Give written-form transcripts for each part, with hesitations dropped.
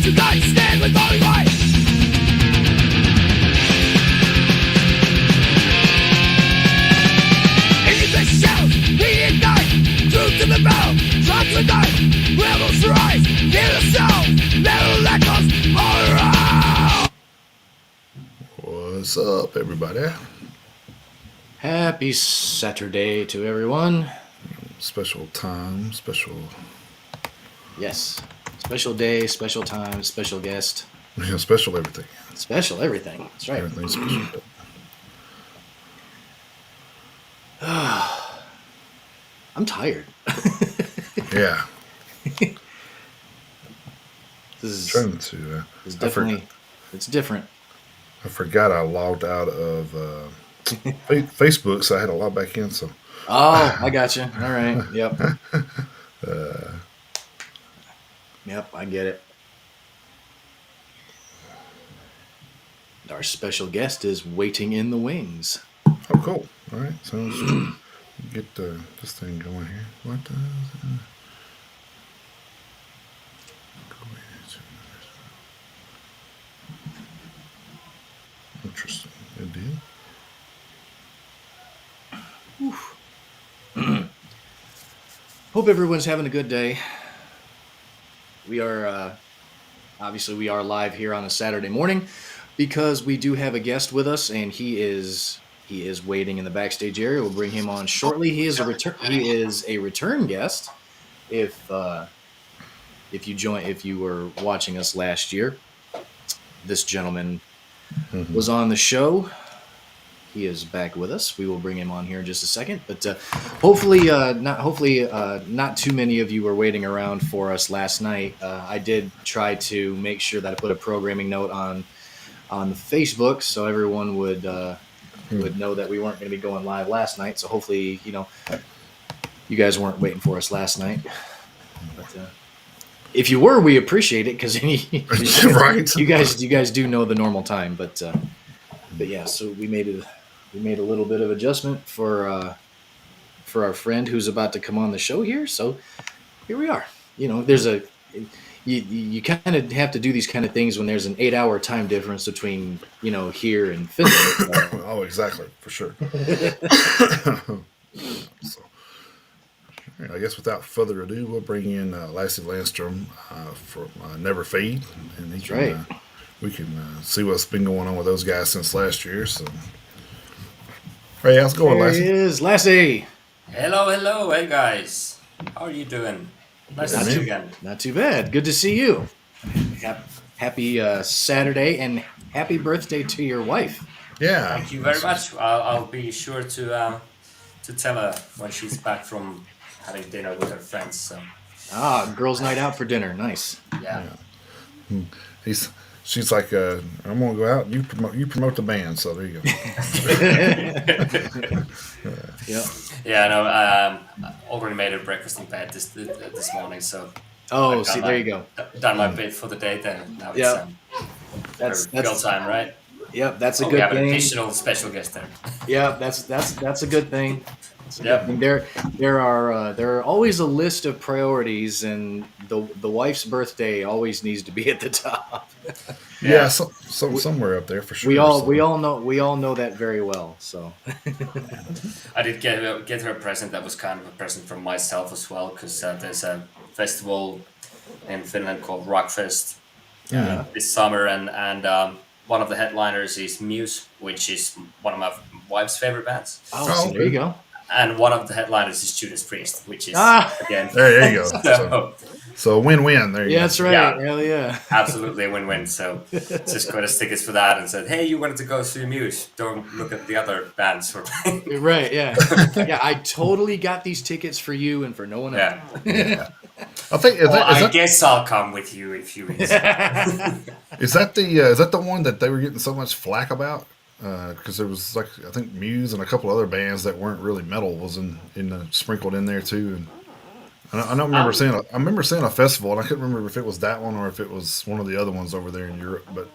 you can't stand with only right. In the shells, we ignite. Truth in the battle, try to ignite. Rebels rise, hear the sound. Metal echoes all around. What's up, everybody? Happy Saturday to everyone. Special time, special, Yes. Special day, special time, special guest, special everything. special everything. That's right. Everything's special. I'm tired. Yeah, This trying to. is I, for, definitely, it's different. I forgot I logged out of Facebook, so I had to log back in. So, Oh, I got you. All right. Yep. uh, Yep, I get it. Our special guest is waiting in the wings. oh, cool. All right, so let's get this thing going here. What? Interesting. Good deal. Hope everyone's having a good day. We are obviously we are live here on a Saturday morning because we do have a guest with us, and he is waiting in the backstage area. We'll bring him on shortly. He is a return guest. If you were watching us last year, this gentleman was on the show. He is back with us. We will bring him on here in just a second, but hopefully not too many of you were waiting around for us last night. I did try to make sure that I put a programming note on Facebook so everyone would know that we weren't going to be going live last night. So hopefully, you guys weren't waiting for us last night. But if you were, we appreciate it because Right. you guys do know the normal time. But yeah, so we made a little bit of adjustment for our friend who's about to come on the show here. So here we are. There's you kind of have to do these kind of things when there's an 8-hour time difference between here and Finland. Oh, exactly, for sure. So, all right, I guess without further ado, we'll bring in Lassie Landstrom from Neverfade, and That's right. We can see what's been going on with those guys since last year. So, hey, how's it going, There Lassie? he is, Lassie. Hello, hey guys. How are you doing? Nice to Good, see you man. again. Not too bad. Good to see you. Happy Saturday and happy birthday to your wife. Yeah. Thank you very much. I'll be sure to tell her when she's back from having dinner with her friends. So Girls' night out for dinner. Nice. yeah. She's like, I'm gonna go out. And you promote the band. So there you go. Yeah. Yeah, no. I already made her breakfast in bed this morning. So Oh, I've see, there you go. done my bit for the day. Then now Yeah. it's That's girl time, right? Yep. That's a We good have an thing. additional special guest there. Yeah, that's a good thing. Yep. There are always a list of priorities, and the wife's birthday always needs to be at the top. Yeah, somewhere up there for sure. We so. all know that very well. So I did get her a present that was kind of a present from myself as well, because there's a festival in Finland called Rockfest this summer, and one of the headliners is Muse, which is one of my wife's favorite bands, see, there you go. and one of the headliners is Judas Priest, which is again There you go. so, So win-win. There you Yeah, go. that's right. Yeah. Hell yeah. absolutely a win-win. So just got us tickets for that and said, hey, you wanted to go see Muse, don't look at the other bands. Right. Yeah. Yeah. I totally got these tickets for you and for no one else. Yeah. I think is Well, that, is I that, guess I'll come with you if you insist. is that the one that they were getting so much flack about? Because there was like I think Muse and a couple other bands that weren't really metal was sprinkled in there too. And I don't remember seeing a festival, and I couldn't remember if it was that one or if it was one of the other ones over there in Europe. But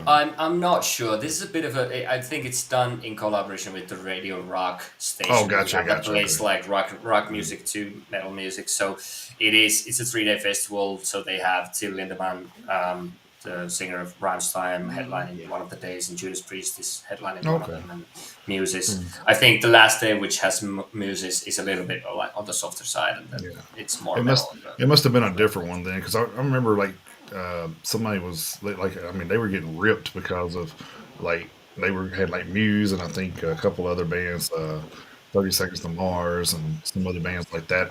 I'm not sure. This is a bit of a. I think it's done in collaboration with the Radio Rock Oh, station. We gotcha, have that gotcha. Okay. plays like rock music to metal music. So it's a 3 day festival. So they have Till Lindemann, the singer of Rammstein, headlining Yeah. one of the days, and Judas Priest is headlining one of Okay. them, and Muses. I think the last day, which has Muses, is a little bit like on the softer side, and then Yeah. it's more It metal must on the it must have been a third different day. one then, because I remember like somebody was like, I mean, they were getting ripped because of like they were had like Muse and I think a couple other bands, 30 Seconds to Mars and some other bands like that,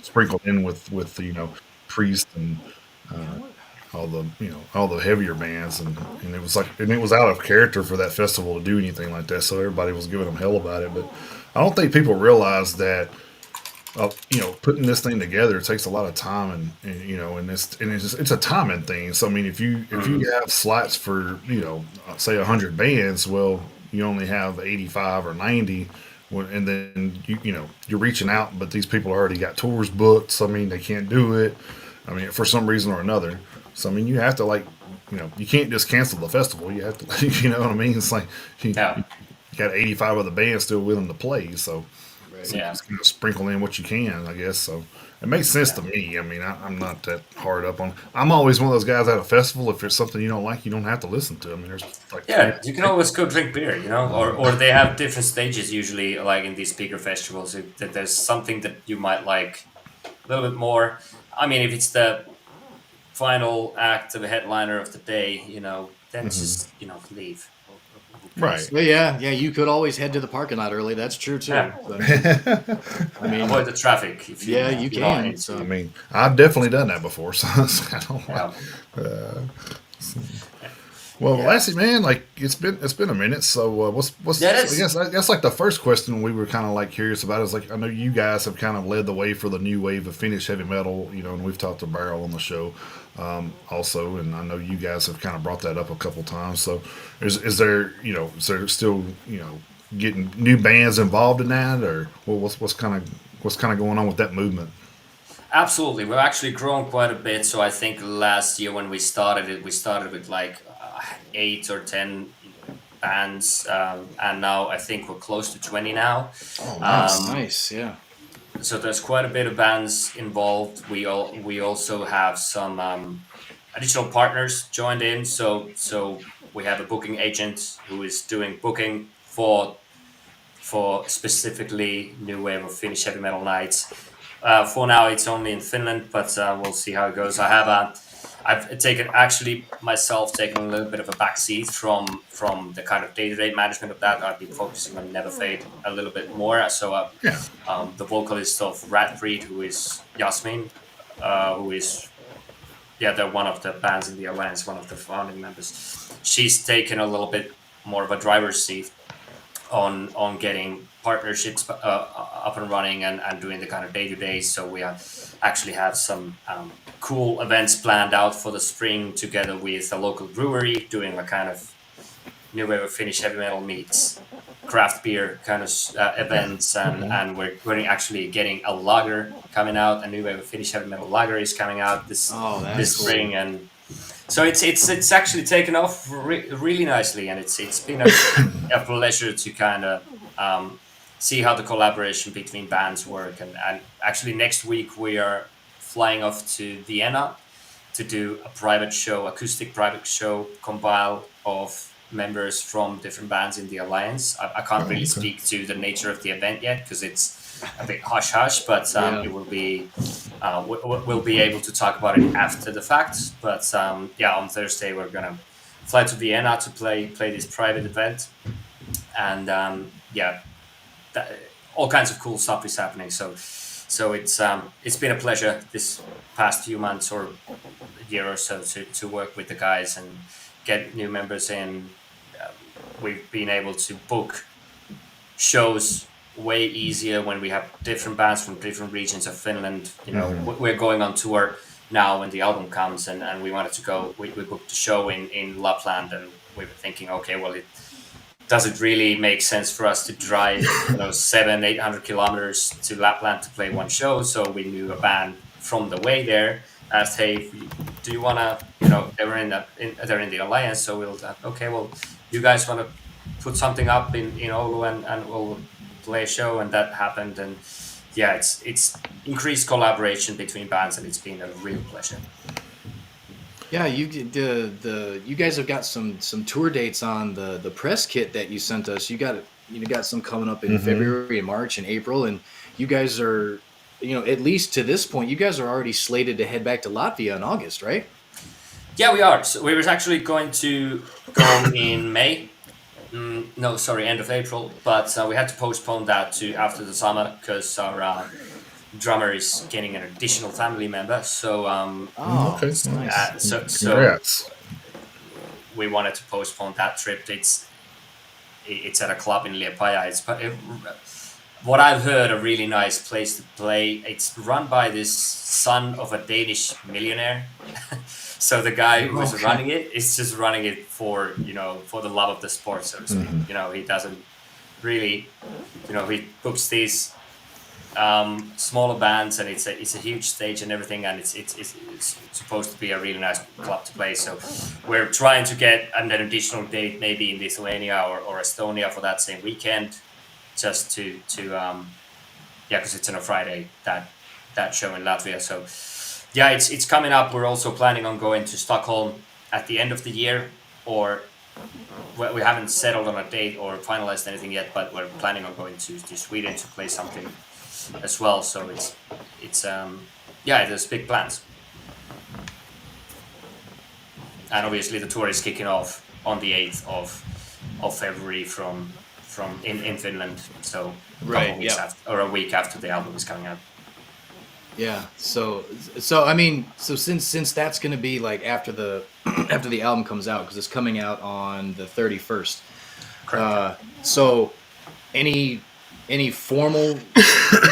sprinkled in with Priest and You know uh, what? all the heavier bands, and it was like, and it was out of character for that festival to do anything like that, so everybody was giving them hell about it. But I don't think people realize that putting this thing together takes a lot of time, and it's a timing thing. So I mean, if you have slots for say 100 bands, well, you only have 85 or 90, and then you're reaching out, but these people already got tours booked. So I mean, they can't do it. I mean, for some reason or another. So I mean, you have to you can't just cancel the festival. You have to, you know what I mean? It's like Yeah, you got 85 other bands still willing to play. So Right. you yeah, just kind of sprinkle in what you can, I guess. So it makes sense yeah. to me. I mean, I'm not that hard up on. I'm always one of those guys at a festival. If there's something you don't like, you don't have to listen to. I mean, there's like three. Yeah, you can always go drink beer, or they have different stages usually, like in these bigger festivals. That there's something that you might like a little bit more. I mean, if it's the final act of a headliner of the day, then just leave. Who Right. cares? Well, yeah, yeah. You could always head to the parking lot early. That's true too. Yeah, So, I yeah. mean, Avoid the traffic if yeah, you you you're not can. I So, into. mean, I've definitely done that before. So I don't like. Yeah, Well, yeah, Lassie, man, like it's been a minute. So yeah. I guess like the first question we were kind of like curious about is like, I know you guys have kind of led the way for the new wave of Finnish heavy metal, and we've talked to Barrel on the show, also, and I know you guys have kind of brought that up a couple times. So is there still getting new bands involved in that, or what's kind of going on with that movement? Absolutely. We've actually grown quite a bit. So I think last year when we started it, we started with like 8 or 10 bands, and now I think we're close to 20 now. Oh, nice. Um, nice. Yeah. so there's quite a bit of bands involved. We also have some additional partners joined in. So we have a booking agent who is doing booking for specifically new wave of Finnish heavy metal nights. For now, it's only in Finland, but we'll see how it goes. I've taken actually myself taken a little bit of a backseat from the kind of day to day management of that. I've been focusing on Neverfade a little bit more. So Yeah. the vocalist of Ratbreed, who is Yasmin, who is they're one of the bands in the alliance, one of the founding members. She's taken a little bit more of a driver's seat on getting partnerships up and running and doing the kind of day to day. So we actually have some cool events planned out for the spring together with a local brewery, doing a kind of new wave of Finnish heavy metal meets craft beer kind of events, and we're actually getting a lager coming out. A new wave of Finnish heavy metal lager is coming out Oh, that's this cool. spring, and so it's actually taken off really nicely, and it's been a pleasure to kind of see how the collaboration between bands work. And actually next week we are flying off to Vienna to do a private show, acoustic private show, compile of members from different bands in the alliance. I can't Oh, really okay. speak to the nature of the event yet because it's a bit hush hush, but Yeah. it will be. We'll be able to talk about it after the fact. But yeah, on Thursday we're gonna fly to Vienna to play this private event, and yeah, that, all kinds of cool stuff is happening. So it's been a pleasure this past few months or a year or so to work with the guys and get new members in. We've been able to book shows way easier when we have different bands from different regions of Finland. We're going on tour now when the album comes, and we wanted to go. We booked a show in Lapland, and we were thinking, okay, well, does it really make sense for us to drive 700-800 kilometers to Lapland to play one show? So we knew a band from the way there asked, hey, do you want to they're in the alliance. So we'll okay, well, you guys want to put something up in Oulu, and we'll play a show, and that happened. And yeah, it's increased collaboration between bands, and it's been a real pleasure. Yeah, you guys have got some tour dates on the press kit that you sent us. You got some coming up in February and March and April, and you guys are, at least to this point, you guys are already slated to head back to Latvia in August, right? Yeah, we are. So we were actually going to go in May. No, sorry, end of April. But we had to postpone that to after the summer because our drummer is getting an additional family member. So Okay, nice. so congrats. we wanted to postpone that trip. It's at a club in Liepāja. What I've heard, a really nice place to play. It's run by this son of a Danish millionaire. So the guy who is running it is just running it for for the love of the sport, so to speak. He doesn't really, he books these smaller bands, and it's a huge stage and everything, and it's supposed to be a really nice club to play. So we're trying to get an additional date, maybe in Lithuania or Estonia for that same weekend, just to because it's on a Friday, that show in Latvia. So yeah, it's coming up. We're also planning on going to Stockholm at the end of the year, or we haven't settled on a date or finalized anything yet, but we're planning on going to Sweden to play something as well. So there's big plans. And obviously the tour is kicking off on the 8th of February from in Finland. So a couple weeks after, or a week after the album is coming out. Yeah. So I mean, since that's going to be like after the album comes out, because it's coming out on the 31st. Correct. So any formal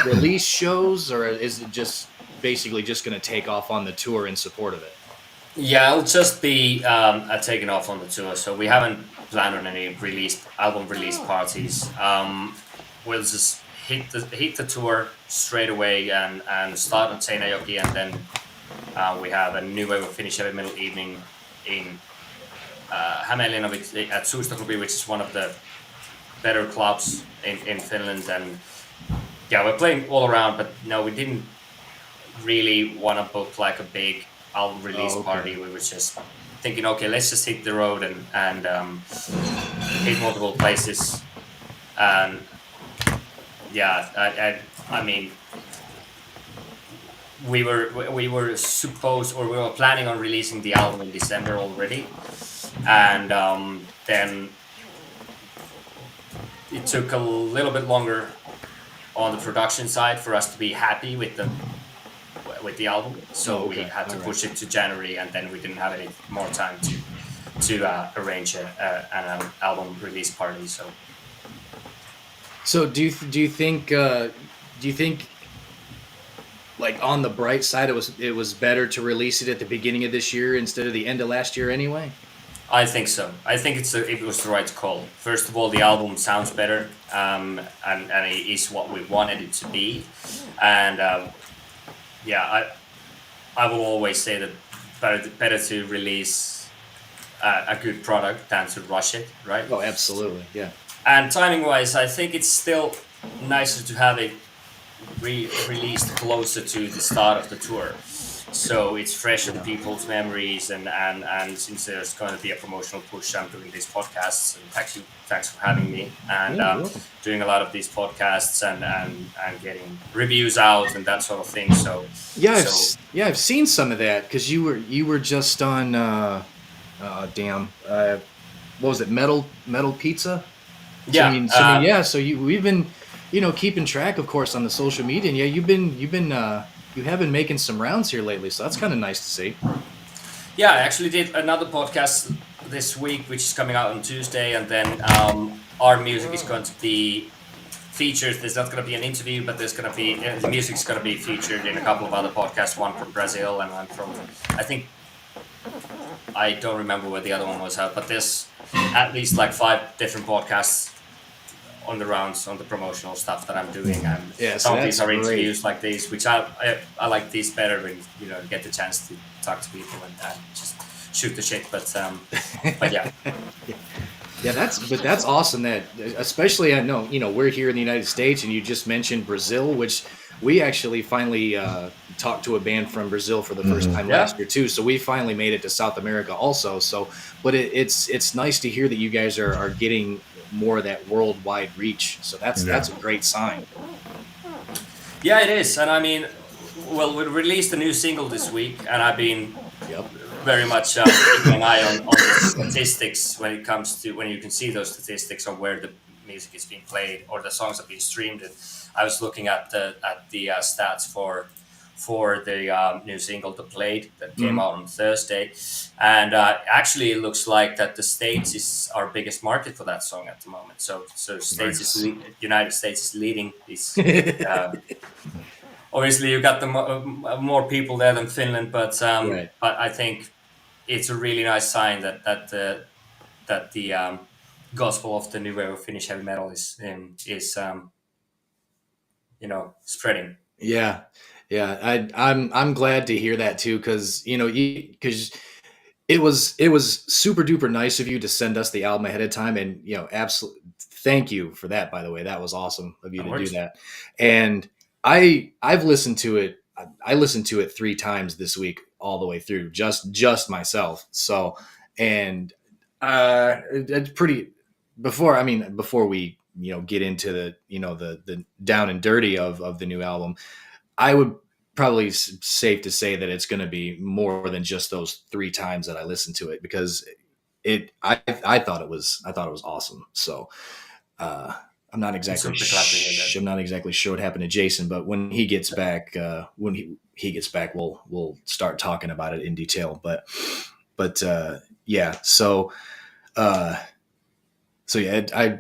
release shows, or is it just basically just going to take off on the tour in support of it? Yeah, it'll just be taking off on the tour. So we haven't planned on any album release parties. We'll just hit the tour straight away and start on Seinäjoki, and then we have a new wave of Finnish heavy metal evening in Hämeenlinna at Suistoklubi, which is one of the better clubs in Finland. And yeah, we're playing all around, but no, we didn't really want to book like a big album release party. We were just thinking, okay, let's just hit the road and hit multiple places. And yeah, I mean, we were planning on releasing the album in December already, and then it took a little bit longer on the production side for us to be happy with the album. So we had to push it to January, and then we didn't have any more time to arrange an album release party. So do you think like on the bright side it was better to release it at the beginning of this year instead of the end of last year anyway? I think so. I think it was the right call. First of all, the album sounds better, and it is what we wanted it to be. And I will always say that better to release a good product than to rush it, right? Oh, absolutely, yeah. And timing-wise, I think it's still nicer to have it released closer to the start of the tour, so it's fresh in people's memories. And since there's going to be a promotional push, I'm doing these podcasts. And thanks for having me. And doing a lot of these podcasts and getting reviews out and that sort of thing. So I've seen some of that, because you were just on what was it, Metal Pizza? Yeah. So we've been, keeping track, of course, on the social media. And yeah, you have been making some rounds here lately, so that's kind of nice to see. Yeah, I actually did another podcast this week, which is coming out on Tuesday, and then our music is going to be featured. There's not going to be an interview, but there's going to be the music's going to be featured in a couple of other podcasts. One from Brazil and one from, I don't remember where the other one was at, but there's at least like 5 different podcasts on the rounds, on the promotional stuff that I'm doing. And some of these are interviews like these, which I like these better when you get the chance to talk to people and just shoot the shit. But yeah. Yeah, that's awesome. That especially I know we're here in the United States, and you just mentioned Brazil, which we actually finally talked to a band from Brazil for the first time last Yeah. year too. So we finally made it to South America also. So, but it's nice to hear that you guys are getting more of that worldwide reach. So Yeah. that's a great sign. Yeah, it is. And I mean, well, we released a new single this week, and I've been Yep. very much keeping an eye on the statistics when it comes to when you can see those statistics on where the music is being played or the songs are being streamed. And I was looking at the stats for the new single "The Played" that came Mhm. out on Thursday, and actually it looks like that the States is our biggest market for that song at the moment. So Nice. United States is leading this. Uh, Obviously, you got the more people there than Finland, Right. but I think it's a really nice sign that the gospel of the new wave of Finnish heavy metal is spreading. Yeah, yeah. I'm glad to hear that too, because because it was super duper nice of you to send us the album ahead of time, and absolutely thank you for that. By the way, that was awesome of you No to do worries. that. And I've listened to it. I listened to it 3 times this week, all the way through, just myself. So, and it's pretty. Before we get into the the down and dirty of the new album, I would probably safe to say that it's going to be more than just those 3 times that I listened to it, because I thought it was awesome. So uh, I'm not I'm exactly super glad to hear that. I'm not exactly sure what happened to Jason, but when he gets back, when he gets back, we'll start talking about it in detail. But yeah, uh, so yeah,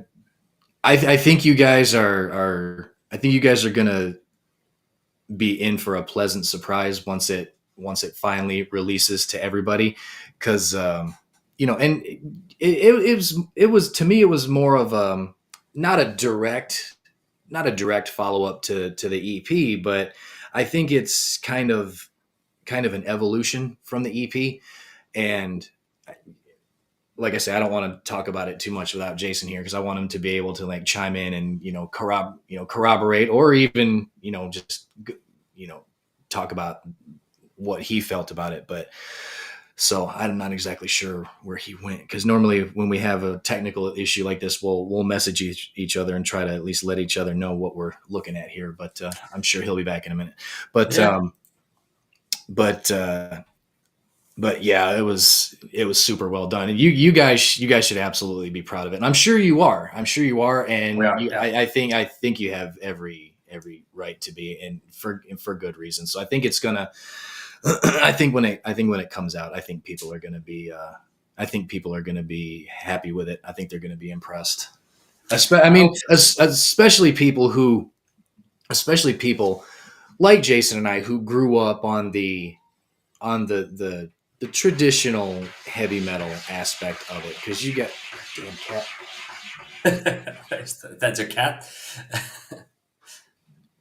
I think you guys are I think you guys are gonna be in for a pleasant surprise once it finally releases to everybody, because and it was to me, it was more of not a direct not a direct follow-up to the EP, but I think it's kind of an evolution from the EP. And like I said, I don't want to talk about it too much without Jason here, because I want him to be able to like chime in and corroborate, or even just you know talk about what he felt about it. But so I'm not exactly sure where he went, because normally when we have a technical issue like this, we'll message each other and try to at least let each other know what we're looking at here. But I'm sure he'll be back in a minute. But Yeah. but but yeah, it was super well done, and you guys should absolutely be proud of it, and I'm sure you are. We And are. Yeah. I think you have every right to be, and for good reason. So I think it's gonna. I think when it comes out, I think people are gonna be happy with it. I think they're gonna be impressed. I I mean, hope so. especially people like Jason and I, who grew up on the traditional heavy metal aspect of it, because you get damn cat. That's a cat.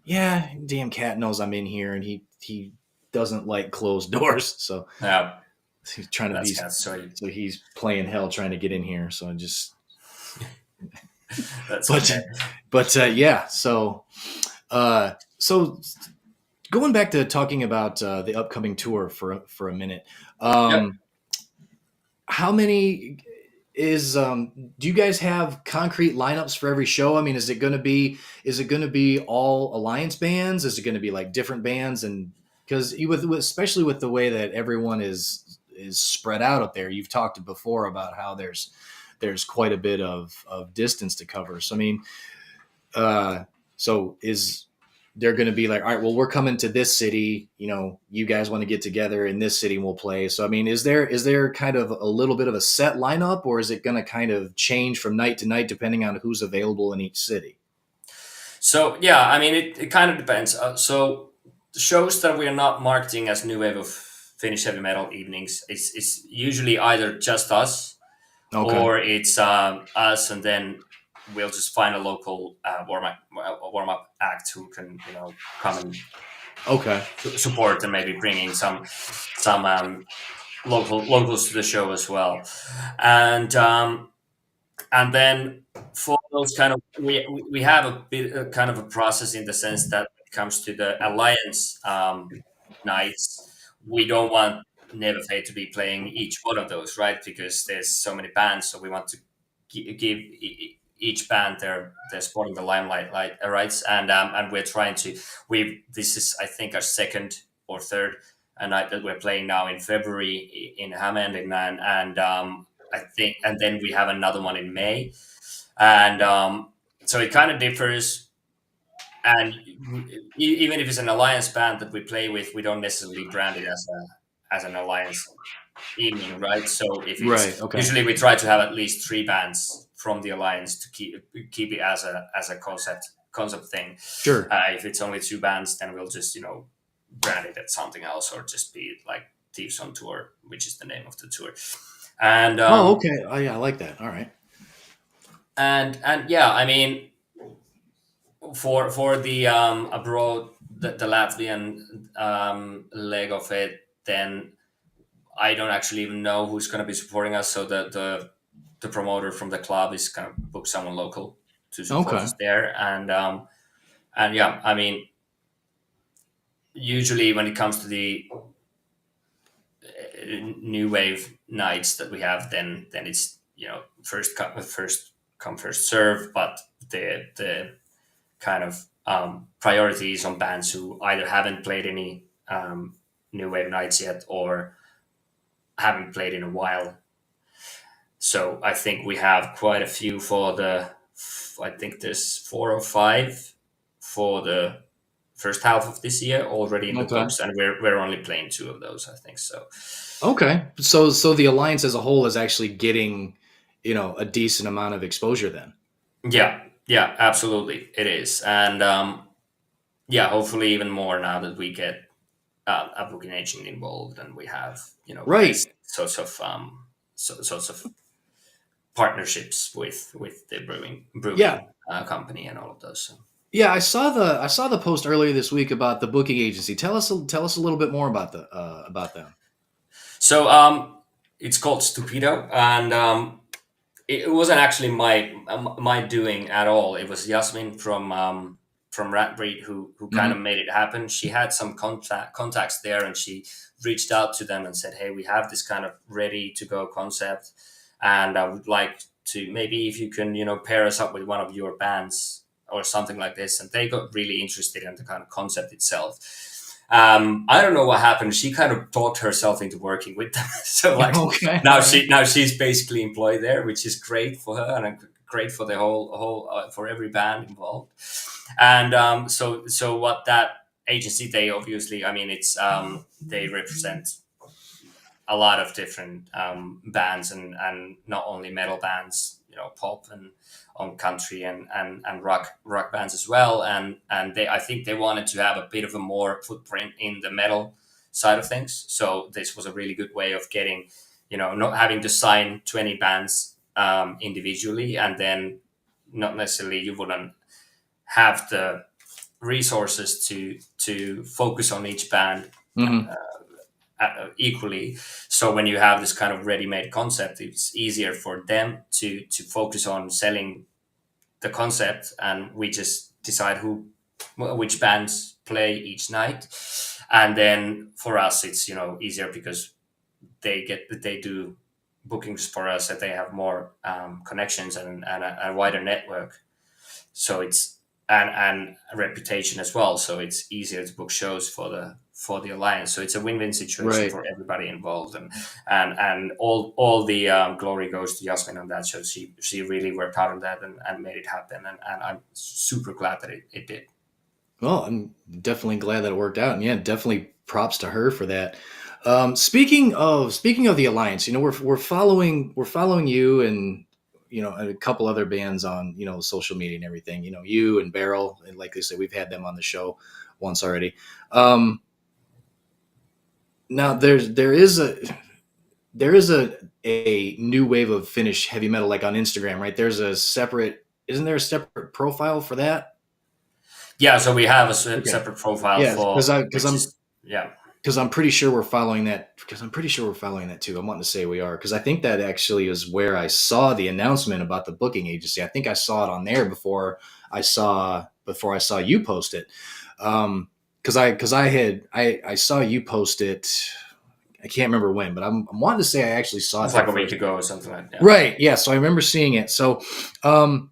Yeah, damn cat knows I'm in here, and he doesn't like closed doors, so Yeah, he's trying to be. that's cat. Sorry. So he's playing hell trying to get in here. So I just. That's But okay. yeah, so going back to talking about the upcoming tour for a minute. Yep. How many do you guys have concrete lineups for every show? I mean, is it going to be all alliance bands? Is it going to be like different bands? And because especially with the way that everyone is spread out up there, you've talked before about how there's quite a bit of distance to cover. So I mean, so is they're going to be like, all right, well, we're coming to this city. You guys want to get together in this city and we'll play. So, I mean, is there kind of a little bit of a set lineup, or is it going to kind of change from night to night depending on who's available in each city? So yeah, I mean, it kind of depends. So the shows that we are not marketing as new wave of Finnish heavy metal evenings, it's usually either just us Okay. or it's us, and then we'll just find a local warm up act who can come and Okay. support and maybe bring in some locals to the show as well, and and then for those kind of we have a bit kind of a process in the sense that when it comes to the alliance nights, we don't want Neverfade to be playing each one of those, right? Because there's so many bands, so we want to give each band their spot in the limelight, rights, and we're trying to we this is I think our second or third night that we're playing now in February in Hammond, and I think, and then we have another one in May, and so it kind of differs. And even if it's an alliance band that we play with, we don't necessarily brand it as an alliance evening, right? So if Right. it's Okay. usually we try to have at least three bands from the alliance to keep it as a concept thing. Sure. If it's only two bands, then we'll just brand it as something else, or just be like Thieves on Tour, which is the name of the tour. And Oh, okay. Oh, yeah, I like that. All right. and yeah, I mean, for the abroad, the Latvian leg of it, then I don't actually even know who's going to be supporting us. So the promoter from the club is going to book someone local to support Okay. us there, and yeah, I mean, usually when it comes to the new wave nights that we have, then it's first come first serve, but the kind of priorities on bands who either haven't played any new wave nights yet or haven't played in a while. So I think we have quite a few for I think there's 4 or 5 for the first half of this year already in the Okay. books, and we're only playing 2 of those, I think. So Okay. So the alliance as a whole is actually getting, a decent amount of exposure then. yeah, absolutely, it is, and yeah, hopefully even more now that we get a booking agent involved, and we have Right. best sorts of partnerships with the Yeah. brewing company and all of those. So. Yeah, I saw the post earlier this week about the booking agency. Tell us a little bit more about them. So it's called Stupido, and it wasn't actually my doing at all. It was Yasmin from Ratbreed who kind of Hmm. made it happen. She had some contacts there, and she reached out to them and said, "Hey, we have this kind of ready to go concept, and I would like to maybe if you can pair us up with one of your bands or something like this." And they got really interested in the kind of concept itself. I don't know what happened. She kind of talked herself into working with them. So like Okay. now she's basically employed there, which is great for her and great for the whole for every band involved. And so what that agency, they obviously, I mean, it's they represent a lot of different bands, and not only metal bands, pop and on country and rock bands as well. And they, I think they wanted to have a bit of a more footprint in the metal side of things. So this was a really good way of getting, not having to sign 20 bands individually, and then not necessarily you wouldn't have the resources to focus on each band Hmm. equally. So when you have this kind of ready-made concept, it's easier for them to focus on selling the concept, and we just decide which bands play each night. And then for us, it's easier because they do bookings for us, that they have more connections and a wider network. So it's and a reputation as well. So it's easier to book shows for the alliance. So it's a win-win situation Right. for everybody involved, and all the glory goes to Yasmin on that show. She really worked hard on that and made it happen, and I'm super glad that it did. Well, I'm definitely glad that it worked out, and yeah, definitely props to her for that. Speaking of the alliance, we're following you and and a couple other bands on social media and everything. You and Beryl, and like I said, we've had them on the show once already. Um, Now there is a new wave of Finnish heavy metal like on Instagram, right? Isn't there a separate profile for that? Yeah, so we have a Okay. separate profile Yeah, for because which I'm is yeah. because I'm pretty sure we're following that. Because I'm pretty sure we're following that too. I'm wanting to say we are because I think that actually is where I saw the announcement about the booking agency. I think I saw it on there before I saw you post it. Because I saw you post it. I can't remember when, but I'm wanting to say I actually saw it It's like there a week first. ago or something like that. Right. Yeah. So I remember seeing it. So the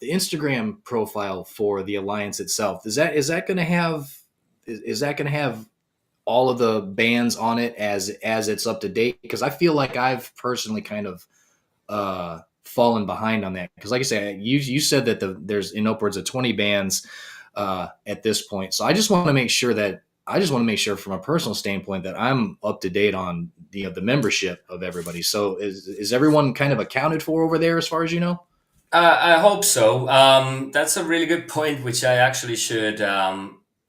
Instagram profile for the alliance itself is that going to have is that going to have all of the bands on it as it's up to date? Because I feel like I've personally kind of fallen behind on that. Because like I say, you said that there's in upwards of 20 bands at this point. So I just want to make sure from a personal standpoint that I'm up to date on the membership of everybody. So is everyone kind of accounted for over there as far as you know? I hope so. That's a really good point, which I actually should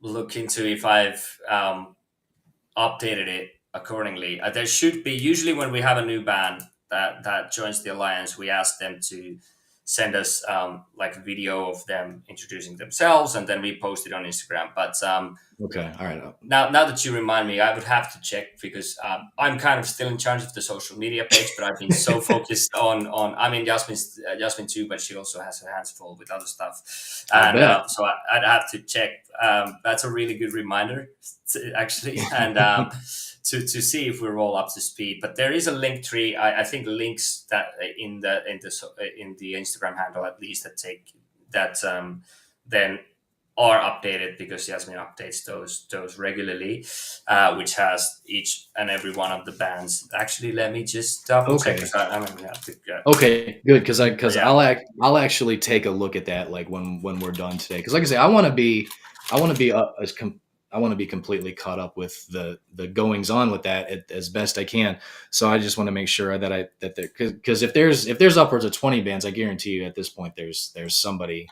look into if I've updated it accordingly. There should be usually when we have a new band that joins the alliance, we ask them to send us like a video of them introducing themselves, and then we post it on Instagram. But Okay, all right. now that you remind me, I would have to check because I'm kind of still in charge of the social media page, but I've been so focused on. I mean, Jasmine too, but she also has her hands full with other stuff, I and bet. so I'd have to check. That's a really good reminder, actually, and to see if we're all up to speed. But there is a link tree. I think links that in the Instagram handle at least that then are updated because Yasmin updates those regularly, which has each and every one of the bands. Actually, let me just double check. Okay. 'Cause I'm gonna have to. Okay, good because Yeah. I'll actually take a look at that like when we're done today. Because like I say, I want to be completely caught up with the goings on with that as best I can. So I just want to make sure that because if there's upwards of 20 bands, I guarantee you at this point there's somebody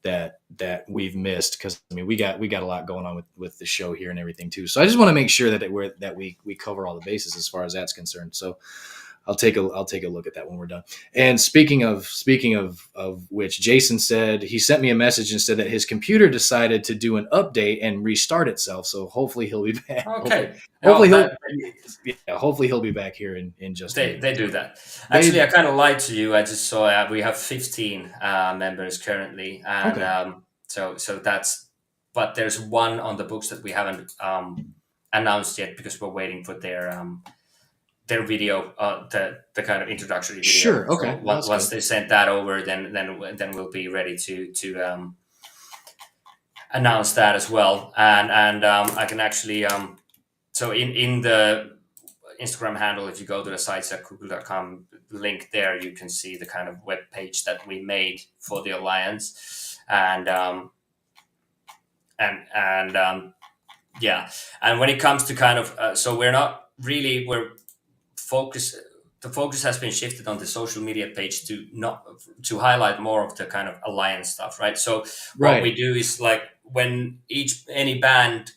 that we've missed because I mean we got a lot going on with the show here and everything too. So I just want to make sure that we cover all the bases as far as that's concerned. So I'll take a look at that when we're done. And speaking of which, Jason said he sent me a message and said that his computer decided to do an update and restart itself. So hopefully he'll be back. Okay. Hopefully No, hopefully he'll be back here in just a minute. they do that. They- Actually, I kind of lied to you. I just saw we have 15 members currently, and Okay. so that's. But there's one on the books that we haven't announced yet because we're waiting for their video, the kind of introductory video. Sure. Okay. So Well, that's once good. they send that over, then we'll be ready to announce that as well. And I can actually so in the Instagram handle, if you go to the sites at google.com link there, you can see the kind of web page that we made for the alliance, and yeah. And when it comes to kind of so we're focus the focus has been shifted on the social media page to highlight more of the kind of alliance stuff, right? So what we Right. do is like when any band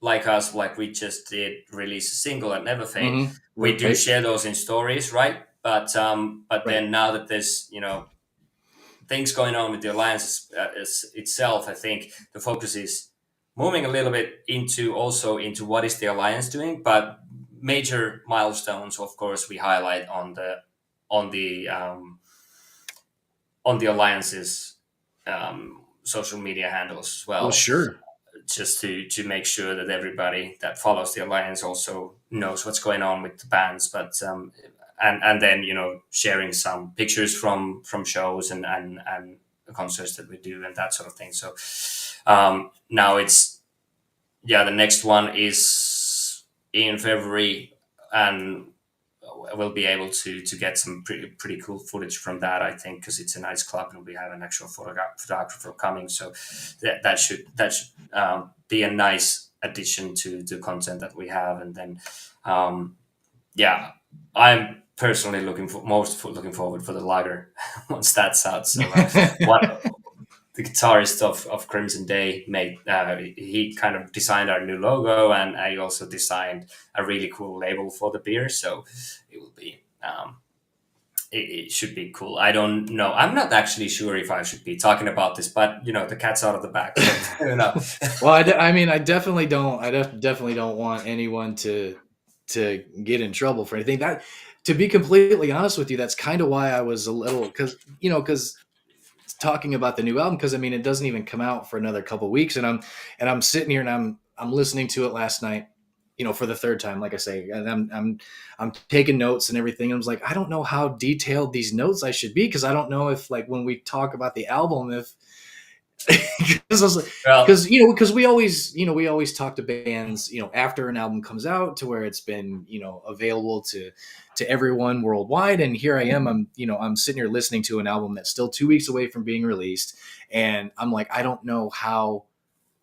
like us, like we just did release a single at Neverfade, Mm-hmm. we do Right. share those in stories, right? But Right. then now that there's things going on with the alliance itself, I think the focus is moving a little bit into what is the alliance doing, but major milestones, of course, we highlight on the um, on the alliance's social media handles as Well, well, sure. just to make sure that everybody that follows the alliance also knows what's going on with the bands. But and then sharing some pictures from shows and concerts that we do and that sort of thing. So now it's the next one is in February, and we'll be able to get some pretty cool footage from that, I think, because it's a nice club and we have an actual photographer coming. So that should be a nice addition to the content that we have. And then yeah, I'm personally looking forward for the lager once that's out. So what the guitarist of Crimson Day made, he kind of designed our new logo, and I also designed a really cool label for the beer. So it will be it should be cool. I don't know. I'm not actually sure if I should be talking about this, but the cat's out of the bag. So, Well, I mean, I definitely don't. Definitely don't want anyone to get in trouble for anything. That, to be completely honest with you, that's kind of why I was a little, because talking about the new album, because I mean, it doesn't even come out for another couple weeks, and I'm sitting here and I'm listening to it last night, for the third time, like I say, and I'm taking notes and everything. And I was like, I don't know how detailed these notes I should be, because I don't know if, like, when we talk about the album, if because I was like, well, because we always talk to bands, after an album comes out, to where it's been, available to everyone worldwide. And here I am, I'm sitting here listening to an album that's still 2 weeks away from being released, and I'm like, I don't know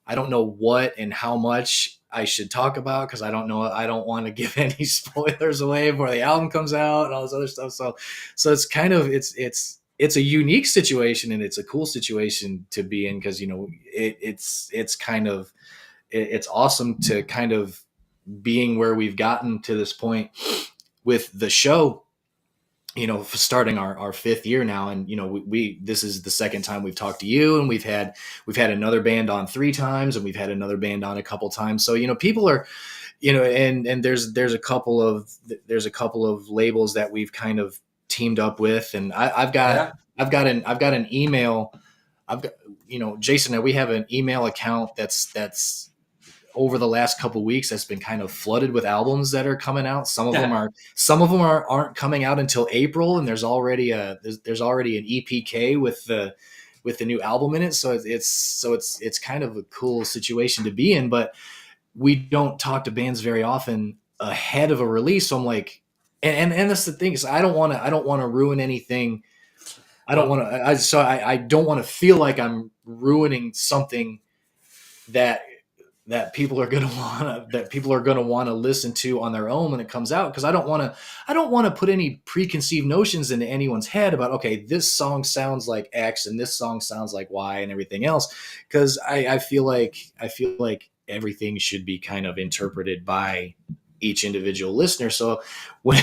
what and how much I should talk about, because I don't want to give any spoilers away before the album comes out and all this other stuff. So it's kind of, it's a unique situation, and it's a cool situation to be in, because it's kind of, it's awesome to kind of being where we've gotten to this point with the show, starting our fifth year now. And we this is the second time we've talked to you, and we've had another band on 3 times, and we've had another band on a couple times. So people are, and there's a couple of labels that we've kind of teamed up with. And I've got yeah, I've got an email. I've got, Jason, we have an email account that's over the last couple of weeks that's been kind of flooded with albums that are coming out. Some of them aren't coming out until April, and there's already an EPK with the new album in it. So it's kind of a cool situation to be in. But we don't talk to bands very often ahead of a release. So I'm like, and that's the thing, is I don't want to ruin anything. I don't well, want to. I don't want to feel like I'm ruining something that people are gonna want to listen to on their own when it comes out, because I don't want to put any preconceived notions into anyone's head about, okay, this song sounds like X and this song sounds like Y and everything else, because I feel like everything should be kind of interpreted by each individual listener. When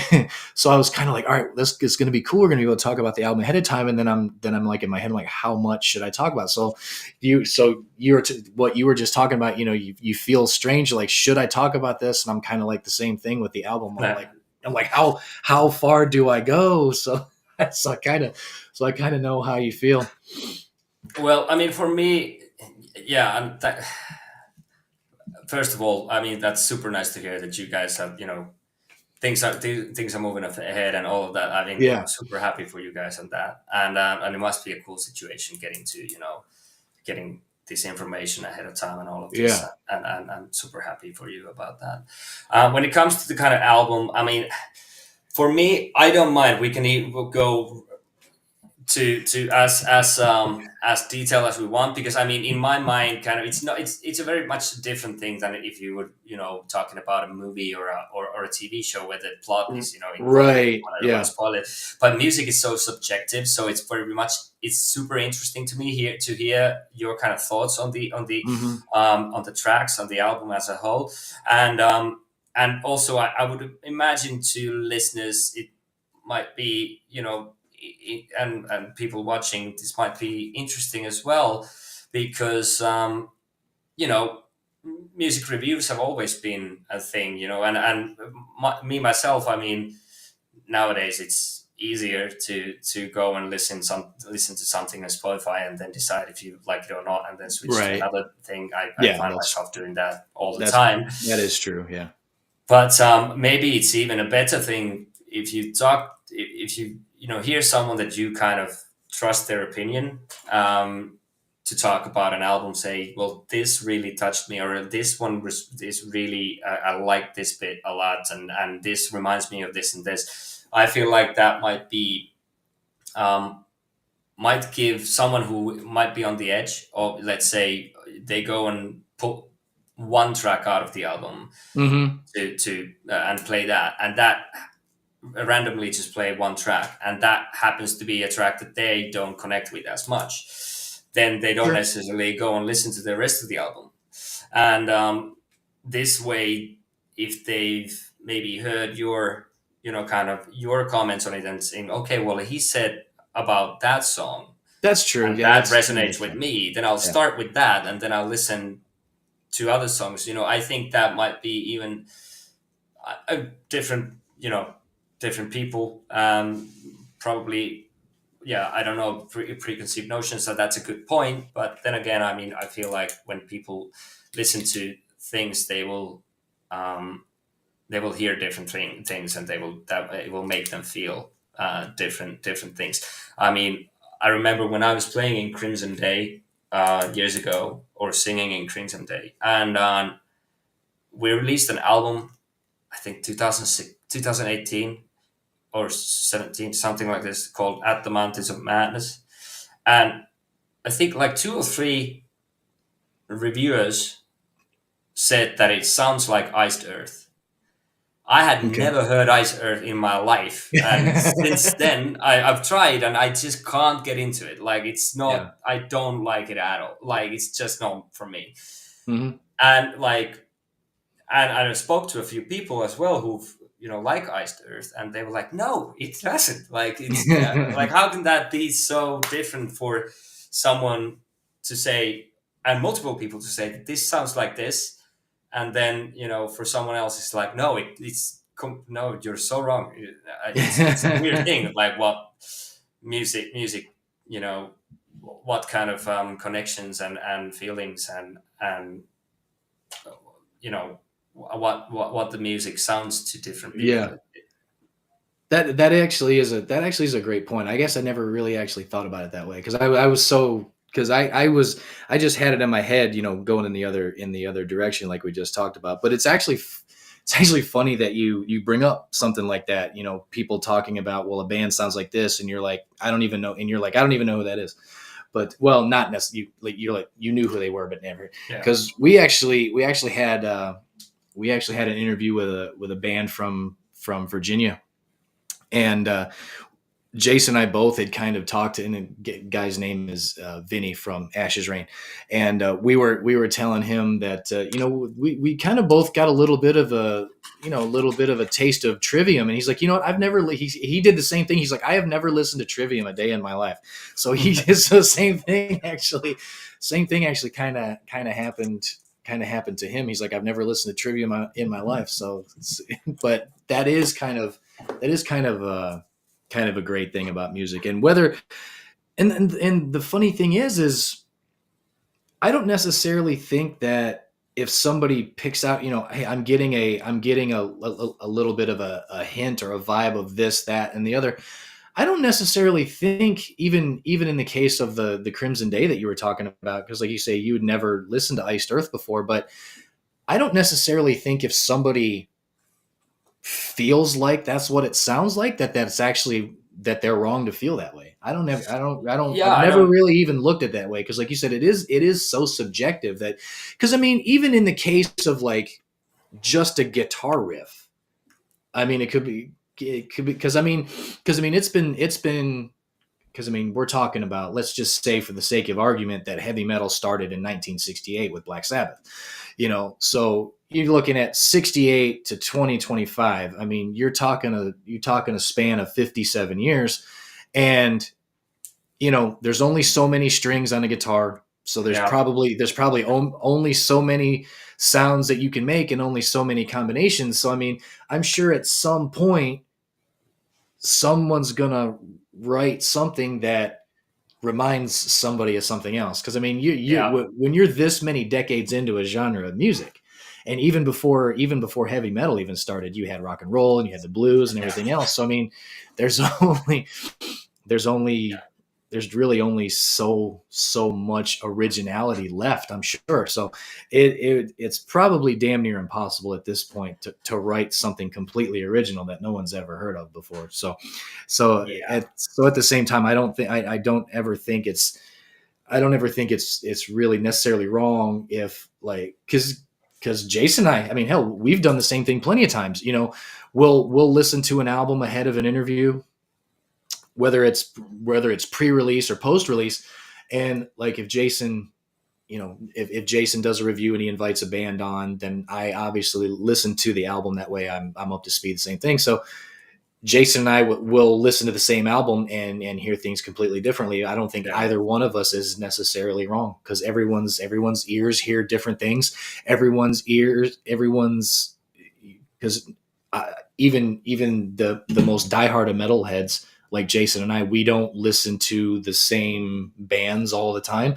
so I was kind of like, all right, this is going to be cool. We're going to be able to talk about the album ahead of time, and then I'm like, in my head, I'm like, how much should I talk about? What you were just talking about, you feel strange, like, should I talk about this? And I'm kind of like the same thing with the album. I'm like, how far do I go? So so I kind of know how you feel. well, I mean, for me, yeah. First of all, I mean, that's super nice to hear that you guys have, things are moving ahead and all of that. I mean, Yeah. I'm super happy for you guys on that, and it must be a cool situation getting to, getting this information ahead of time and all of this, Yeah. and I'm super happy for you about that. When it comes to the kind of album, I mean, for me, I don't mind. We'll go to as detailed as we want, because I mean, in my mind, kind of, it's a very much different thing than if you were, talking about a movie or a TV show where the plot is, important. Right. I don't want Yeah. to spoil it, but music is so subjective, so it's super interesting to me here to hear your kind of thoughts Hmm. on the tracks, on the album as a whole. And also, I would imagine to listeners it might be, and people watching this might be interesting as well, because you know music reviews have always been a thing, and me myself, I mean, nowadays it's easier to go and listen to something on Spotify and then decide if you like it or not, and then switch to Right. another thing. I Yeah. find That's myself doing that all the that's time. that is true. Yeah. But maybe it's even a better thing if you talk, if you hear someone that you kind of trust their opinion, to talk about an album. Say, well, this really touched me, or this one was this really I like this bit a lot, and this reminds me of this and this. I feel like that um, might give someone who might be on the edge, or let's say they go and put one track out of the album Hmm. to and play that, and that randomly just play one track, and that happens to be a track that they don't connect with as much, then they don't Sure. necessarily go and listen to the rest of the album. And this way, if they've maybe heard your kind of your comments on it and saying, okay, well, he said about that song That's true. and Yeah, that that's resonates with me, then I'll yeah. start with that and then I'll listen to other songs. I think that might be even a different, different people, probably, yeah, I don't know, preconceived notions. So that's a good point. But then again, I mean, I feel like when people listen to things, they will hear different things, and it will make them feel different things. I mean, I remember when I was playing in Crimson Day years ago, or singing in Crimson Day, and we released an album, I think 2006, 2018 or 17, something like this, called At the Mountains of Madness. And I think like two or three reviewers said that it sounds like Iced Earth. I had Okay. never heard Iced Earth in my life. And since then, I've tried and I just can't get into it. Like, it's Yeah. not, I don't like it at all. Like, it's just not for me. Hmm. And like, and I spoke to a few people as well who've like Iced Earth, and they were like, "No, it doesn't. Like it's like how can that be so different for someone to say, and multiple people to say that this sounds like this, and then for someone else it's like, no, no, you're so wrong. It's a weird thing. Like what music, what kind of connections and feelings and what the music sounds to different people. Yeah. That actually is a great point. I guess I never really actually thought about it that way because I was so because I just had it in my head, going in the other direction like we just talked about. But it's actually funny that you bring up something like that. People talking about, well, a band sounds like this, and you're like, I don't even know, and you're like, I don't even know who that is. But well, not necessarily. You're like you knew who they were, but never, Yeah. because we actually had an interview with a band from Virginia. And Jason and I both had kind of talked to, and the guy's name is Vinny from Ashes Rain, and we were telling him that we kind of both got a little bit of a taste of Trivium, and he's like, I've never he did the same thing. He's like, I have never listened to Trivium a day in my life. So he did the same thing actually. Same thing actually kind of happened to him. He's like, I've never listened to Trivium in my life. So, but that is kind of a great thing about music. And whether and the funny thing is I don't necessarily think that if somebody picks out, hey, I'm getting a little bit of a hint or a vibe of this, that, and the other. I don't necessarily think, even in the case of the Crimson Day that you were talking about, because like you say, you had never listened to Iced Earth before, but I don't necessarily think if somebody feels like that's what it sounds like, that's actually that they're wrong to feel that way. Yeah, I've I never don't. really even looked at it that way, because like you said, it is so subjective that, because I mean, even in the case of like just a guitar riff, I mean, it could be because it's been because I mean, we're talking about, let's just say for the sake of argument, that heavy metal started in 1968 with Black Sabbath. So you're looking at 68 to 2025. I mean, you're talking a span of 57 years, and there's only so many strings on a guitar, so there's Yeah, probably only so many sounds that you can make, and only so many combinations. So I mean, I'm sure at some point someone's gonna write something that reminds somebody of something else. Because I mean, yeah, when you're this many decades into a genre of music, and even before heavy metal even started, you had rock and roll and you had the blues and everything else. So I mean, there's only there's only there's really only so much originality left, I'm sure. So it's probably damn near impossible at this point to write something completely original that no one's ever heard of before. So yeah, at the same time, I don't ever think it's really necessarily wrong if, like, because Jason and I mean, hell, we've done the same thing plenty of times. We'll listen to an album ahead of an interview, whether it's pre-release or post-release, and like if Jason does a review and he invites a band on, then I obviously listen to the album. That way I'm up to speed. The same thing. So Jason and I will listen to the same album and hear things completely differently. I don't think Yeah. either one of us is necessarily wrong, because everyone's ears hear different things. Everyone's because even the most diehard of metalheads like Jason and I, we don't listen to the same bands all the time.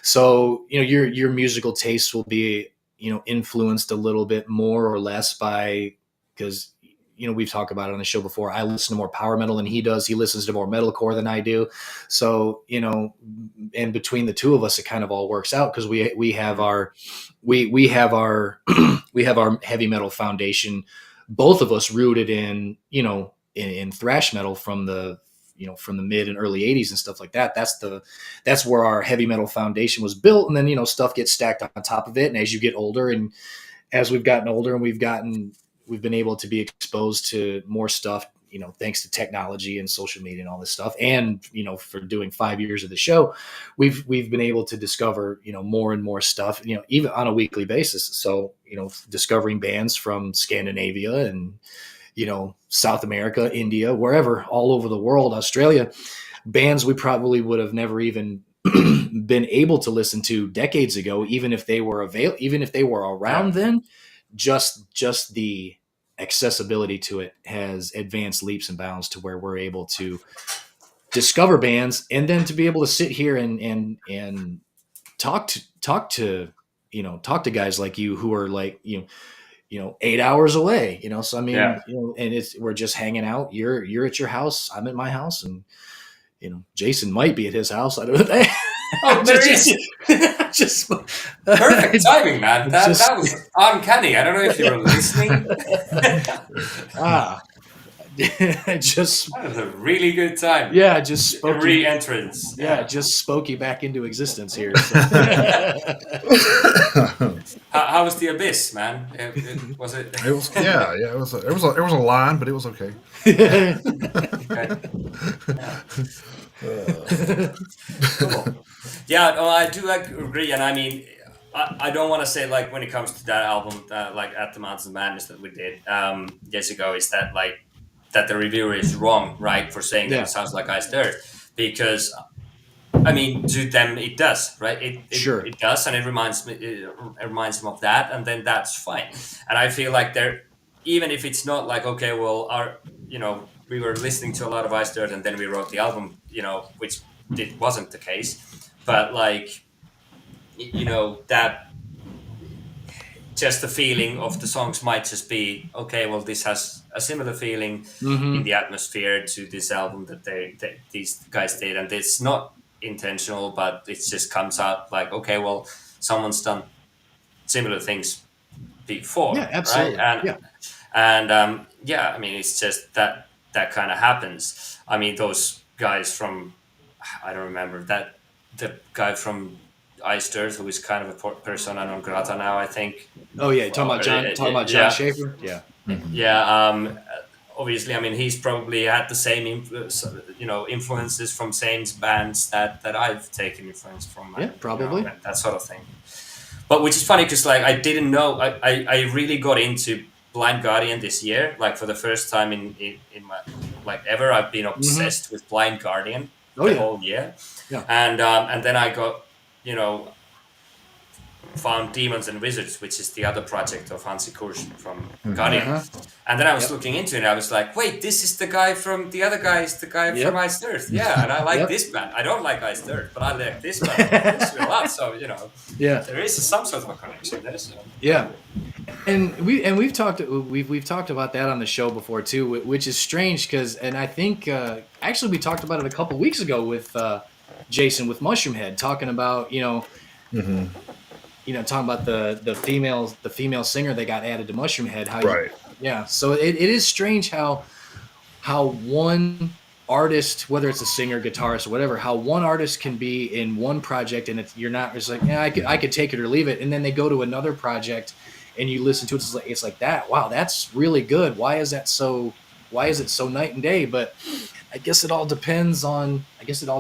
So your musical tastes will be influenced a little bit more or less by, because we've talked about it on the show before. I listen to more power metal than he does. He listens to more metalcore than I do. So, and between the two of us, it kind of all works out, because we have our we have our we have our heavy metal foundation, both of us rooted in in thrash metal from the from the mid and early 80s and stuff like that. That's where our heavy metal foundation was built, and then stuff gets stacked on top of it. And as you get older, and as we've gotten older, and we've been able to be exposed to more stuff, thanks to technology and social media and all this stuff. And, for doing 5 years of the show, we've been able to discover, more and more stuff, even on a weekly basis. So, discovering bands from Scandinavia and, South America, India, wherever, all over the world, Australia, bands we probably would have never even been able to listen to decades ago, even if they were around then. Just the accessibility to it has advanced leaps and bounds to where we're able to discover bands, and then to be able to sit here and talk to guys like you, who are like 8 hours away. So I mean, Yeah. and we're just hanging out. You're at your house, I'm at my house, and Jason might be at his house. I don't know. Oh, there is just perfect timing, man. That was uncanny. I don't know if you were listening. Just That was a really good time. yeah, just A spoke re-entrance. yeah, just spoke you back into existence here. So. How was the abyss, man? Was it? It was there was a line, but it was okay. Okay. Cool. Yeah, no, I do agree, and I mean, I don't want to say, like, when it comes to that album, like At the Mountains of Madness that we did years ago, is that like that the reviewer is wrong, right, for saying that it sounds like Iced Earth, because I mean, to them it does, right? It does, and it reminds them of that, and then that's fine. And I feel like even if it's not like, okay, well, we were listening to a lot of Iced Earth and then we wrote the album, which it wasn't the case, but like, that just the feeling of the songs might just be, okay, well, this has a similar feeling in the atmosphere to this album that these guys did, and it's not intentional, but it just comes out like, okay, well, someone's done similar things before. Yeah, absolutely. Right? And I mean, it's just that kind of happens. I mean, those guys from, I don't remember, the guy from Iced Earth, who is kind of a persona non grata now, I think. Oh yeah, talking about John Schaefer. Yeah. Yeah. Obviously, I mean, he's probably had the same influences from same bands that I've taken influence from. Yeah, probably. That sort of thing. But which is funny, because like I didn't know, I really got into Blind Guardian this year, like for the first time in my like ever. I've been obsessed with Blind Guardian whole year. Yeah. And then I got found Demons and Wizards, which is the other project of Hansi Kursch from Guardian. And then I was looking into it, and I was like, wait, this is the guy from the other guy is the guy from Iced Earth. Yeah, and I like this band. I don't like Iced Earth, but I like this band a lot. So, there is some sort of a connection there. So. Yeah. And we've talked about that on the show before too, which is strange, and I think actually we talked about it a couple weeks ago with Jason with Mushroomhead, talking about talking about the female singer that got added to Mushroomhead. So it is strange how one artist, whether it's a singer, guitarist, or whatever, how one artist can be in one project and you're not just like, I could take it or leave it, and then they go to another project and you listen to it, it's like that. Wow, that's really good. Why is it so night and day? But I guess it all depends on how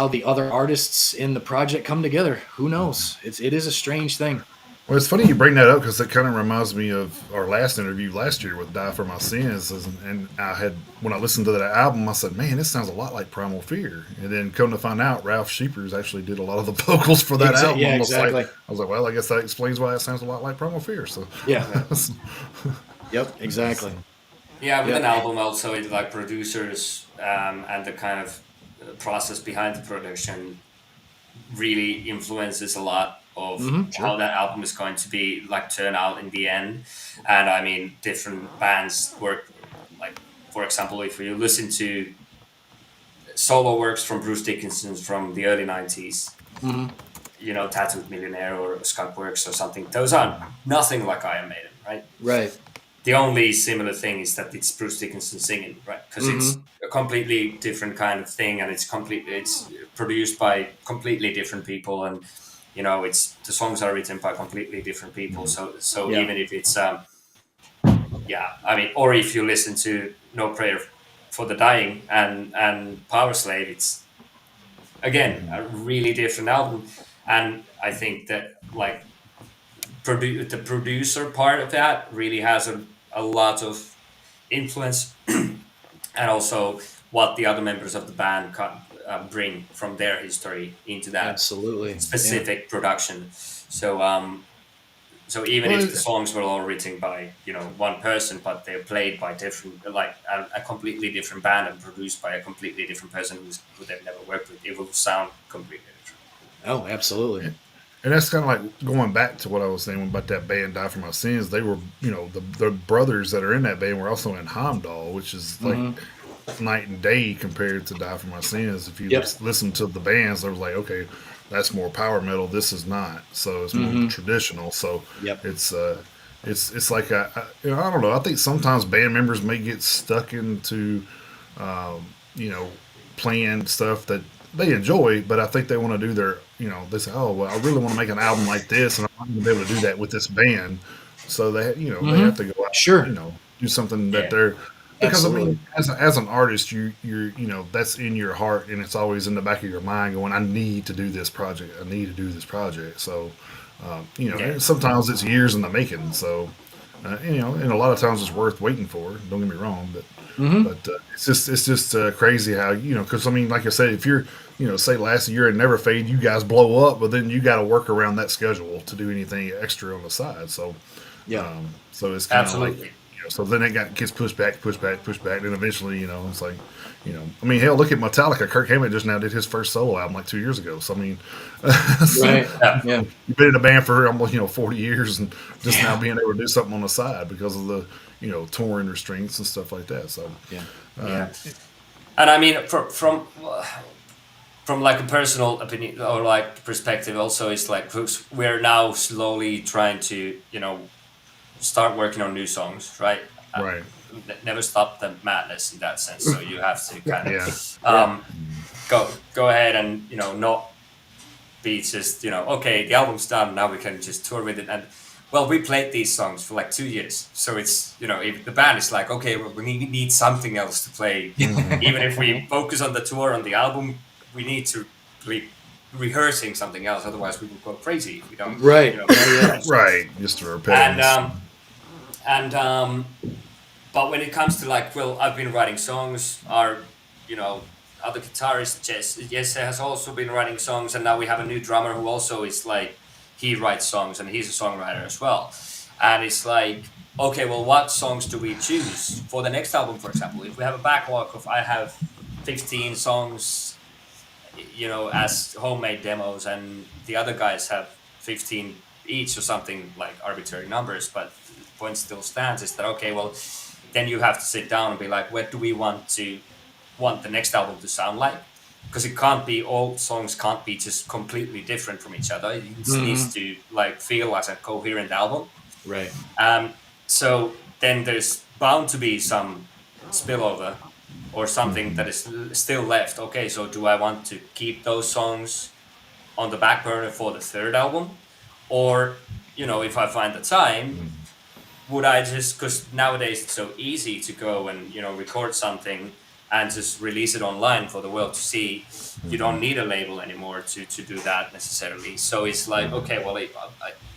the other artists in the project come together. Who knows? It is a strange thing. Well, it's funny you bring that up because it kind of reminds me of our last interview last year with "Die for My Sins," and I had when I listened to that album, I said, "Man, this sounds a lot like Primal Fear." And then come to find out, Ralph Sheepers actually did a lot of the vocals for that album. Yeah, I'm just like, exactly. I was like, well, I guess that explains why it sounds a lot like Primal Fear. So, Yeah. Yeah. Yep. Exactly. Yeah, with an Yep. album also, it's like producers and the kind of process behind the production really influences a lot of how Sure. that album is going to be like turn out in the end. And I mean, different bands work like, for example, if you listen to solo works from Bruce Dickinson from the early 90s, you know, Tattooed Millionaire or Skunk Works or something, those are nothing like Iron Maiden, right? Right. The only similar thing is that it's Bruce Dickinson singing, right? Because it's a completely different kind of thing, and it's produced by completely different people, and you know, it's the songs are written by completely different people. So Yeah. even if it's yeah, I mean, or if you listen to No Prayer for the Dying and Power Slave, it's again a really different album, and I think that like the producer part of that really has a lot of influence and also what the other members of the band bring from their history into that Absolutely. Yeah. specific production. So even well, if the songs were all written by you know one person, but they're played by different like a completely different band and produced by a completely different person who they've never worked with, it will sound completely different. Oh, absolutely. and that's kind of like going back to what I was saying about that band "Die for My Sins." They were, you know, the brothers that are in that band were also in Heimdall, which is like night and day compared to Die for My Sins. If you Yep. listen to the bands, I was like, okay, that's more power metal. This is not. So it's more traditional. So Yep. it's it's like you know, I don't know. I think sometimes band members may get stuck into you know, playing stuff that they enjoy, but I think they want to do their, you know, they say, oh, well, I really want to make an album like this, and I'm not going to be able to do that with this band. So they, you know, they have to go out, you Sure. know, do something that Yeah, they're, because I Absolutely. mean, as an artist, you know, that's in your heart, and it's always in the back of your mind, going, I need to do this project. I need to do this project. So, you know, yeah, and sometimes it's years in the making. So, you know, and a lot of times it's worth waiting for. Don't get me wrong, but it's just crazy how, you know, because I mean, like I said, if you're, you know, say last year and Neverfade, you guys blow up, but then you got to work around that schedule to do anything extra on the side. So Yeah. so it's kind of like, absolutely. you know, so then it gets pushed back, pushed back, pushed back, and eventually, you know, it's like, you know, I mean, hell, look at Metallica. Kirk Hammett just now did his first solo album like 2 years ago. So I mean, so, Right. Yeah, Yeah. you've been in a band for almost, you know, 40 years, and just now Yeah. being able to do something on the side because of the, you know, touring restraints and stuff like that. So Yeah. yeah. And I mean, from like a personal opinion or like perspective, also, it's like we're now slowly trying to you know start working on new songs, right? Uh, right, Never stop the madness in that sense. So you have to kind of yeah, Yeah. go ahead and you know not be just you know okay the album's done now we can just tour with it and well we played these songs for like 2 years so it's you know if the band is like okay well, we need something else to play even if we focus on the tour on the album we need to be rehearsing something else otherwise we will go crazy if we don't you Right. know Oh, yeah. right. Just and repetitive. and but when it comes to like well I've been writing songs our you know other guitarist Jesse has also been writing songs and now we have a new drummer who also is like he writes songs and he's a songwriter as well and it's like okay well what songs do we choose for the next album for example if we have a backlog of I have 15 songs you know as homemade demos and the other guys have 15 each or something like arbitrary numbers but the point still stands is that okay well then you have to sit down and be like what do we want the next album to sound like because it can't be all songs can't be just completely different from each other it needs to like feel as a coherent album Right. so then there's bound to be some spillover or something that is still left okay so do I want to keep those songs on the back burner for the third album or you know if I find the time would I just because nowadays it's so easy to go and you know record something and just release it online for the world to see. You don't need a label anymore to do that necessarily. So it's like, okay, well,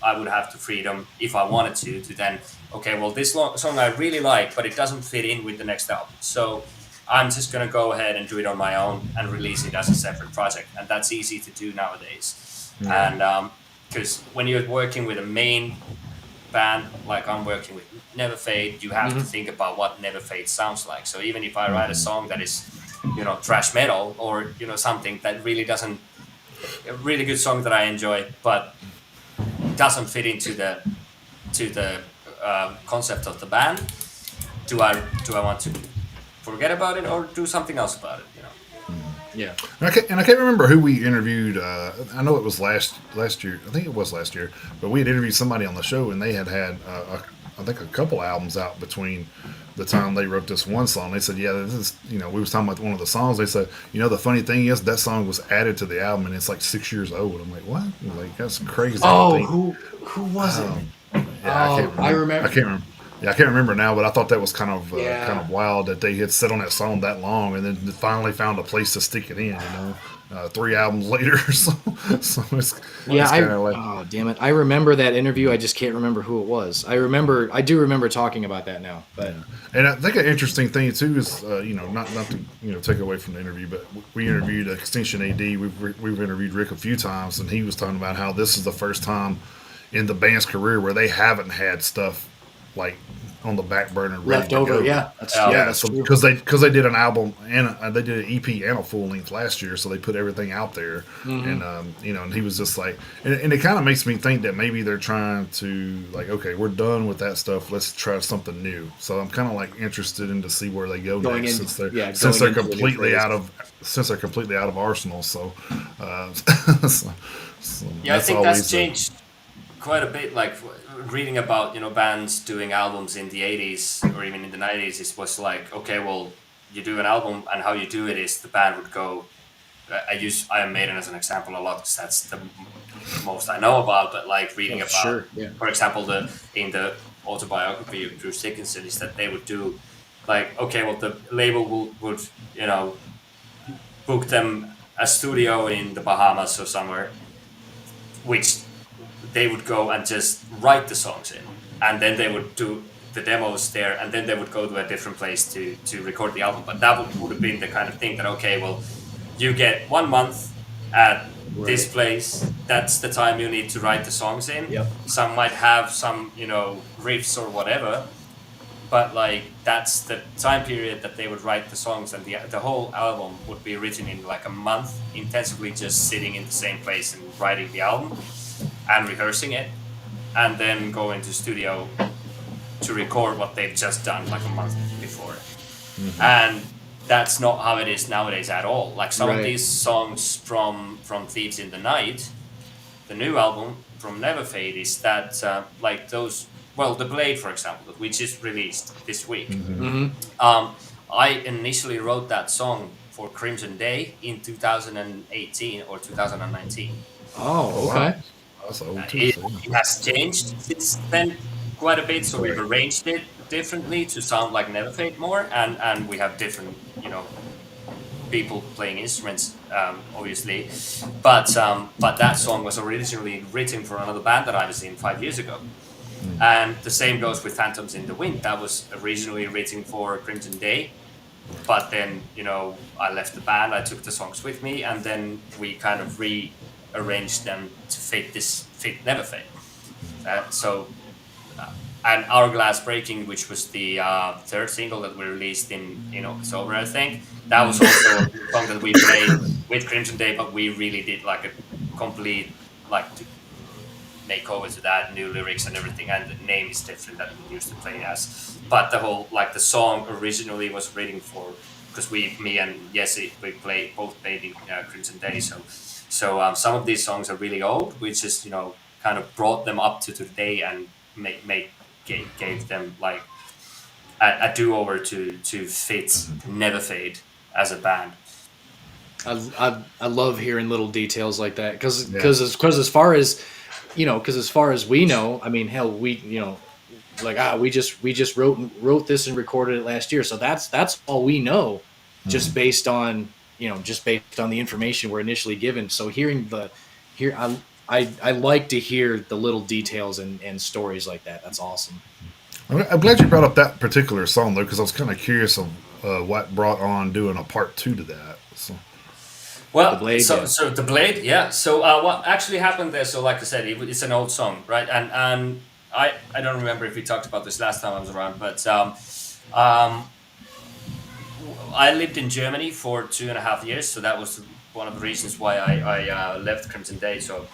I would have the freedom if I wanted to then, okay, well, this song I really like, but it doesn't fit in with the next album. So I'm just going to go ahead and do it on my own and release it as a separate project. And that's easy to do nowadays. And because when you're working with a main band, like I'm working with Neverfade, you have to think about what Neverfade sounds like. So even if I write a song that is, thrash metal or, something that really doesn't, a really good song that I enjoy, but doesn't fit into the concept of the band, do I want to forget about it or do something else about it? Yeah. And I can't remember who we interviewed. I know it was last year. I think it was last year. But we had interviewed somebody on the show, and they had I think a couple albums out between the time they wrote this one song. They said, yeah, this is, we was talking about one of the songs. They said, the funny thing is that song was added to the album, and it's like 6 years old. I'm like, what? Like, that's crazy. Oh, who was it? Yeah, I remember. I can't remember. Yeah, I can't remember now, but I thought that was kind of Yeah. wild that they had sat on that song that long and then finally found a place to stick it in. 3 albums later, so it's Yeah, kind of like oh damn it! I remember that interview. I just can't remember who it was. I do remember talking about that now. But And I think an interesting thing too is not to take away from the interview, but we interviewed Extinction AD. We've interviewed Rick a few times, and he was talking about how this is the first time in the band's career where they haven't had stuff like on the back burner ready left to over, go. yeah, that's true. Because they did an album and they did an EP and a full length last year, so they put everything out there. And and he was just like, and it kind of makes me think that maybe they're trying to like, okay, we're done with that stuff. Let's try something new. So I'm kind of like interested in to see where they go next since they're completely out of Arsenal. So, Yeah, I think that's changed quite a bit. Like reading about bands doing albums in the 80s or even in the 90s, it was like, okay, well, you do an album and how you do it is the band would go. I use Iron Maiden as an example a lot because that's the most I know about. But like reading about, for example, in the autobiography of Bruce Dickinson is that they would do like, okay, well, the label would book them a studio in the Bahamas or somewhere, which they would go and just write the songs in, and then they would do the demos there, and then they would go to a different place to record the album. But that would have been the kind of thing that, okay, well, you get 1 month at this place. That's the time you need to write the songs in. Yep. Some might have some, riffs or whatever, but like that's the time period that they would write the songs, and the whole album would be written in like a month, intensively just sitting in the same place and writing the album and rehearsing it, and then go into studio to record what they've just done like a month before. And that's not how it is nowadays at all. Like some of these songs from Thieves in the Night, the new album from Neverfade, is that like those, well, The Blade, for example, which is released this week. I initially wrote that song for Crimson Day in 2018 or 2019. Oh, okay. That's old too. It has changed since then quite a bit, so we've arranged it differently to sound like Neverfade more, and we have different, people playing instruments, obviously, but that song was originally written for another band that I was in 5 years ago, and the same goes with Phantoms in the Wind. That was originally written for Crimson Day, but then I left the band, I took the songs with me, and then we kind of rearranged them to fit Neverfade. And Hourglass Breaking, which was the third single that we released in October, I think, that was also a song that we played with Crimson Day, but we really did like a complete makeover to that, new lyrics and everything, and the name is different that we used to play as. But the whole the song originally was written for, because me and Jesse, we both played in Crimson Day, so some of these songs are really old, which is kind of brought them up to today and gave them like a do-over to fit Neverfade as a band. I love hearing little details like that because as far as we know, I mean, hell, we we just wrote this and recorded it last year, so that's all we know just based on just based on the information we're initially given. So hearing the here I like to hear the little details and stories like that. That's awesome. I'm glad you brought up that particular song though, because I was kind of curious of what brought on doing a part two to that. So, The Well, Blade, yeah. so the blade, yeah. So what actually happened there? So like I said, it's an old song, right? And I don't remember if we talked about this last time I was around, but um, I lived in Germany for 2.5 years, so that was one of the reasons why I left Crimson Day. So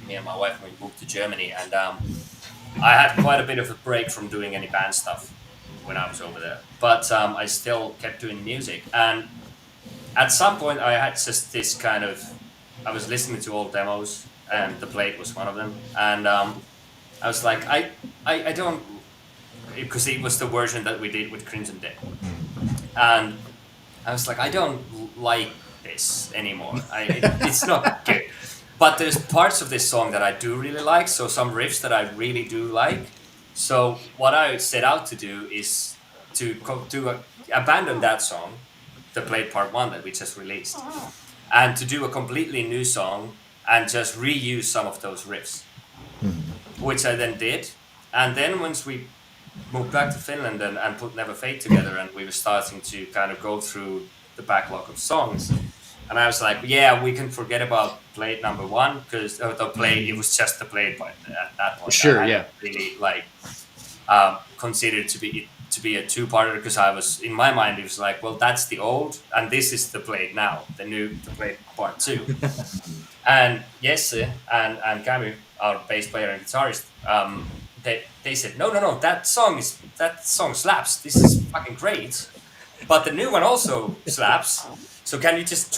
me and my wife we moved to Germany, and I had quite a bit of a break from doing any band stuff when I was over there. But I still kept doing music, and at some point I had just this kind of I was listening to old demos, and the Blade was one of them, and I was like I don't because it was the version that we did with Crimson Day, and I was like I don't like this anymore. It's not good. But there's parts of this song that I do really like, so some riffs that I really do like. So what I set out to do is abandon that song, the Blade Part One that we just released, and to do a completely new song and just reuse some of those riffs, which I then did. And then once we moved back to Finland and put Neverfade together, and we were starting to kind of go through the backlog of songs. And I was like, yeah, we can forget about Blade number one because the Blade, it was just the Blade part at that point. Sure, I yeah. hadn't really like considered to be a two-parter because I was in my mind it was like, well, that's the old and this is the Blade now, the Blade part two. And Jesse and Camus, our bass player and guitarist, they said, no, that song slaps. This is fucking great, but the new one also slaps. So can you just,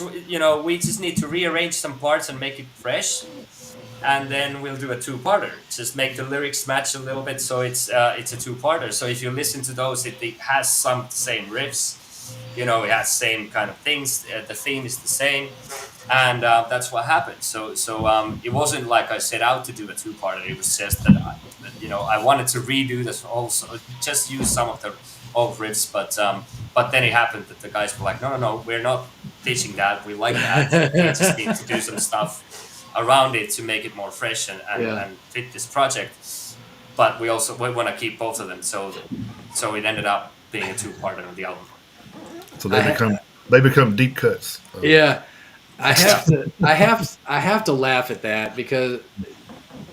we just need to rearrange some parts and make it fresh, and then we'll do a two-parter. Just make the lyrics match a little bit, so it's a two-parter. So if you listen to those, it has some of the same riffs. It has same kind of things. The theme is the same, and that's what happened. So it wasn't like I set out to do a two-parter. It was just that I wanted to redo this also, just use some of the old riffs, but then it happened that the guys were like, no, we're not teaching that. We like that. We just need to do some stuff around it to make it more fresh and fit this project. But we want to keep both of them. So it ended up being a two-parter of the album. so they become deep cuts. Yeah, I have to laugh at that because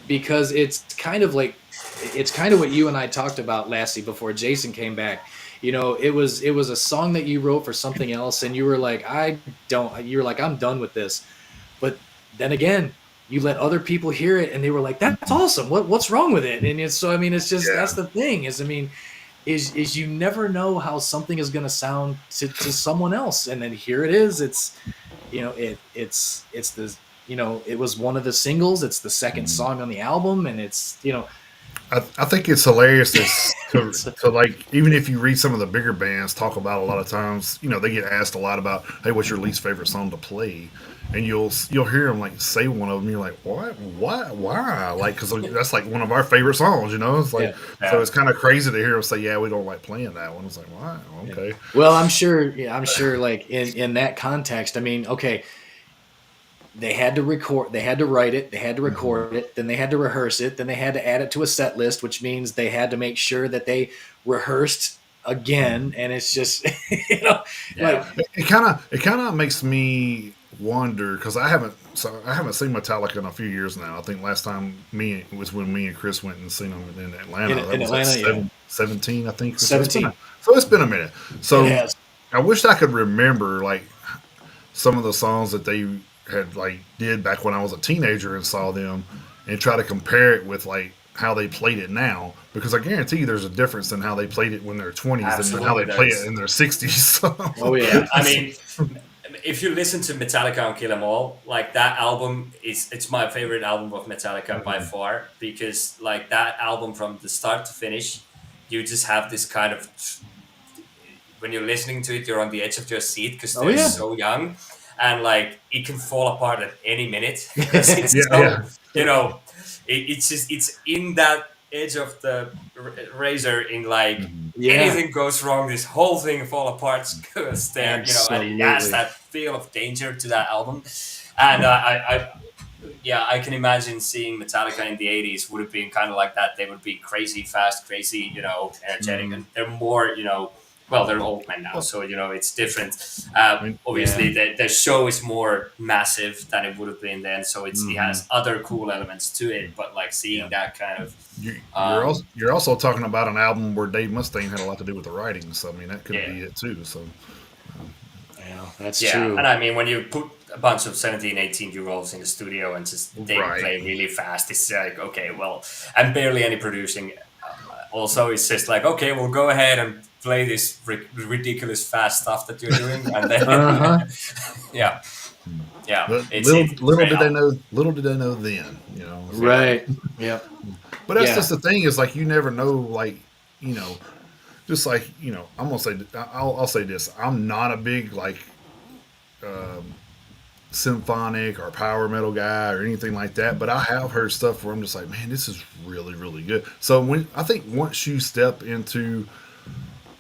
it's kind of what you and I talked about, Lassie, before Jason came back. It was a song that you wrote for something else, and you were like, I'm done with this. But then again, you let other people hear it, and they were like, that's awesome. What's wrong with it? And it's just that's the thing is you never know how something is going to sound to someone else, and then here it is. It's it's the it was one of the singles. It's the second song on the album, and it's I think it's hilarious to like, even if you read some of the bigger bands talk about a lot of times, they get asked a lot about, hey, what's your least favorite song to play? And you'll hear them like say one of them. You're like, what, why? Like, because that's like one of our favorite songs, It's like, so it's kind of crazy to hear them say, yeah, we don't like playing that one. It's like, why? Okay. Well, I'm sure. Like in that context, okay. They had to record, they had to write it, they had to record it, then they had to rehearse it, then they had to add it to a set list, which means they had to make sure that they rehearsed again. And it's just, like it kind of makes me wonder, because I haven't seen Metallica in a few years now. I think last time was when me and Chris went and seen them in Atlanta. In Atlanta, 17, I think. 17. So it's been a minute. So I wish I could remember like some of the songs that they had like did back when I was a teenager and saw them, and try to compare it with like how they played it now, because I guarantee you there's a difference in how they played it when they're 20s and how they play it in their 60s. Oh yeah. I mean, if you listen to Metallica on Kill 'Em All, like that album it's my favorite album of Metallica by far, because like that album from the start to finish, you just have this kind of, when you're listening to it, you're on the edge of your seat because they're so young. And like it can fall apart at any minute because it's it's in that edge of the razor in like Yeah, anything goes wrong, this whole thing fall apart goes there, and it has absolutely. that feel of danger to that album. And yeah, I can imagine seeing Metallica in the '80s would have been kind of like that. They would be crazy fast, crazy, energetic, and they're more, well, they're old men now, Well, so it's different. I mean, Yeah. Obviously, the show is more massive than it would have been then, so it has other cool elements to it. But like seeing Yeah. that kind of, also um, you're also talking about an album where Dave Mustaine had a lot to do with the writing. So I mean, that could yeah, be it too. So Yeah, that's yeah, true. and I mean when you put a bunch of 17, 18-year-olds in the studio and just they right. play really fast, it's like, okay, well, and barely any producing. Also, it's just like, okay, we'll go ahead and play this ridiculous fast stuff that you're doing, and then Uh-huh. yeah, yeah, But it's a great album. little did they know then, So, Right. Yep. but that's Yeah. just the thing is like you never know, like you know, just like I'm gonna say, I'll say this: I'm not a big like symphonic or power metal guy or anything like that, but I have heard stuff where I'm just like, man, this is really really good. So when I think once you step into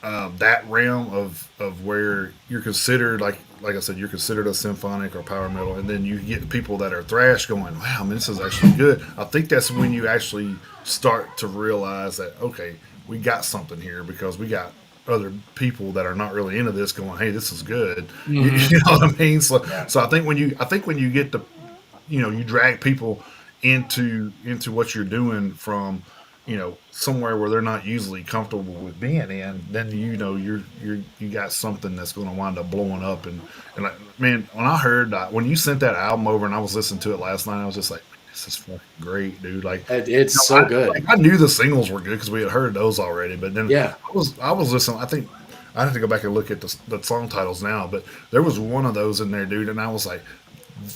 that realm of where you're considered like I said, you're considered a symphonic or power metal, and then you get people that are thrash going, wow, man, this is actually good. I think that's when you actually start to realize that okay, we got something here because we got other people that are not really into this going, hey, this is good. Hmm. You know what I mean? So, Yeah, so I think when you get to you drag people into what you're doing from somewhere where they're not usually comfortable with being in, then you got something that's going to wind up blowing up. And like, man, when I heard that, when you sent that album over and I was listening to it last night, I was just like, this is fucking great, dude. Like, It's so good. I knew the singles were good because we had heard those already, but then Yeah. I was listening. I think I have to go back and look at the song titles now, but there was one of those in there, dude, and I was like,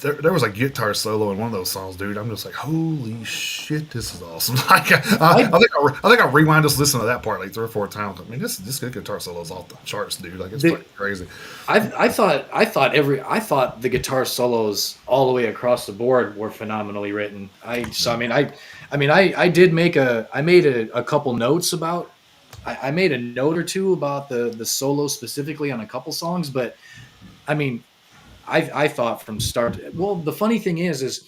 there was a guitar solo in one of those songs, dude. I'm just like, holy shit, this is awesome. Like, I I think I rewind just listen to that part like 3 or 4 times. I mean, this good guitar solo is off the charts, dude. Like, it's the fucking crazy. I thought the guitar solos all the way across the board were phenomenally written. I did make I made a couple notes about I made a note or two about the solo specifically on a couple songs, but I mean I thought from start. Well, the funny thing is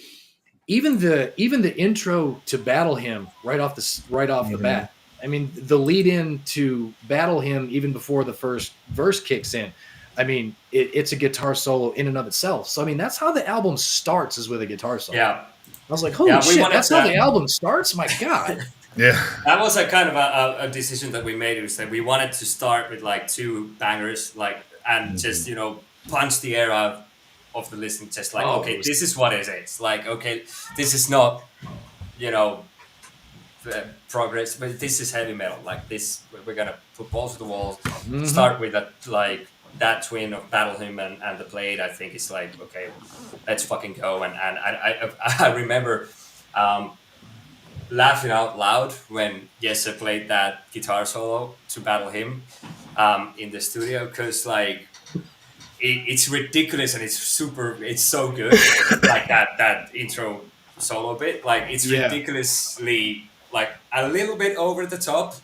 even the intro to Battle Hymn right off the Hmm. bat. I mean, the lead in to Battle Hymn even before the first verse kicks in. I mean, it's a guitar solo in and of itself. So I mean, that's how the album starts is with a guitar solo. yeah, I was like, holy yeah. We shit, wanted that's how that. the album starts. My God. Yeah. That was a kind of a decision that we made. It was that we wanted to start with like two bangers, like, and just Hmm. punch the air out of the listening. Just like, Oh, it okay, was this is what it is. Like, okay, this is not you know progress, but this is heavy metal. Like this, we're gonna put balls to the walls. hmm Start with that, like that twin of Battle Hymn and the Blade. I think it's like, okay, let's fucking go. And I remember. Um, Laughing out loud when Jesse played that guitar solo to Battle Hymn in the studio because like it's ridiculous and it's so good, like that intro solo bit, like it's Yeah. ridiculously like a little bit over the top,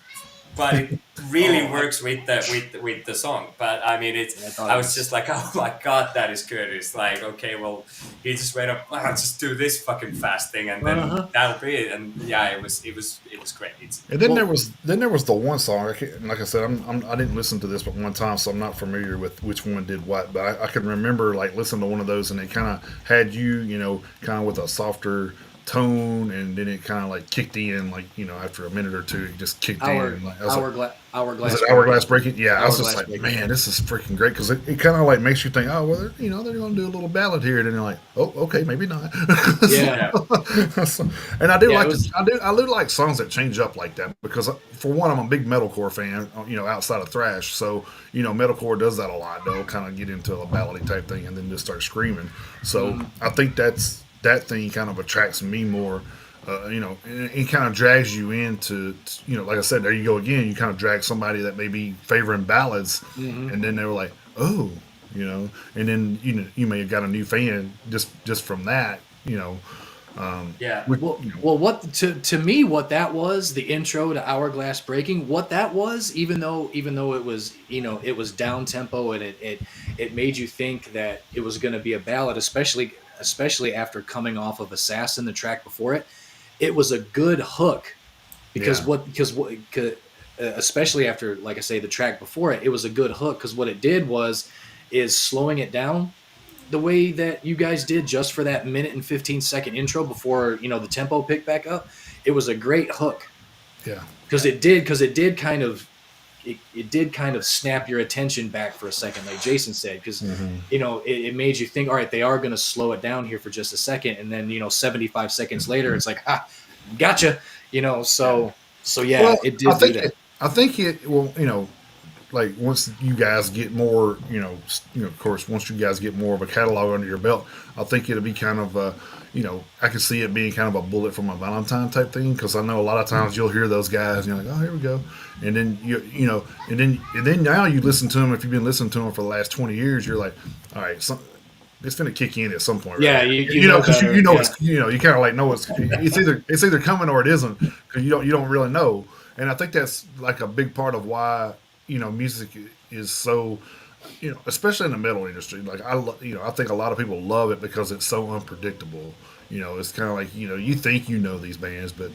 but it really Oh, works with the song. But I mean, I thought I it was just was. like, oh my god, that is good. It's like, okay, well, he just went up, I'll just do this fucking fast thing, and then Uh-huh. that'll be it. And yeah, it was great. It's And then Well, there was the one song. Like I said, I didn't listen to this but one time, so I'm not familiar with which one did what. But I can remember like listening to one of those, and it kind of had kind of with a softer tone, and then it kind of like kicked in, like after a minute or two, it just kicked in. And like, I was like, was hourglass it breaking. Hourglass Breaking? Yeah, I was just Hourglass like, breaking. man, this is freaking great because it kind of like makes you think, oh well, they're going to do a little ballad here, and then you're like, oh okay, maybe not. Yeah. yeah, So- and I do Yeah. It like was. I do like songs that change up like that because for one, I'm a big metalcore fan, outside of thrash. So metalcore does that a lot. They'll kind of get into a ballady type thing and then just start screaming. So Mhm. I think that thing kind of attracts me more. And it kind of drags you into, like I said, there you go again. You kind of drag somebody that may be favoring ballads, Mhm. and then they were like, oh, and then you may have got a new fan just from that, Yeah. Which, Well, you know, well, what to me, what that was, the intro to Hourglass Breaking, what that was, even though it was, it was down tempo, and it made you think that it was going to be a ballad, especially after coming off of Assassin, the track before it. It was a good hook because yeah, what because what 'cause, especially after, like I say, the track before it, it was a good hook because what it did was is slowing it down the way that you guys did just for that minute and 15-second intro before the tempo picked back up. It was a great hook yeah, because it did kind of it did kind of snap your attention back for a second, like Jason said, because it made you think, all right, they are going to slow it down here for just a second, and then 75 seconds later it's like, ha, gotcha. Yeah. So yeah, well, it I did do think that. I think it will, like once you guys get more, of course, once you guys get more of a catalog under your belt, I think it'll be kind of, I can see it being kind of a bullet from a Valentine type thing because I know a lot of times you'll hear those guys, and you're like, oh, here we go, and then and then now you listen to them. If you've been listening to them for the last 20 years, you're like, all right, it's going to kick in at some point, right? Yeah, Here. you know Because better. Yeah. it's you kind of like know it's either coming or it isn't because you don't really know. And I think that's like a big part of why music is so especially in the metal industry. Like I think a lot of people love it because it's so unpredictable. It's kind of like you think these bands, but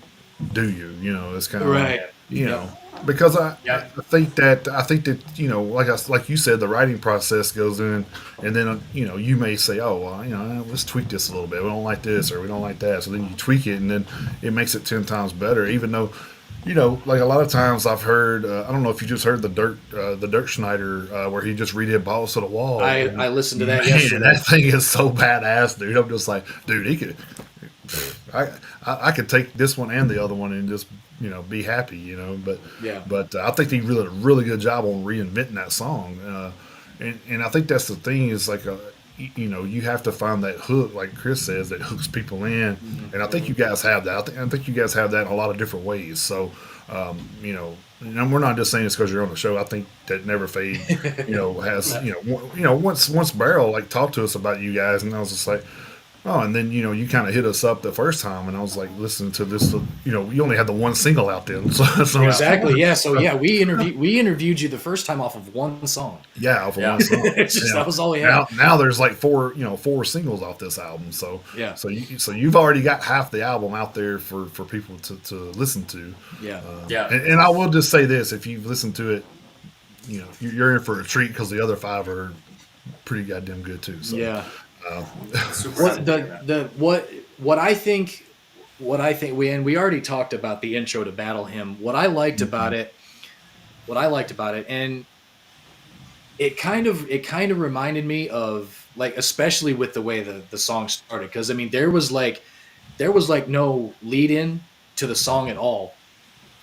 do you? It's kind of like Right. Yeah. you Yep. know because Yeah. I think that like you said, the writing process goes in, and then you may say, oh well, let's tweak this a little bit. We don't like this or we don't like that, so then you tweak it, and then it makes it 10 times better. Even though like a lot of times I've heard, I don't know if you just heard the Dirk Schneider, where he just redid Balls to the Wall. And I listened to that man, yesterday. that thing is so badass, dude. I'm just like, dude, he could, I, I could take this one and the other one and just, be happy, but, Yeah. I think he really did a really good job on reinventing that song. And I think that's the thing is like, you have to find that hook, like Chris says, that hooks people in, and I think you guys have that. I think you guys have that in a lot of different ways. So, and we're not just saying this because you're on the show. I think that Neverfade, has, once Barrel like talked to us about you guys, and I was just like, oh, and then you kind of hit us up the first time, and I was like, listen to this. You only had the one single out then, so Yeah. Exactly. Yeah. So yeah, we interviewed you the first time off of one song. yeah, for Yeah. one song. It's just that was all we had. Now there's like four singles off this album. So Yeah. you've already got half the album out there for people to listen to. Yeah. Yeah. And I will just say this: if you've listened to it, you're in for a treat because the other five are pretty goddamn good too. So Yeah. Super What happy to hear that. the what I think we already talked about the intro to Battle Hymn. What I liked about it, and it kind of reminded me of, like, especially with the way the song started, because I mean there was like no lead in to the song at all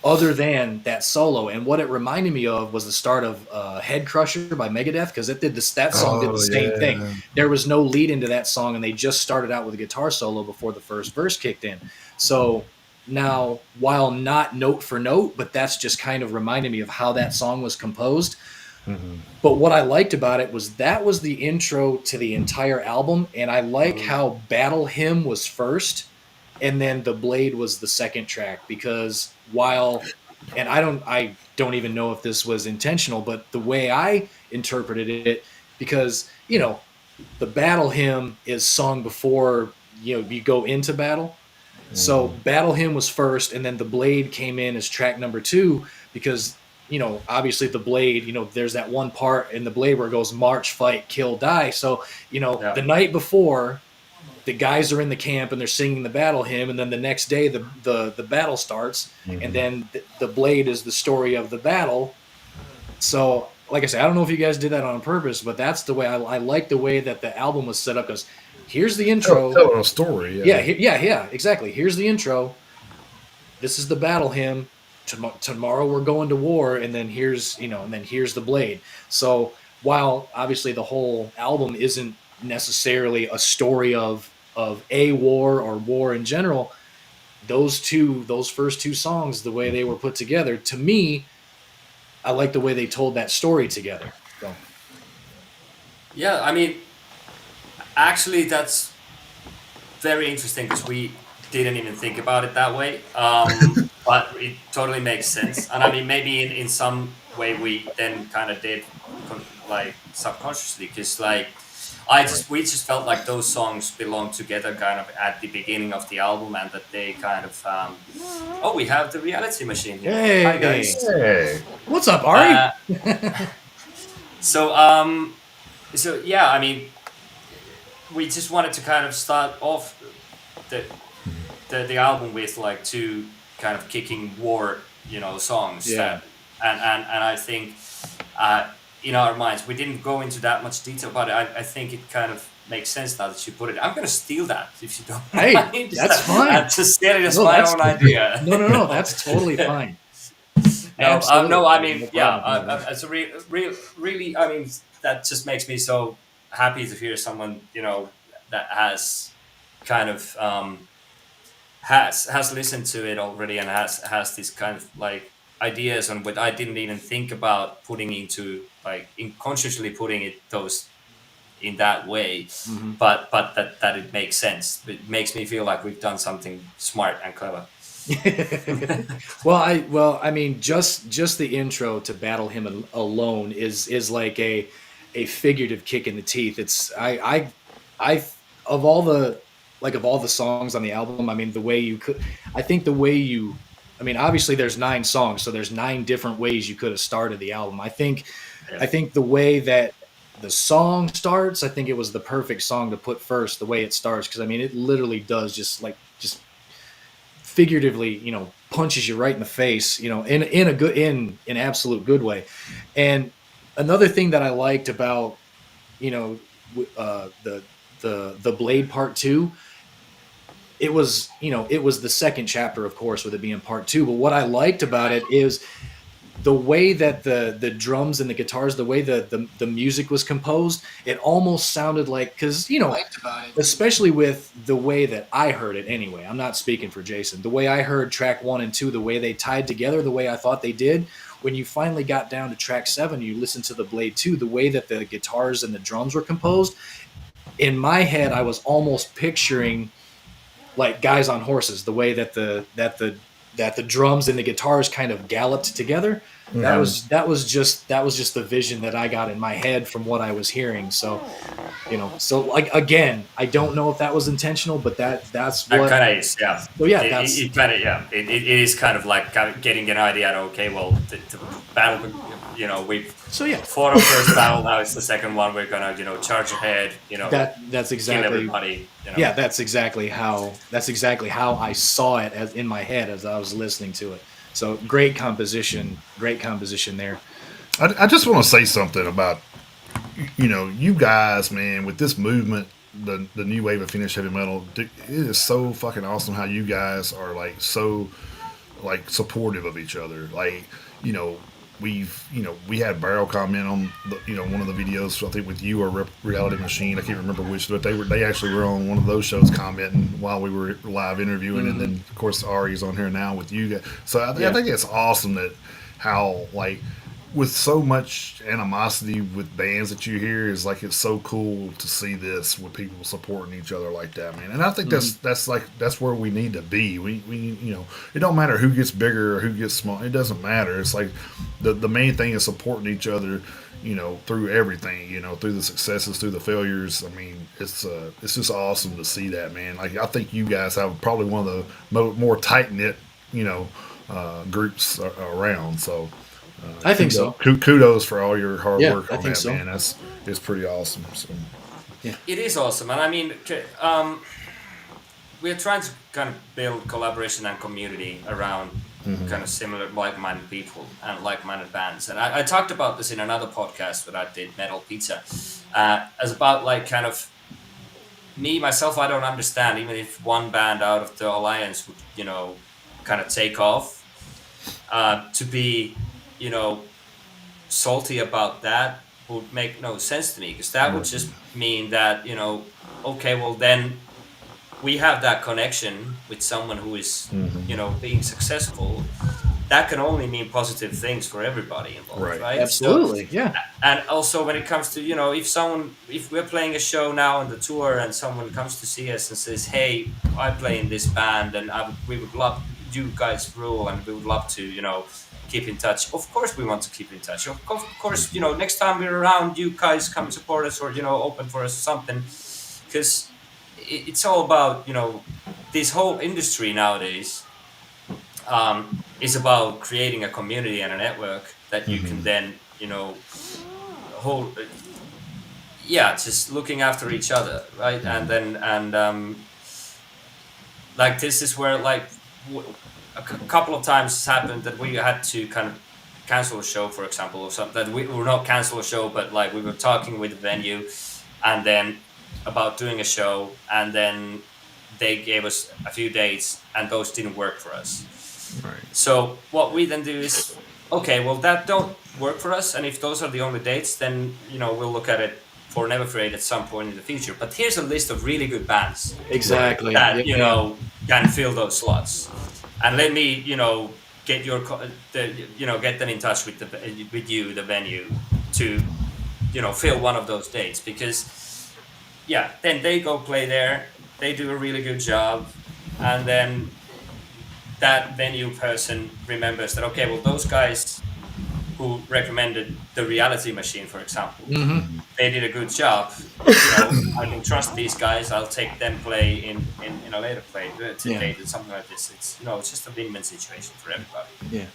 other than that solo. And what it reminded me of was the start of Head Crusher by Megadeth, because it did this, that song did the Oh same thing. yeah, There was no lead into that song, and they just started out with a guitar solo before the first verse kicked in. So now, while not note for note, but that's just kind of reminded me of how that song was composed. But what I liked about it was that was the intro to the entire album, and I like how Battle Hymn was first, and then The Blade was the second track, because and I don't even know if this was intentional, but the way I interpreted it, because the Battle Hymn is sung before you go into battle. So Battle Hymn was first, and then The Blade came in as track number two, because obviously The Blade, there's that one part in The Blade where it goes march, fight, kill, die. So Yeah. the night before, the guys are in the camp and they're singing the Battle Hymn, and then the next day the battle starts, and then the Blade is the story of the battle. So, like I said, I don't know if you guys did that on purpose, but that's the way I like the way that the album was set up. Because here's the intro. telling a story. Yeah, yeah, exactly. Here's the intro. This is the Battle Hymn. Tomorrow we're going to war, and then here's the Blade. So while obviously the whole album isn't necessarily a story of a war or war in general, those first two songs, the way they were put together, to me, I like the way they told that story together. So Yeah, I mean, actually, that's very interesting because didn't even think about it that way. But it totally makes sense. And I mean, maybe in some way we then kind of did like subconsciously, because like we just felt like those songs belong together kind of at the beginning of the album, and that they kind of oh, we have the reality machine here. Hi Hey, guys. Hey. what's up, Ari? So so yeah, I mean, we just wanted to kind of start off the the album with like two kind of kicking war, songs. Yeah. That, and I think in our minds we didn't go into that much detail, but I think it kind of makes sense now that you put it. I'm gonna steal that if you don't Hey, mind. that's fine. I'm just steal it as No, my that's- own idea. No, that's totally fine. No, Absolutely. no, I mean, No yeah, problem with that. it's a really, I mean, that just makes me so happy to hear someone, that has kind of has listened to it already, and has this kind of like ideas on what I didn't even think about putting into like consciously putting it those in that way, Mhm. but that it makes sense. It makes me feel like we've done something smart and clever. Well, I mean, just the intro to Battle Him Alone is like a figurative kick in the teeth. It's I of all the songs on the album, I mean, the way you could, I think the way you, I mean, obviously there's 9 songs, so there's 9 different ways you could have started the album. I think the way that the song starts, I think it was the perfect song to put first, the way it starts, because I mean, it literally does just figuratively, punches you right in the face, in a good, in an absolute good way. And another thing that I liked about, the Blade Part 2, it was the second chapter, of course, with it being part 2. But what I liked about it is the way that the drums and the guitars, the way the music was composed, it almost sounded like, because especially with the way that I heard it anyway, I'm not speaking for Jason, the way I heard track 1 and 2, the way they tied together, the way I thought they did, when you finally got down to track 7, you listen to the Blade 2, the way that the guitars and the drums were composed, in my head I was almost picturing like guys on horses, the way that the drums and the guitars kind of galloped together. That was just the vision that I got in my head from what I was hearing. So, so like, again, I don't know if that was intentional, but that's That what kind of is, yeah. So yeah, it kind of, yeah. It is kind of like kind of getting an idea. Okay, well, the battle, we've fought our first battle. Now it's the second one. We're gonna, charge ahead. That's exactly, kill everybody. Yeah, that's exactly how I saw it as in my head as I was listening to it. So great composition there. I just want to say something about, you guys, man, with this movement, the new wave of Finnish heavy metal. It is so fucking awesome how you guys are like so like supportive of each other. Like, we had Barrel comment on one of the videos, I think with you or Reality Machine, I can't remember which, but they actually were on one of those shows commenting while we were live interviewing, and then of course Ari's on here now with you guys. So I think it's awesome that how like with so much animosity with bands that you hear, is like it's so cool to see this with people supporting each other like that, man. And I think that's where we need to be. We it don't matter who gets bigger or who gets small. It doesn't matter. It's like the main thing is supporting each other, through everything, through the successes, through the failures. I mean, it's just awesome to see that, man. Like, I think you guys have probably one of the more tight knit, groups around. So. I think so. Kudos for all your hard work I on think that, so. man. It's pretty awesome. So. It is awesome, and I mean, we're trying to kind of build collaboration and community around kind of similar like-minded people and like-minded bands. And I talked about this in another podcast that I did, Metal Pizza, as about like kind of me myself. I don't understand, even if one band out of the alliance would kind of take off, to be salty about that would make no sense to me, because that would just mean that okay, well then we have that connection with someone who is being successful, that can only mean positive things for everybody involved, Right. right? So, Absolutely, yeah. and also when it comes to, if we're playing a show now on the tour and someone comes to see us and says, hey, I play in this band and we would love, you guys rule, and we would love to, keep in touch. Of course we want to keep in touch. Of course, next time we're around, you guys come support us, or open for us or something, because it's all about, this whole industry nowadays is about creating a community and a network that you can then, hold. Yeah, just looking after each other, right? And then like this is where like couple of times it's happened that we had to kind of cancel a show, for example, or something. That we were not cancel a show, but like we were talking with the venue, and then about doing a show, and then they gave us a few dates, and those didn't work for us. Right. So what we then do is, okay, well that don't work for us, and if those are the only dates, then we'll look at it for Neverfade at some point in the future. But here's a list of really good bands Exactly. that Yeah. can fill those slots, and let me get get them in touch with the venue to fill one of those dates, because then they go play there, they do a really good job, and then that venue person remembers that, okay, well, those guys who recommended the Reality Machine, for example, they did a good job. I can trust these guys. I'll take them play in a later play date and something like this. It's it's just a win-win situation for everybody. Yeah.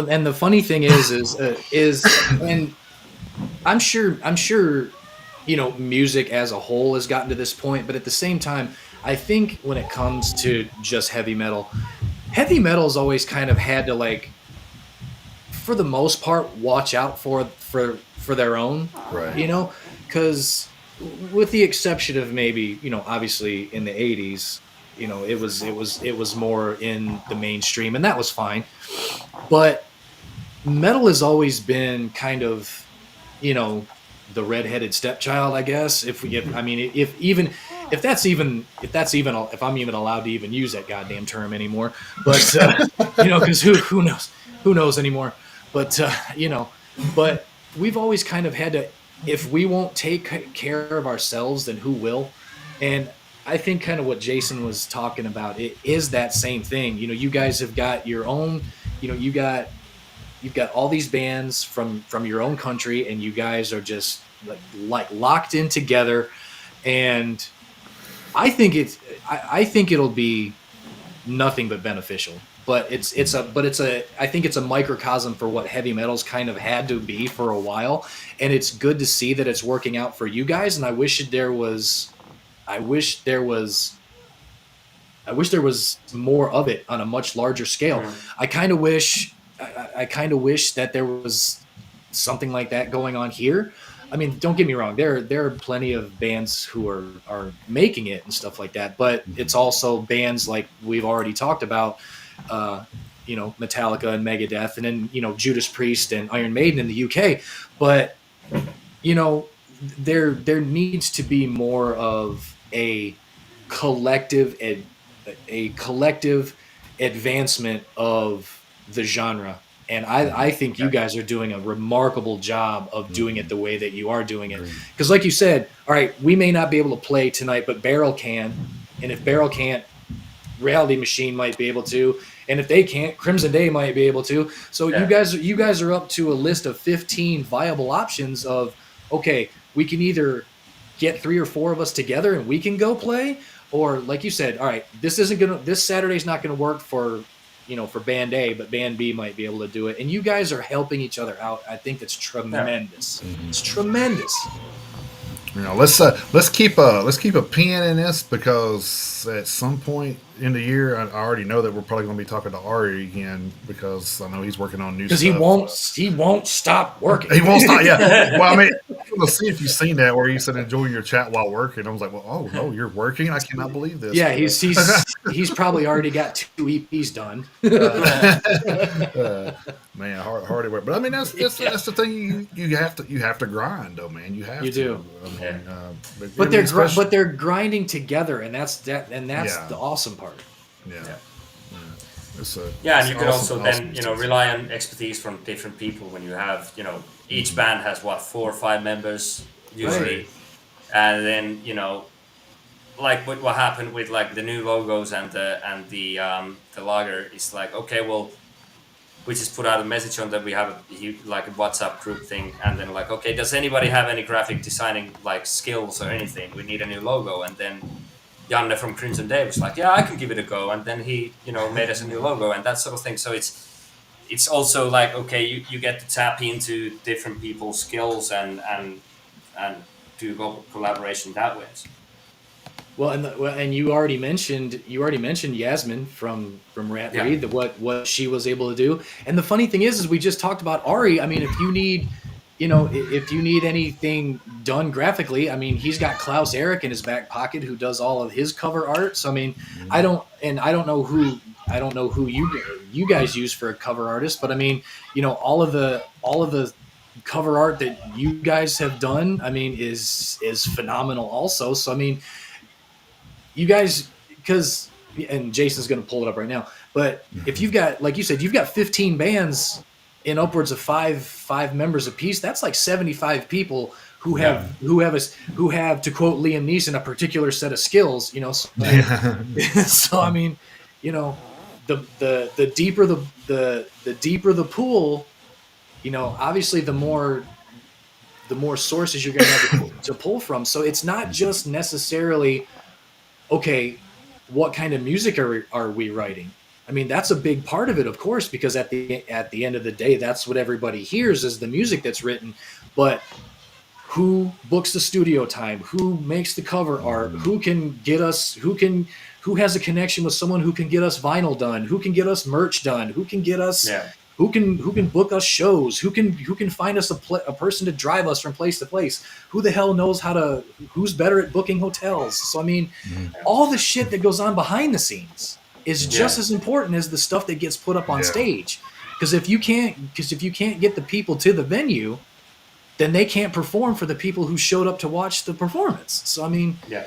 And the funny thing is and I'm sure music as a whole has gotten to this point, but at the same time, I think when it comes to just heavy metal's always kind of had to, like, for the most part, watch out for their own, Right. because with the exception of maybe, obviously in the 80s, it was more in the mainstream, and that was fine. But metal has always been kind of, the redheaded stepchild, I guess. If I'm even allowed to even use that goddamn term anymore, but because who knows anymore. But but we've always kind of had to. If we won't take care of ourselves, then who will? And I think kind of what Jason was talking about, it is that same thing. You guys have got your own. You've got all these bands from your own country, and you guys are just like locked in together. And I think it'll be nothing but beneficial. But I think it's a microcosm for what heavy metal's kind of had to be for a while, and it's good to see that it's working out for you guys. And I wish there was more of it on a much larger scale. I kind of wish that there was something like that going on here. I mean, don't get me wrong. There are plenty of bands who are making it and stuff like that, but it's also bands like we've already talked about, Metallica and Megadeth, and then Judas Priest and Iron Maiden in the UK. But there needs to be more of a collective advancement of the genre. And I think you guys are doing a remarkable job of doing it the way that you are doing it. Because like you said, all right, we may not be able to play tonight, but Barrel can. And if Barrel can't, Reality Machine might be able to. And if they can't, Crimson Day might be able to. So you guys are up to a list of 15 viable options of, okay, we can either get 3 or 4 of us together and we can go play. Or like you said, all right, this Saturday's not going to work for Band A, but Band B might be able to do it. And you guys are helping each other out. I think that's tremendous. Yeah. It's tremendous. Let's keep a pin in this, because at some point in the year, I already know that we're probably going to be talking to Ari again, because I know he's working on new stuff. Because he won't stop working. He won't stop. Yeah. Well, I mean, let's see if you've seen that where he said enjoy your chat while working. I was like, well, oh no, you're working. I cannot believe this. Yeah, he's probably already got 2 EPs done. Man, hard work. But I mean, that's the thing. You have to grind, though, man. You have to. Do. I mean, but they're grinding together, and that's the awesome part. Yeah. Yeah, and it's you can awesome, also awesome then stuff. rely on expertise from different people when you have each band has what 4 or 5 members Right. usually, and then like what happened with like the new logos and the lager is like, okay, well, we just put out a message on that we have like a WhatsApp group thing, and then like, okay, does anybody have any graphic designing like skills or anything? We need a new logo, and then Janne from Crimson Day was like, yeah, I can give it a go, and then he made us a new logo and that sort of thing. So it's also like, okay, you get to tap into different people's skills and do collaboration that way. Well, and you already mentioned Yasmin from Rat Yeah. Reed, that what she was able to do. And the funny thing is we just talked about Ari. I mean, if you need anything done graphically, I mean, he's got Klaus Eric in his back pocket who does all of his cover art. So I mean, I don't know who you guys use for a cover artist, but I mean, all of the cover art that you guys have done, I mean, is phenomenal also. So I mean, you guys, because and Jason's going to pull it up right now, but if you've got, like you said, you've got 15 bands in upwards of five members apiece, that's like 75 people who Yeah. have, to quote Liam Neeson, a particular set of skills. So, Yeah. so I mean, you know the deeper the deeper the pool, obviously the more sources you're going to have to pull from. So it's not just necessarily, okay, what kind of music are we writing? I mean, that's a big part of it, of course, because at the end of the day, that's what everybody hears is the music that's written. But who books the studio time? Who makes the cover art? Who can get us? Who has a connection with someone who can get us vinyl done? Who can get us merch done? Who can get us? Yeah. Who can book us shows? Who can find us a person to drive us from place to place? Who the hell knows who's better at booking hotels? So I mean, all the shit that goes on behind the scenes is just Yeah. as important as the stuff that gets put up on Yeah. stage. Because if you can't get the people to the venue, then they can't perform for the people who showed up to watch the performance. So I mean, Yeah.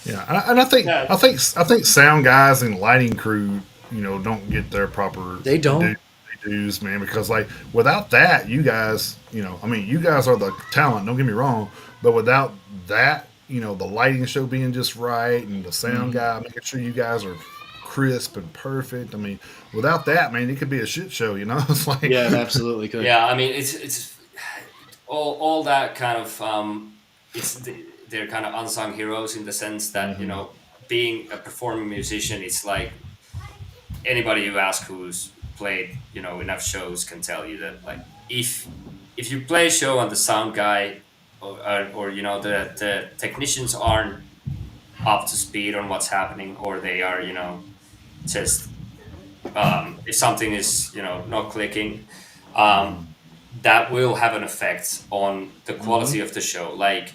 Yeah, and I think Yeah. sound guys and lighting crew, don't get their proper they don't. dues, man. Because like without that, you guys, I mean, you guys are the talent. Don't get me wrong, but without that, the lighting show being just right and the sound Mhm. guy making sure you guys are crisp and perfect. I mean, without that, man, it could be a shit show. It's like, Yeah, it absolutely could. Yeah. I mean, it's all that kind of they're kind of unsung heroes in the sense that being a performing musician, it's like anybody you ask who's played enough shows can tell you that like if you play a show and the sound guy or the technicians aren't up to speed on what's happening, or they are just if something is not clicking, um, that will have an effect on the quality Hmm. of the show. Like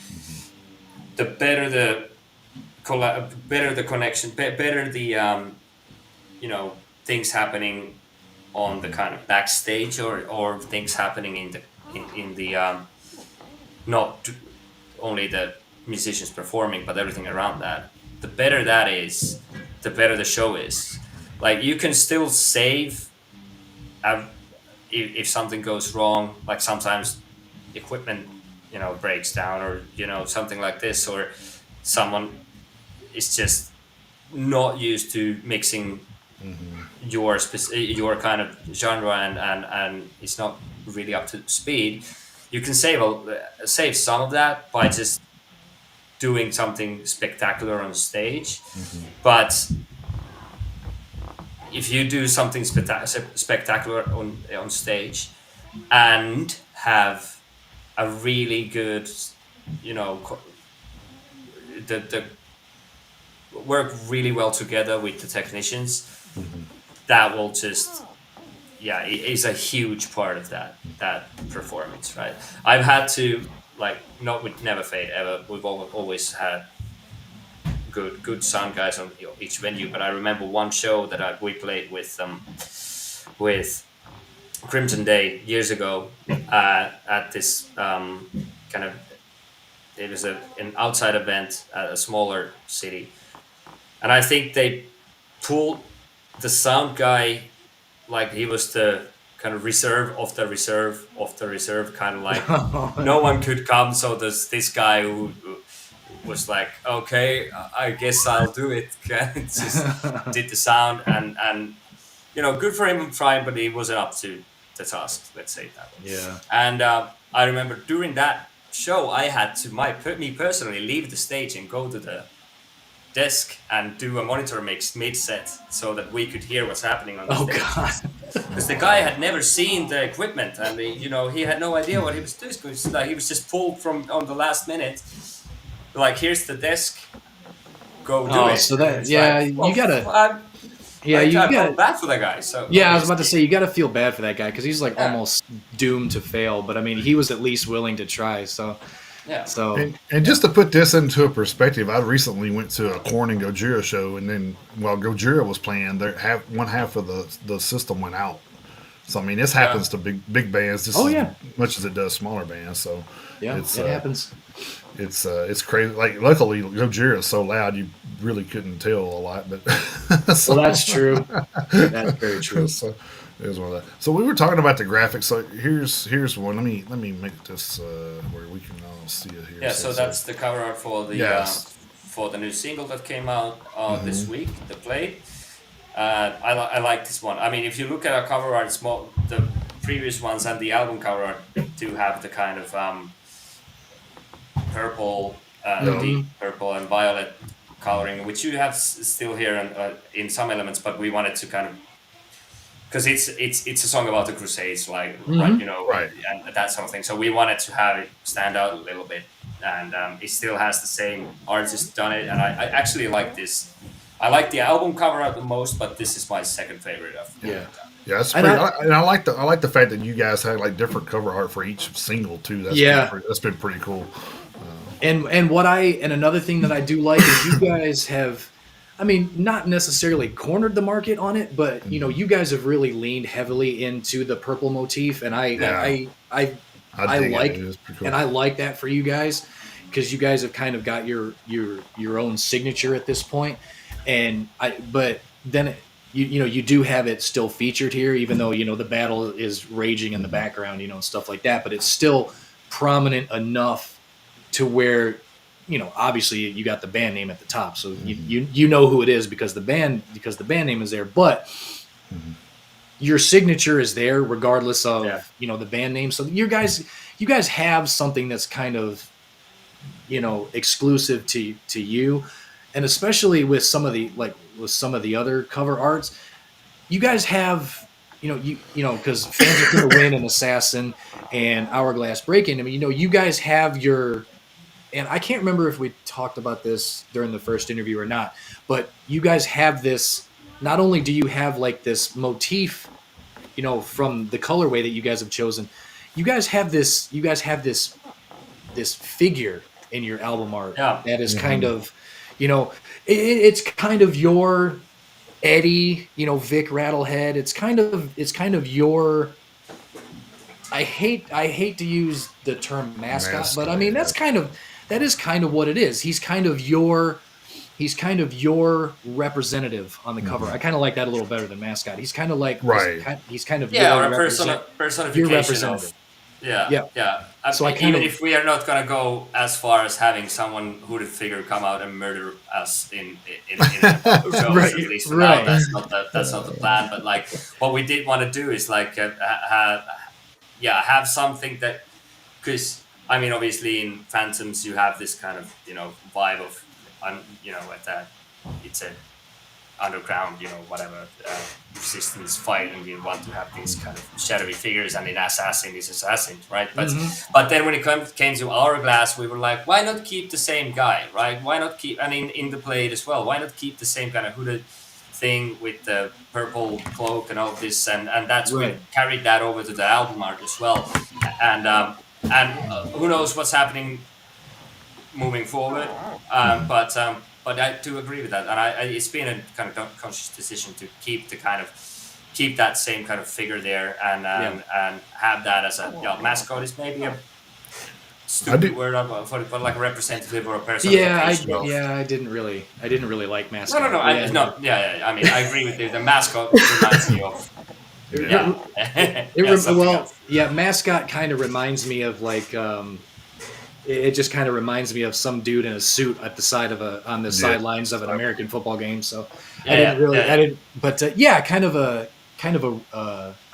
the better the better the connection, better the things happening on the kind of backstage, or things happening in the not only the musicians performing but everything around that. The better that is, the better the show is. Like you can still save a, if something goes wrong, like sometimes equipment breaks down, or something like this, or someone is just not used to mixing your kind of genre, and it's not really up to speed. You can save some of that by just doing something spectacular on stage. But if you do something spectacular on stage and have a really good, you know co- the work really well together with the technicians, that will just, yeah, it is a huge part of that performance, right? I've had to, like, not with Neverfade ever, we've always had good sound guys on each venue, but I remember one show that we played with Crimson Day years ago, at this kind of, it was an outside event at a smaller city, and I think they pulled. the sound guy, like he was the kind of reserve of the reserve of the reserve, kind of like no one could come. So there's this guy who was like, okay, I guess I'll do it. Just did the sound, and good for him trying, but he wasn't up to the task. Let's say it that way. Yeah. And I remember during that show, I had to me personally leave the stage and go to the desk and do a monitor mix mid set so that we could hear what's happening on the Oh stage. God. Because the guy had never seen the equipment, and he had no idea what he was doing. He was just pulled from on the last minute. Like, here's the desk, go do Oh, it. so And that it's yeah, like, well, you gotta I you felt gotta. bad for the guy. So Yeah, I was about to obviously, say you gotta feel bad for that guy because he's like yeah, almost doomed to fail. But I mean, he was at least willing to try. So yeah, so And just to put this into a perspective, I recently went to a Korn and Gojira show, and then while Gojira was playing, one half of the system went out. So I mean, this yeah. happens to big bands just Oh as yeah, much as it does smaller bands. So yeah, it's it happens. it's crazy. Like luckily, Gojira is so loud you really couldn't tell a lot, but Well, so, that's true. That's very true. so it was one of that. So we were talking about the graphics. So here's one. Let me make this where we can all see it here. Yeah, so that's the cover art yes. for the new single that came out this week, The Play. I like this one. I mean, if you look at our cover art, the previous ones and the album cover art do have the kind of purple, Yeah. deep purple and violet coloring, which you have still here in some elements, but we wanted to kind of, because it's a song about the Crusades, like Right. and that sort of thing. So we wanted to have it stand out a little bit, and it still has the same artist done it, and I actually like this. I like the album cover art the most, but this is my second favorite of all Yeah. time. Yeah, that's And pretty. I, And I like the fact that you guys had like different cover art for each single too. yeah. That's been pretty cool. And another thing that I do like is you guys have, I mean, not necessarily cornered the market on it, but you guys have really leaned heavily into the purple motif, and Yeah. I I dig like it. It's pretty cool. and I like that for you guys because you guys have kind of got your own signature at this point, and but then you do have it still featured here, even though the battle is raging in the background, and stuff like that, but it's still prominent enough to where obviously you got the band name at the top, so you know who it is because the band name is there, but your signature is there regardless of Yeah. the band name. So you guys have something that's kind of exclusive to you, and especially with some of the other cover arts, you guys have because Fans Are Gonna Win and Assassin and Hourglass Breaking. I mean, you guys have your, and I can't remember if we talked about this during the first interview or not, but you guys have this. Not only do you have like this motif, from the colorway that you guys have chosen, you guys have this. You guys have this figure in your album art Yeah. that is kind of, it's kind of your Eddie, Vic Rattlehead. It's kind of your. I hate to use the term mascot, but I mean Mascot, that is kind of what it is. He's kind of your representative on the cover. I kind of like that a little better than mascot. He's kind of like Right. He's kind of Yeah, your or a personification your of representative. yeah, Yeah. yeah. So I Even kinda- if we are not gonna go as far as having someone hooded figure come out and murder us in the shows, Right, at least for right. now, that's not the plan. But like, what we did want to do is like have something that, because I mean, obviously in Phantoms you have this kind of vibe of at that it's a underground, whatever resistance fight, and you want to have these kind of shadowy figures, and in Assassin is Assassin, right? But then when it came to Hourglass, we were like, why not keep the same guy, right? Why not keep, and in the Blade as well, why not keep the same kind of hooded thing with the purple cloak and all this, and that's we Right. carried that over to the album art as well, and who knows what's happening moving forward. But I do agree with that, and it's been a kind of conscious decision to keep that same kind of figure there, and have that as a mascot is maybe I stupid do. word for it, but like a representative or a Yeah, personification of. I didn't really like No, no, mascot. no. But yeah, No. Yeah, yeah. I mean, I agree with you. The mascot reminds me of Yeah. yeah something well, else. yeah, mascot kind of reminds me of like it just kind of reminds me of some dude in a suit at the side of on the Yeah. sidelines of an American football game. So Yeah, yeah, yeah. I didn't, but yeah,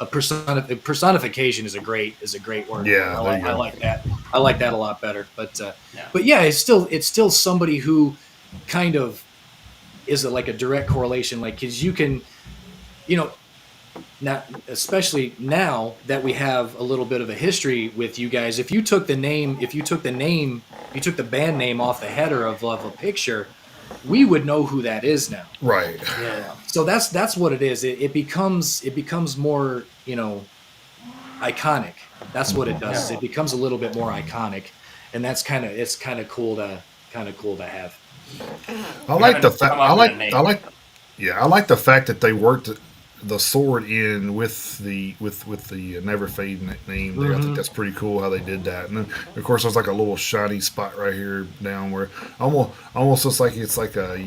a personification is a great word for it. Yeah. There you I go. like that. I like that a lot better. Yeah. But yeah, it's still somebody who kind of is like a direct correlation, like because you can, you know, now especially now that we have a little bit of a history with you guys. If you took the band name off the header of a picture, we would know who that is now. Right. Yeah. So that's what it is. It becomes more, iconic. That's what it does. Is Yeah. it becomes a little bit more iconic, and it's kind of cool to have. I We like the haven't fact. come up with a name. Yeah, I like the fact that they worked the sword in with the Neverfade name there. I think that's pretty cool how they did that. And then of course there's like a little shiny spot right here down where almost looks like it's like a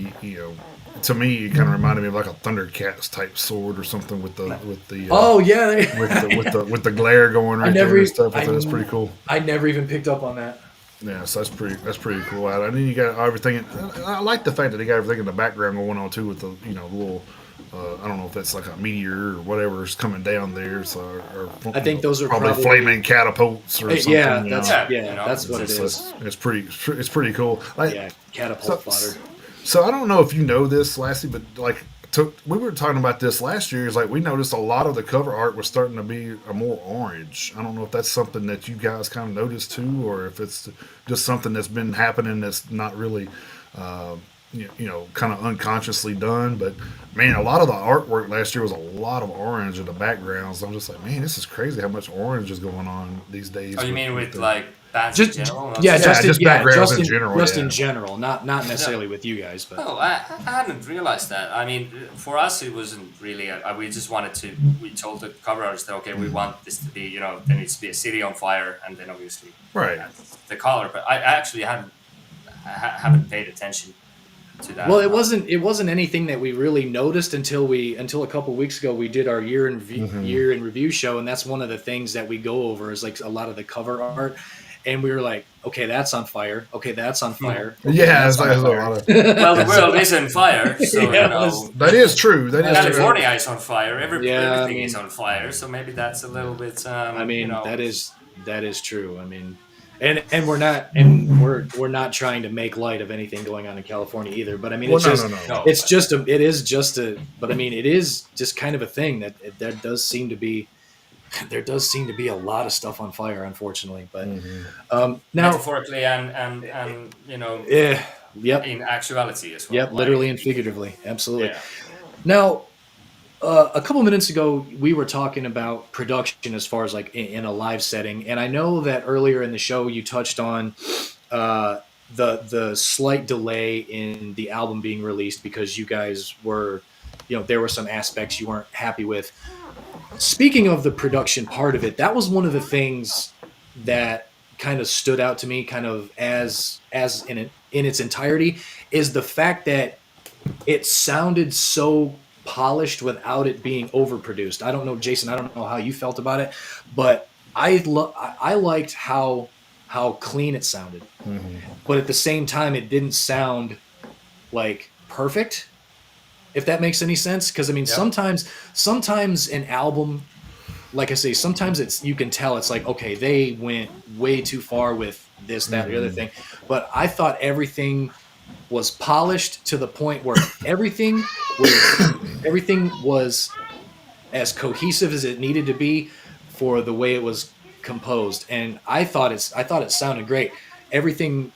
to me it kind of reminded me of like a Thundercats type sword or something with the Oh yeah, with the glare going right there and stuff. That's pretty cool. I never even picked up on that. Yeah, so that's pretty cool. And then you got everything. I like the fact that they got everything in the background going on too with the little. I don't know if that's like a meteor or whatever is coming down there. So or I think those are probably flaming catapults or something. Yeah, you that's know. that's what it So is. it's pretty cool. Like, Yeah, catapult fodder. so I don't know if you know this, Lassie, but like we were talking about this last year. Is like we noticed a lot of the cover art was starting to be a more orange. I don't know if that's something that you guys kind of noticed too, or if it's just something that's been happening that's not really, kind of unconsciously done. But man, a lot of the artwork last year was a lot of orange in the backgrounds. I'm just like, man, this is crazy how much orange is going on these days. Oh, you mean with the- like bands Just in general? Not yeah, just backgrounds in general, just yeah. in general, not necessarily with you guys, but Oh, I hadn't realized that. I mean, for us, it wasn't really. We just wanted to. We told the cover artist that okay, we want this to be. There needs to be a city on fire, and then obviously Right. the color. But I actually haven't paid attention to that. well, it wasn't anything that we really noticed until a couple weeks ago we did our year in review show, and that's one of the things that we go over is like a lot of the cover art, and we were like, okay, that's on fire. Okay, that's on fire. Okay, Yeah, that's there's on a fire. lot of. Well, the world is on fire, so Yeah, That is true. That is true. California is on fire. Yeah, I Everything mean- is on fire. So maybe that's a little bit. I mean, that is true. I mean, and we're not trying to make light of anything going on in California either. But I mean, Well, it's no, just no, no. No. it's just a. But I mean, it is just kind of a thing that there does seem to be a lot of stuff on fire, unfortunately. But now, metaphorically and yeah, yep, in actuality as well. yep, Like, literally and figuratively, absolutely. Yeah. Now, a couple minutes ago, we were talking about production as far as like in a live setting, and I know that earlier in the show you touched on the slight delay in the album being released because you guys were, there were some aspects you weren't happy with. Speaking of the production part of it, that was one of the things that kind of stood out to me, kind of as in its entirety, is the fact that it sounded so polished without it being overproduced. I don't know, Jason. I don't know how you felt about it, but I liked how clean it sounded. But at the same time, it didn't sound like perfect. If that makes any sense, because I mean, sometimes an album, like I say, sometimes you can tell it's like, okay, they went way too far with this, that, or the other thing. But I thought everything was polished to the point where everything was as cohesive as it needed to be for the way it was composed, and I thought it sounded great. Everything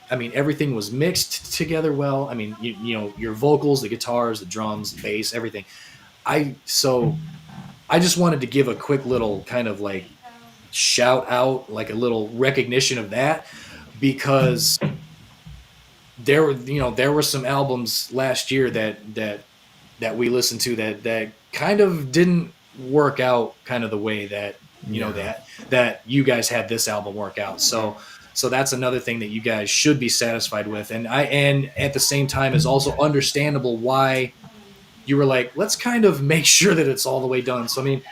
was mixed together well. I mean, your vocals, the guitars, the drums, the bass, everything. I just wanted to give a quick little kind of like shout out, like a little recognition of that, because there were some albums last year that we listened to that kind of didn't work out kind of the way that that you guys had this album work out. So So that's another thing that you guys should be satisfied with. And at the same time is also understandable why you were like, let's kind of make sure that it's all the way done. So I mean,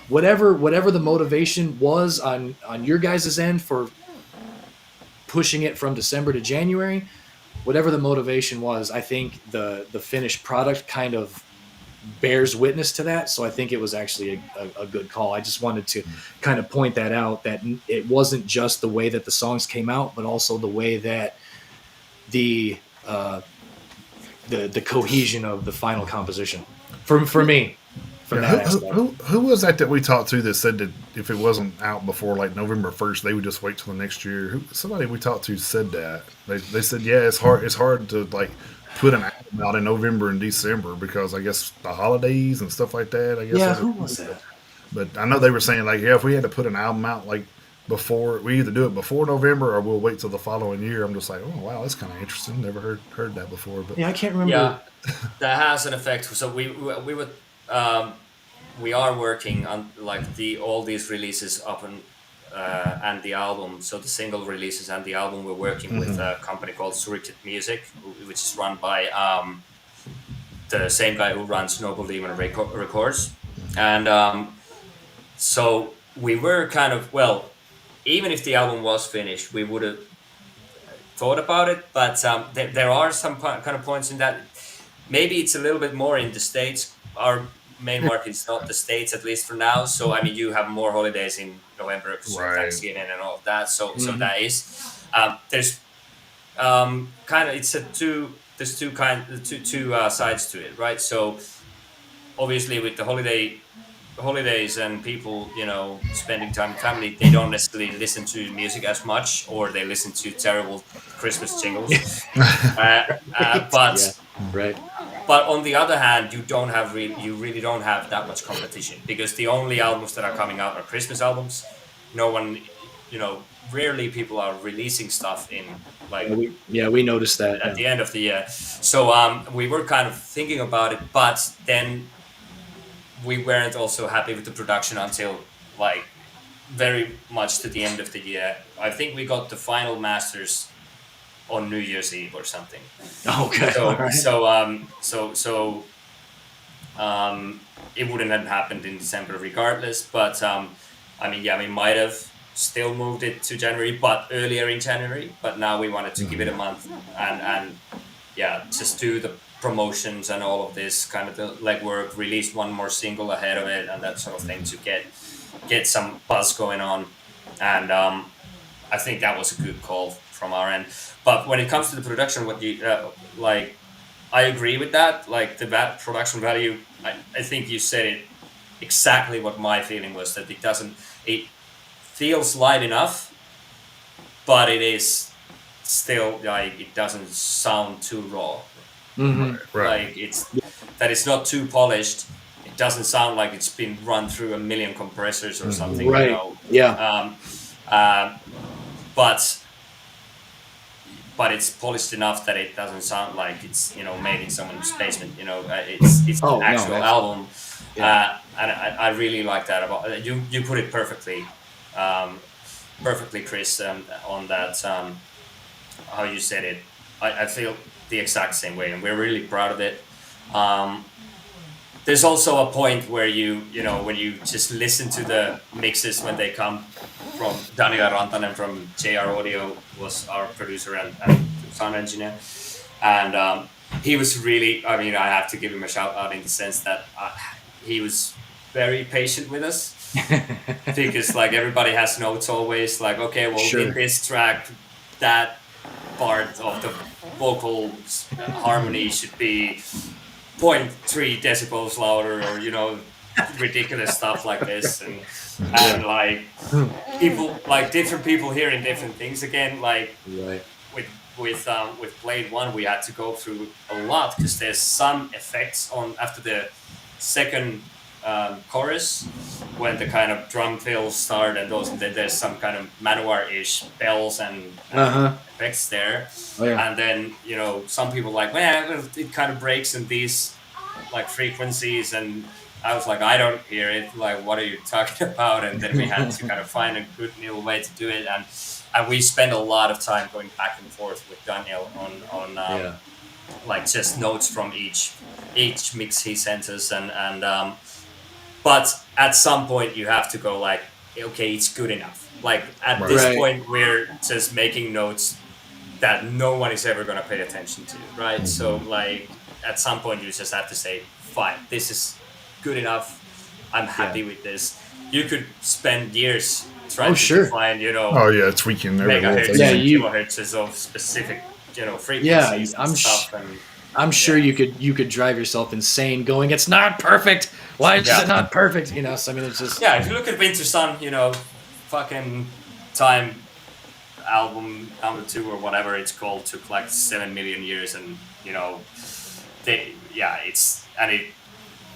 whatever the motivation was on your guys' end for pushing it from December to January, whatever the motivation was, I think the finished product kind of bears witness to that. So I think it was actually a good call. I just wanted to kind of point that out, that it wasn't just the way that the songs came out, but also the way that the cohesion of the final composition for me, from Yeah, that aspect. who was that we talked to that said that if it wasn't out before like November 1st, they would just wait till the next year? Somebody we talked to said that. They said, yeah, it's hard to like put an album out in November and December because I guess the holidays and stuff like that. I guess. Yeah, who was that? But I know they were saying like, yeah, if we had to put an album out like before, we either do it before November or we'll wait till the following year. I'm just like, oh wow, that's kind of interesting. Never heard that before. But Yeah, I can't remember. Yeah, that has an effect. So we would we are working on like all these releases up and the album. So the single releases and the album, we're working with a company called Zurich Music, which is run by the same guy who runs Noble Demon Records, and so we were kind of, well, even if the album was finished, we would have thought about it, but there are some kind of points in that maybe it's a little bit more in the States. Our main market is not the States, at least for now. So I mean, you have more holidays in November because of Thanksgiving and all of that. So that is there's kind of, there's two sides to it, right? So obviously with the holidays and people, spending time with family, they don't necessarily listen to music as much, or they listen to terrible Christmas jingles. But Right. but on the other hand, you really don't have that much competition, because the only albums that are coming out are Christmas albums. No one, rarely people are releasing stuff in like we noticed that at the end of the year. So we were kind of thinking about it, but then we weren't also happy with the production until like very much to the end of the year. I think we got the final masters on New Year's Eve or something. Okay. So it wouldn't have happened in December regardless. But we might have still moved it to January, but earlier in January. But now we wanted to give it a month and just do the promotions and all of this kind of the legwork, release one more single ahead of it and that sort of thing to get some buzz going on. And I think that was a good call from our end. But when it comes to the production, what you I agree with that. Like the production value, I think you said it exactly what my feeling was, that it feels live enough, but it is still like it doesn't sound too raw. right. Like it's not too polished. It doesn't sound like it's been run through a million compressors or something. Right. Yeah. But it's polished enough that it doesn't sound like it's made in someone's basement. It's an actual album, and I really like that about you. You put it perfectly, Chris, on that. How you said it, I feel the exact same way, and we're really proud of it. There's also a point where when you just listen to the mixes when they come from Daniel Rantanen from JR Audio, was our producer and sound engineer, and he was really, I have to give him a shout out in the sense that he was very patient with us because like everybody has notes always, like, okay, well, in this track that part of the vocal harmony should be 0.3 decibels louder, or ridiculous stuff like this, and like people, like different people hearing different things again, like with Blade 1 we had to go through a lot because there's some effects on after the second chorus when the kind of drum fills start, and there's some kind of Manowar-ish bells and effects there. And then some people like, well, it kind of breaks in these like frequencies, and I was like, I don't hear it, like what are you talking about? And then we had to kind of find a good new way to do it, and we spend a lot of time going back and forth with Daniel on like just notes from each mix he sends us, and but at some point you have to go like, okay, it's good enough. Like at this Right. point, we're just making notes that no one is ever going to pay attention to, right? So like at some point you just have to say, fine, this is good enough. I'm happy with this. You could spend years trying to find, Oh yeah, tweaking every little megahertz thing. and kilohertz of specific, frequencies and stuff. And I'm sure you could drive yourself insane going, it's not perfect. Why is it not perfect? So I mean, it's just if you look at Winter Sun, fucking Time album number 2 or whatever it's called took like 7 million years, and it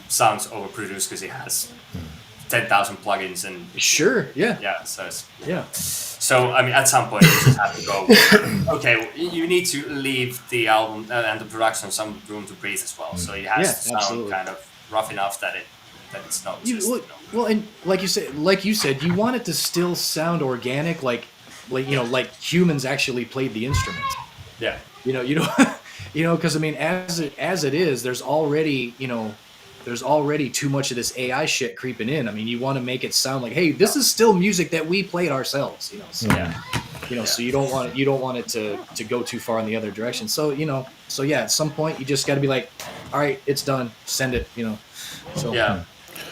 sounds overproduced because it has 10,000 plugins and so I mean at some point you just have to go, okay, you need to leave the album and the production some room to breathe as well, so it has to sound kind of rough enough that it's not just, well, and like you said, you want it to still sound organic, like humans actually played the instruments. Because I mean, as it is, there's already too much of this AI shit creeping in. I mean, you want to make it sound like, hey, this is still music that we played ourselves. So you don't want it to go too far in the other direction. So at some point you just got to be like, all right, it's done, send it.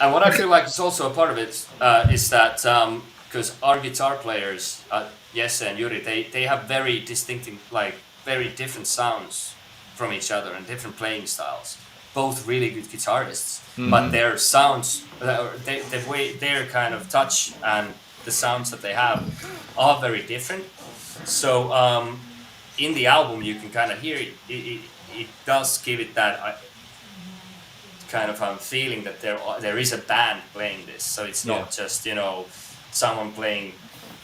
And what I feel like is also a part of it is that because our guitar players, Jesse and Yuri, they have very distinctive, like very different sounds from each other and different playing styles. Both really good guitarists, but their sounds, the way their kind of touch and the sounds that they have are very different. So in the album, you can kind of hear it. It does give it that kind of feeling that there is a band playing this. So it's not just someone playing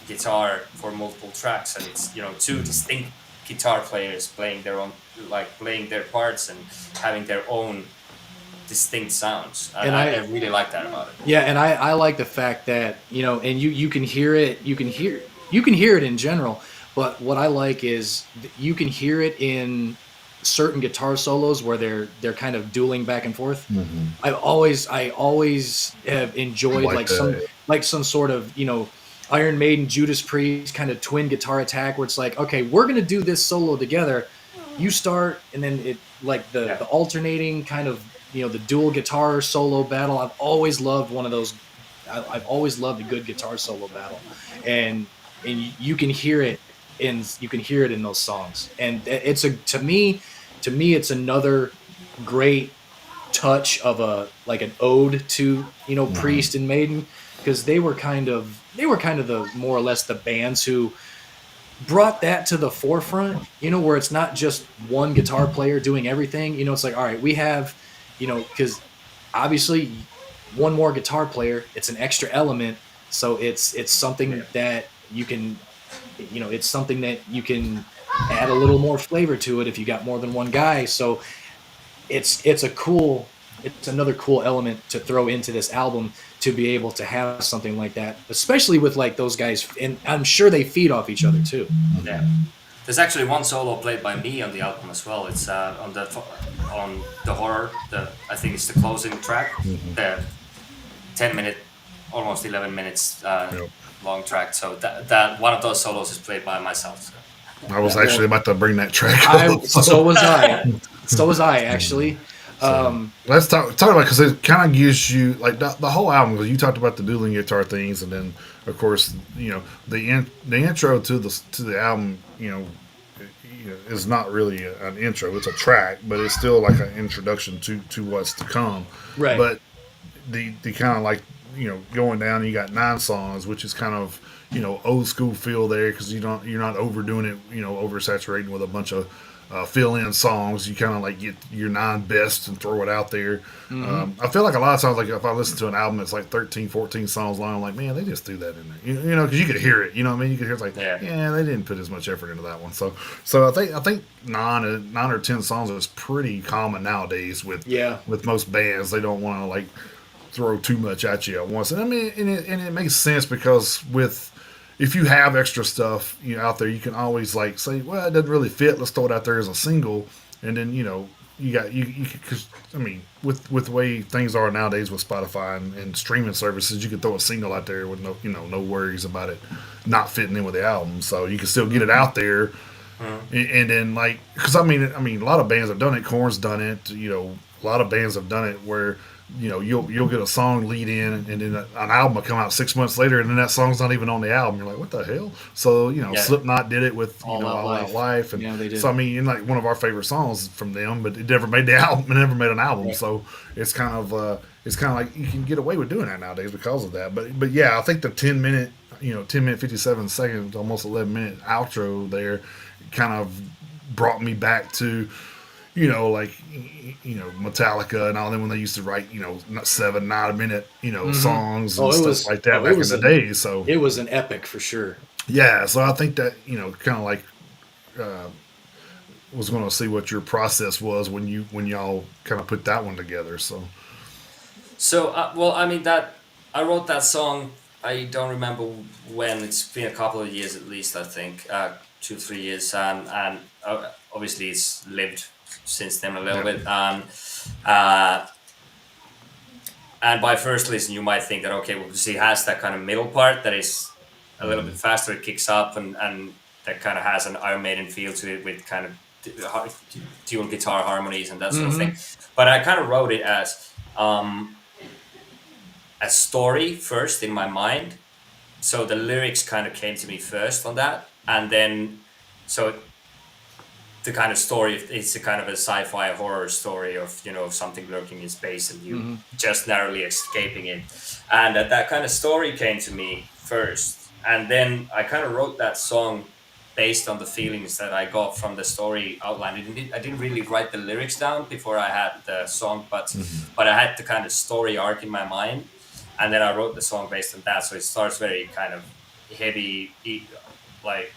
guitar for multiple tracks, and it's two distinct guitar players playing their own, like playing their parts and having their own distinct sounds. And I really like that about it. Yeah, and I like the fact that and you can hear it. You can hear it in general, but what I like is you can hear it in certain guitar solos where they're kind of dueling back and forth. I always have enjoyed some sort of Iron Maiden, Judas Priest kind of twin guitar attack where it's like, okay, we're gonna do this solo together. You start, and then it like the alternating kind of the dual guitar solo battle. I've always loved one of those. I've always loved a good guitar solo battle, and you can hear it in those songs, and to me it's another great touch of an ode to Priest and Maiden, because they were kind of the more or less the bands who brought that to the forefront, where it's not just one guitar player doing everything. It's like, all right, we have, because obviously one more guitar player, it's an extra element. So it's something that you can, it's something that you can add a little more flavor to it if you got more than one guy. So it's another cool element to throw into this album, to be able to have something like that, especially with like those guys, and I'm sure they feed off each other too. Yeah, there's actually one solo played by me on the album as well. It's on the horror. I think it's the closing track, the 10-minute, almost 11 minutes long track. So that one of those solos is played by myself. So. I was actually about to bring that track up. So was I actually. Let's talk about, because it kind of gives you like the whole album. Because you talked about the dueling guitar things, and then of course the intro to the album is not really an intro; it's a track, but it's still like an introduction to what's to come. Right. But the kind of like going down, you got 9 songs, which is kind of old school feel there, because you're not overdoing it, oversaturating with a bunch of fill-in songs. You kind of like get your 9 best and throw it out there. I feel like a lot of times, like if I listen to an album that's like 13, 14 songs long, I'm like, man, they just threw that in there, because you could hear it. You know what I mean? You could hear it's like, yeah, they didn't put as much effort into that one. So I think 9 or 10 songs is pretty common nowadays with most bands. They don't want to like throw too much at you at once. And I mean, and it makes sense, because with if you have extra stuff out there, you can always like say, well, it doesn't really fit. Let's throw it out there as a single, and then you got you because I mean with the way things are nowadays with Spotify and streaming services, you can throw a single out there with no worries about it not fitting in with the album. So you can still get it out there, and then like because I mean a lot of bands have done it. Korn's done it. A lot of bands have done it where you'll get a song lead in, and then an album will come out 6 months later, and then that song's not even on the album. You're like, what the hell? So Yeah. Slipknot did it with All Out All Out Life. Life, and Yeah, they did. so I mean, and like one of our favorite songs from them, but it never made the album. It never made an album. Right. So it's kind of like you can get away with doing that nowadays because of that. But yeah, I think the 10 minute 10 minute 57 seconds, almost 11 minute outro there, kind of brought me back to like Metallica and all them when they used to write 7 9 minute songs and Oh, it stuff was like that oh, back in the day. So it was an epic for sure. yeah, so I think that kind of like was going to see what your process was when y'all kind of put that one together. So So, well, I mean that I wrote that song. I don't remember when. It's been a couple of years at least. I think 2 3 years, and obviously it's lived since then a little bit. Uh, and by first listen, you might think that okay, well, because he has that kind of middle part that is a little bit faster. It kicks up, and that kind of has an Iron Maiden feel to it with kind of dual guitar harmonies and that sort of thing. But I kind of wrote it as a story first in my mind. So the lyrics kind of came to me first on that, and then so the kind of story, it's a kind of a sci-fi horror story of something lurking in space and you just narrowly escaping it, and that kind of story came to me first, and then I kind of wrote that song based on the feelings that I got from the story outline. I didn't really write the lyrics down before I had the song, but I had the kind of story arc in my mind, and then I wrote the song based on that. So it starts very kind of heavy, like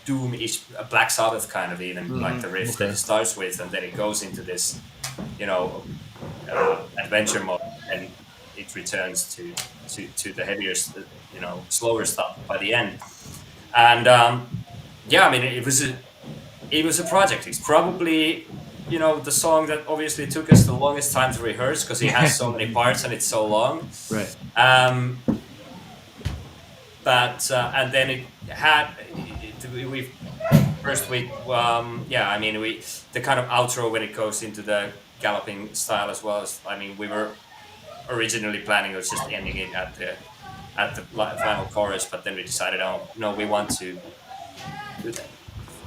doom-ish, Black Sabbath kind of even, like the riff that it starts with, and then it goes into this, adventure mode, and it returns to the heavier, slower stuff by the end. And yeah, I mean, it was a project. It's probably the song that obviously took us the longest time to rehearse because it has so many parts and it's so long. Right. But and then it had we first we I mean we the kind of outro when it goes into the galloping style as well as we were originally planning it was just ending it at the final chorus, but then we decided, oh no, we want to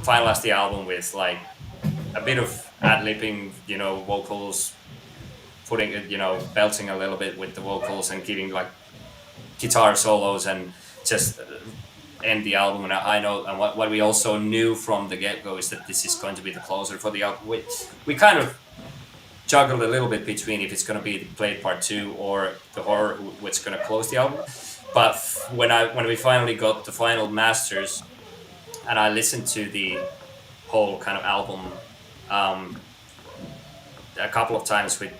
finalize the album with like a bit of ad-libbing, vocals, putting it, belting a little bit with the vocals and giving like guitar solos and just end the album. And I know, and what we also knew from the get-go is that this is going to be the closer for the album. We kind of juggled a little bit between if it's going to be the Played Part 2 or the horror, which is going to close the album. But when we finally got the final masters and I listened to the whole kind of album, a couple of times we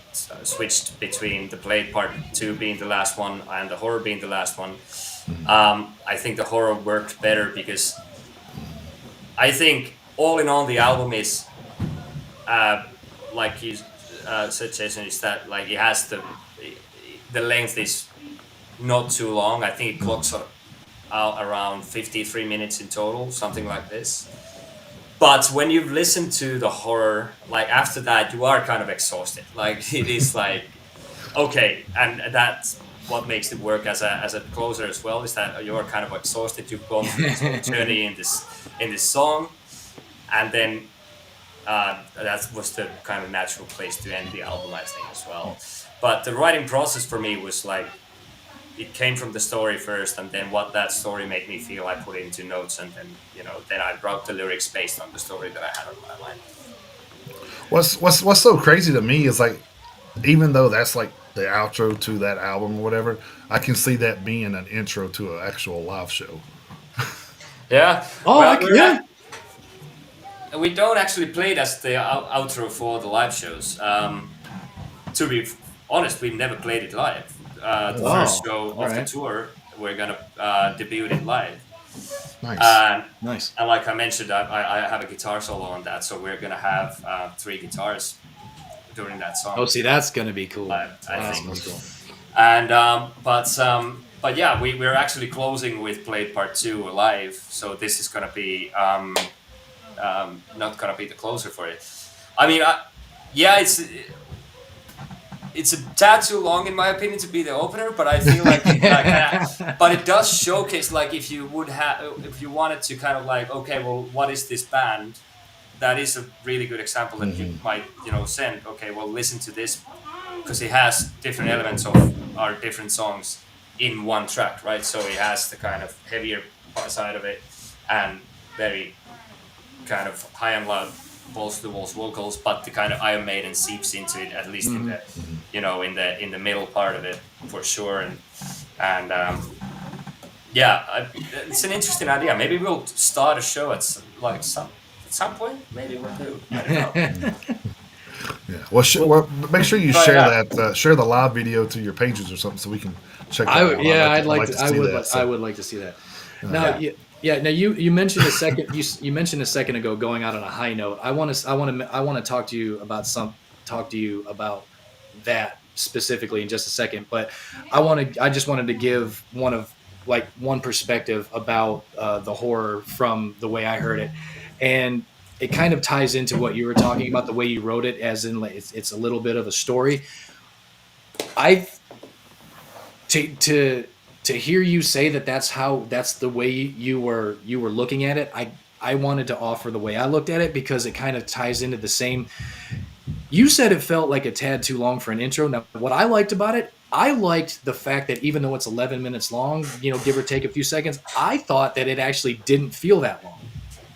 switched between the Played Part 2 being the last one and the horror being the last one. I think the horror worked better because I think all in all the album is like you said, Jason, is that like it has the length is not too long. I think it clocks out around 53 minutes in total, something like this. But when you've listened to the horror, like after that, you are kind of exhausted. Like it is like, okay, and that's what makes it work as a closer as well, is that you're kind of exhausted. You've gone through this whole journey in this song, and then that was the kind of natural place to end the album, I think, as well. But the writing process for me was like, it came from the story first, and then what that story made me feel, I put it into notes, and then then I wrote the lyrics based on the story that I had on my mind. What's so crazy to me is like, even though that's like the outro to that album or whatever, I can see that being an intro to an actual live show. Yeah. Oh, yeah. We don't actually play it as the outro for the live shows. To be honest, we never played it live. The first show of the tour, we're gonna debut it live. Nice. Nice. And like I mentioned, I have a guitar solo on that, so we're gonna have 3 guitars during that song. Oh, see, that's gonna be cool. I That's think. gonna be cool. And but yeah, we're actually closing with Played Part 2 live, so this is gonna be not gonna be the closer for it. I mean, yeah, it's a tad too long in my opinion to be the opener, but I feel like, but it does showcase, like, if you wanted to kind of like, okay, well, what is this band? That is a really good example that you might, send. Okay, well, listen to this, because it has different elements of our different songs in one track, right? So it has the kind of heavier side of it and very kind of high and loud balls to the walls vocals, but the kind of Iron Maiden seeps into it, at least in the in the middle part of it, for sure. And it's an interesting idea. Maybe we'll start a show at some point. Maybe we'll do. I don't know. Yeah. Well, make sure you But, share yeah. that share the live video to your pages or something so we can check that out. I'd like to. see that. I would like to see that. Now, now you mentioned a second. You mentioned a second ago going out on a high note. I want to talk to you about that specifically in just a second. But I just wanted to give one perspective about the horror from the way I heard it, and it kind of ties into what you were talking about, the way you wrote it, as in, like, it's a little bit of a story. To hear you say that's the way you were looking at it. I wanted to offer the way I looked at it, because it kind of ties into the same. You said it felt like a tad too long for an intro. Now, what I liked about it, I liked the fact that even though it's 11 minutes long, give or take a few seconds, I thought that it actually didn't feel that long.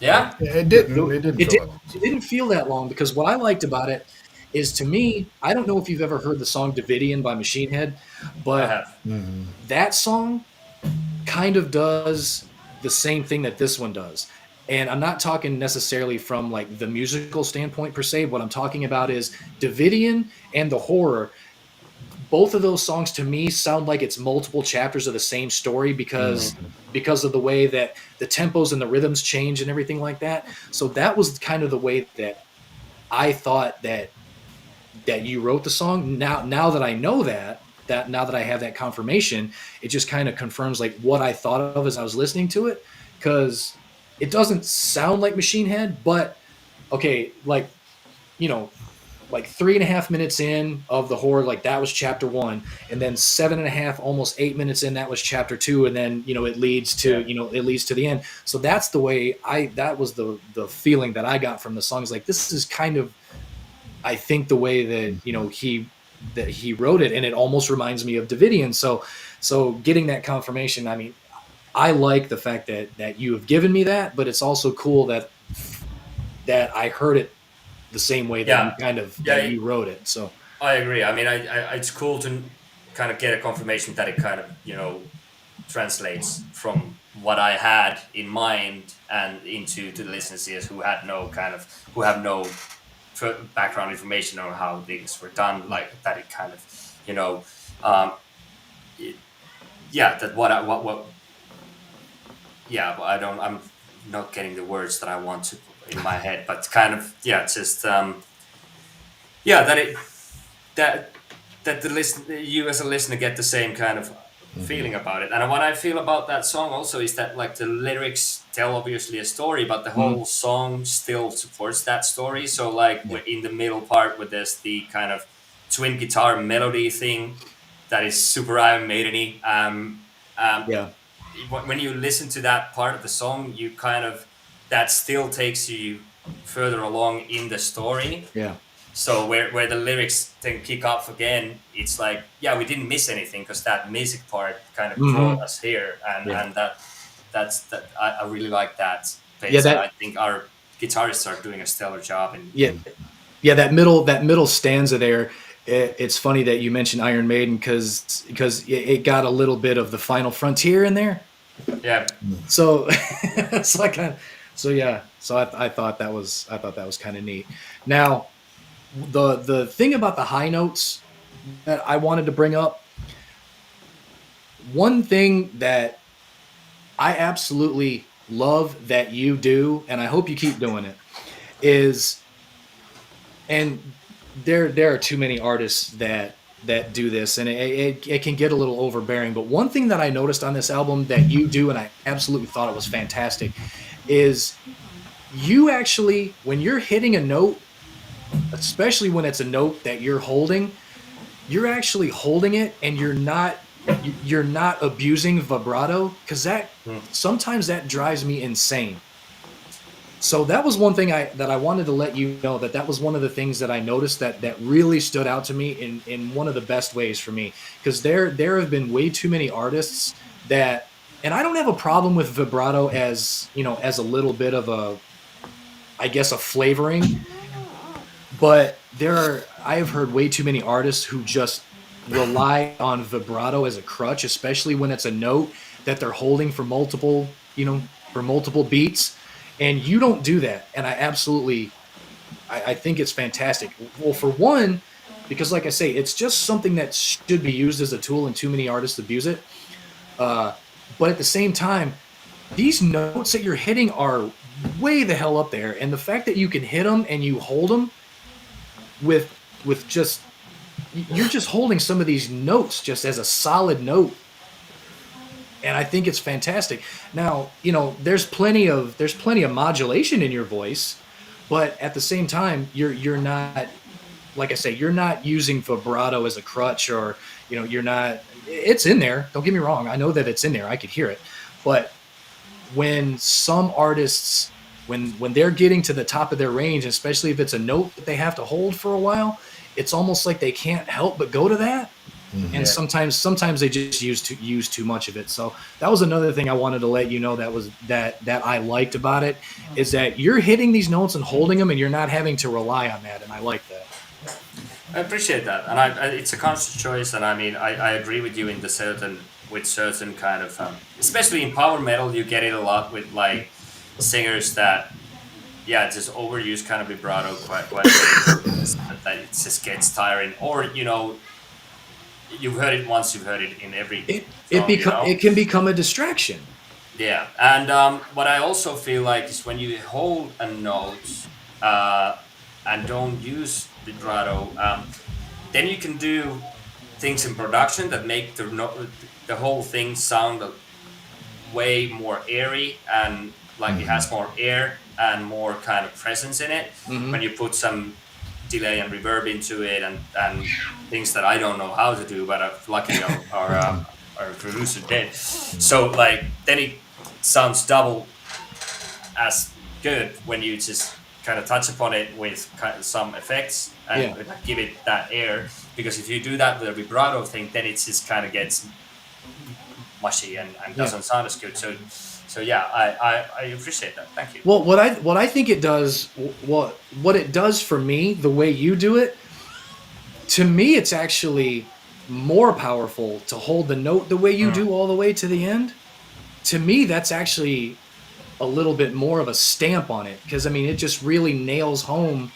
Yeah. It didn't feel that long, because what I liked about it is, to me, I don't know if you've ever heard the song Davidian by Machine Head, but I have. that song kind of does the same thing that this one does. And I'm not talking necessarily from like the musical standpoint per se. What I'm talking about is Davidian and the horror. Both of those songs to me sound like it's multiple chapters of the same story, because of the way that the tempos and the rhythms change and everything like that. So that was kind of the way that I thought that you wrote the song. Now that I know that now that I have that confirmation, it just kind of confirms like what I thought of as I was listening to it, because it doesn't sound like Machine Head, but okay, like 3.5 minutes in of the horror, like that was chapter 1, and then 7.5, almost 8 minutes in, that was chapter 2, and then it leads to the end. So that's the way that was the feeling that I got from the song. Is like, this is kind of, I think, the way that he wrote it, and it almost reminds me of Davidian. So getting that confirmation, I mean, I like the fact that you have given me that, but it's also cool that I heard it the same way that you wrote it. So I agree. I mean, it's cool to kind of get a confirmation that it kind of translates from what I had in mind and into to the listeners here who have no background information on how things were done, like that. It kind of but I'm not getting the words that I want to in my head, but kind of just that you as a listener get the same kind of feeling about it. And what I feel about that song also is that, like, the lyrics tell obviously a story, but the whole song still supports that story. So like we're in the middle part where there's the kind of twin guitar melody thing that is super Iron Maiden-y. When you listen to that part of the song, you kind of, that still takes you further along in the story. Yeah. So where the lyrics then kick off again, it's like, we didn't miss anything, because that music part kind of brought us here, and that's I really like that. I think our guitarists are doing a stellar job. That middle stanza there. It's funny that you mentioned Iron Maiden, because it got a little bit of the Final Frontier in there. Yeah. So I thought that was kind of neat. Now, the thing about the high notes that I wanted to bring up, one thing that I absolutely love that you do, and I hope you keep doing it, is, and there are too many artists that do this, and it can get a little overbearing. But one thing that I noticed on this album that you do, and I absolutely thought it was fantastic, is you actually, when you're hitting a note, especially when it's a note that you're actually holding it, and you're not abusing vibrato, because that Mm. sometimes that drives me insane. So that was one thing I wanted to let you know, that was one of the things that I noticed that really stood out to me in one of the best ways for me, because there have been way too many artists that, and I don't have a problem with vibrato as, as a little bit of a, I guess, a flavoring, but I have heard way too many artists who just rely on vibrato as a crutch, especially when it's a note that they're holding for multiple beats, and you don't do that. And I think it's fantastic. Well, for one, because like I say, it's just something that should be used as a tool, and too many artists abuse it. Uh, but at the same time, these notes that you're hitting are way the hell up there, and the fact that you can hit them and you hold them with just, you're just holding some of these notes just as a solid note, and I think it's fantastic. Now, there's plenty of modulation in your voice, but at the same time, you're not, like I say, you're not using vibrato as a crutch, or you're not. It's in there. Don't get me wrong. I know that it's in there. I could hear it, but when some artists, when they're getting to the top of their range, especially if it's a note that they have to hold for a while, it's almost like they can't help but go to that. And Yeah. sometimes they just use too much of it. So that was another thing I wanted to let you know, that I liked about it, is that you're hitting these notes and holding them, and you're not having to rely on that, and I like that. I appreciate that, and it's a conscious choice, and I mean, I agree with you in the certain kind of, especially in power metal, you get it a lot with like singers that, yeah, just overuse kind of vibrato quite a bit, that it just gets tiring, or you've heard it once, you've heard it in every song. It can become a distraction. Yeah, and what I also feel like is when you hold a note uh, and don't use vibrato, then you can do things in production that make the whole thing sound way more airy, and like it has more air and more kind of presence in it Hmm. when you put some delay and reverb into it, and things that I don't know how to do, but luckily our producer did. So like then it sounds double as good when you just kind of touch upon it with kind of some effects and Yeah. give it that air. Because if you do that with a vibrato thing, then it just kind of gets mushy and Yeah. doesn't sound as good. So yeah, I appreciate that. Thank you. Well, what I think it does, what it does for me, the way you do it, to me, it's actually more powerful to hold the note the way you Mm. do all the way to the end. To me, that's actually a little bit more of a stamp on it, because I mean, it just really nails home.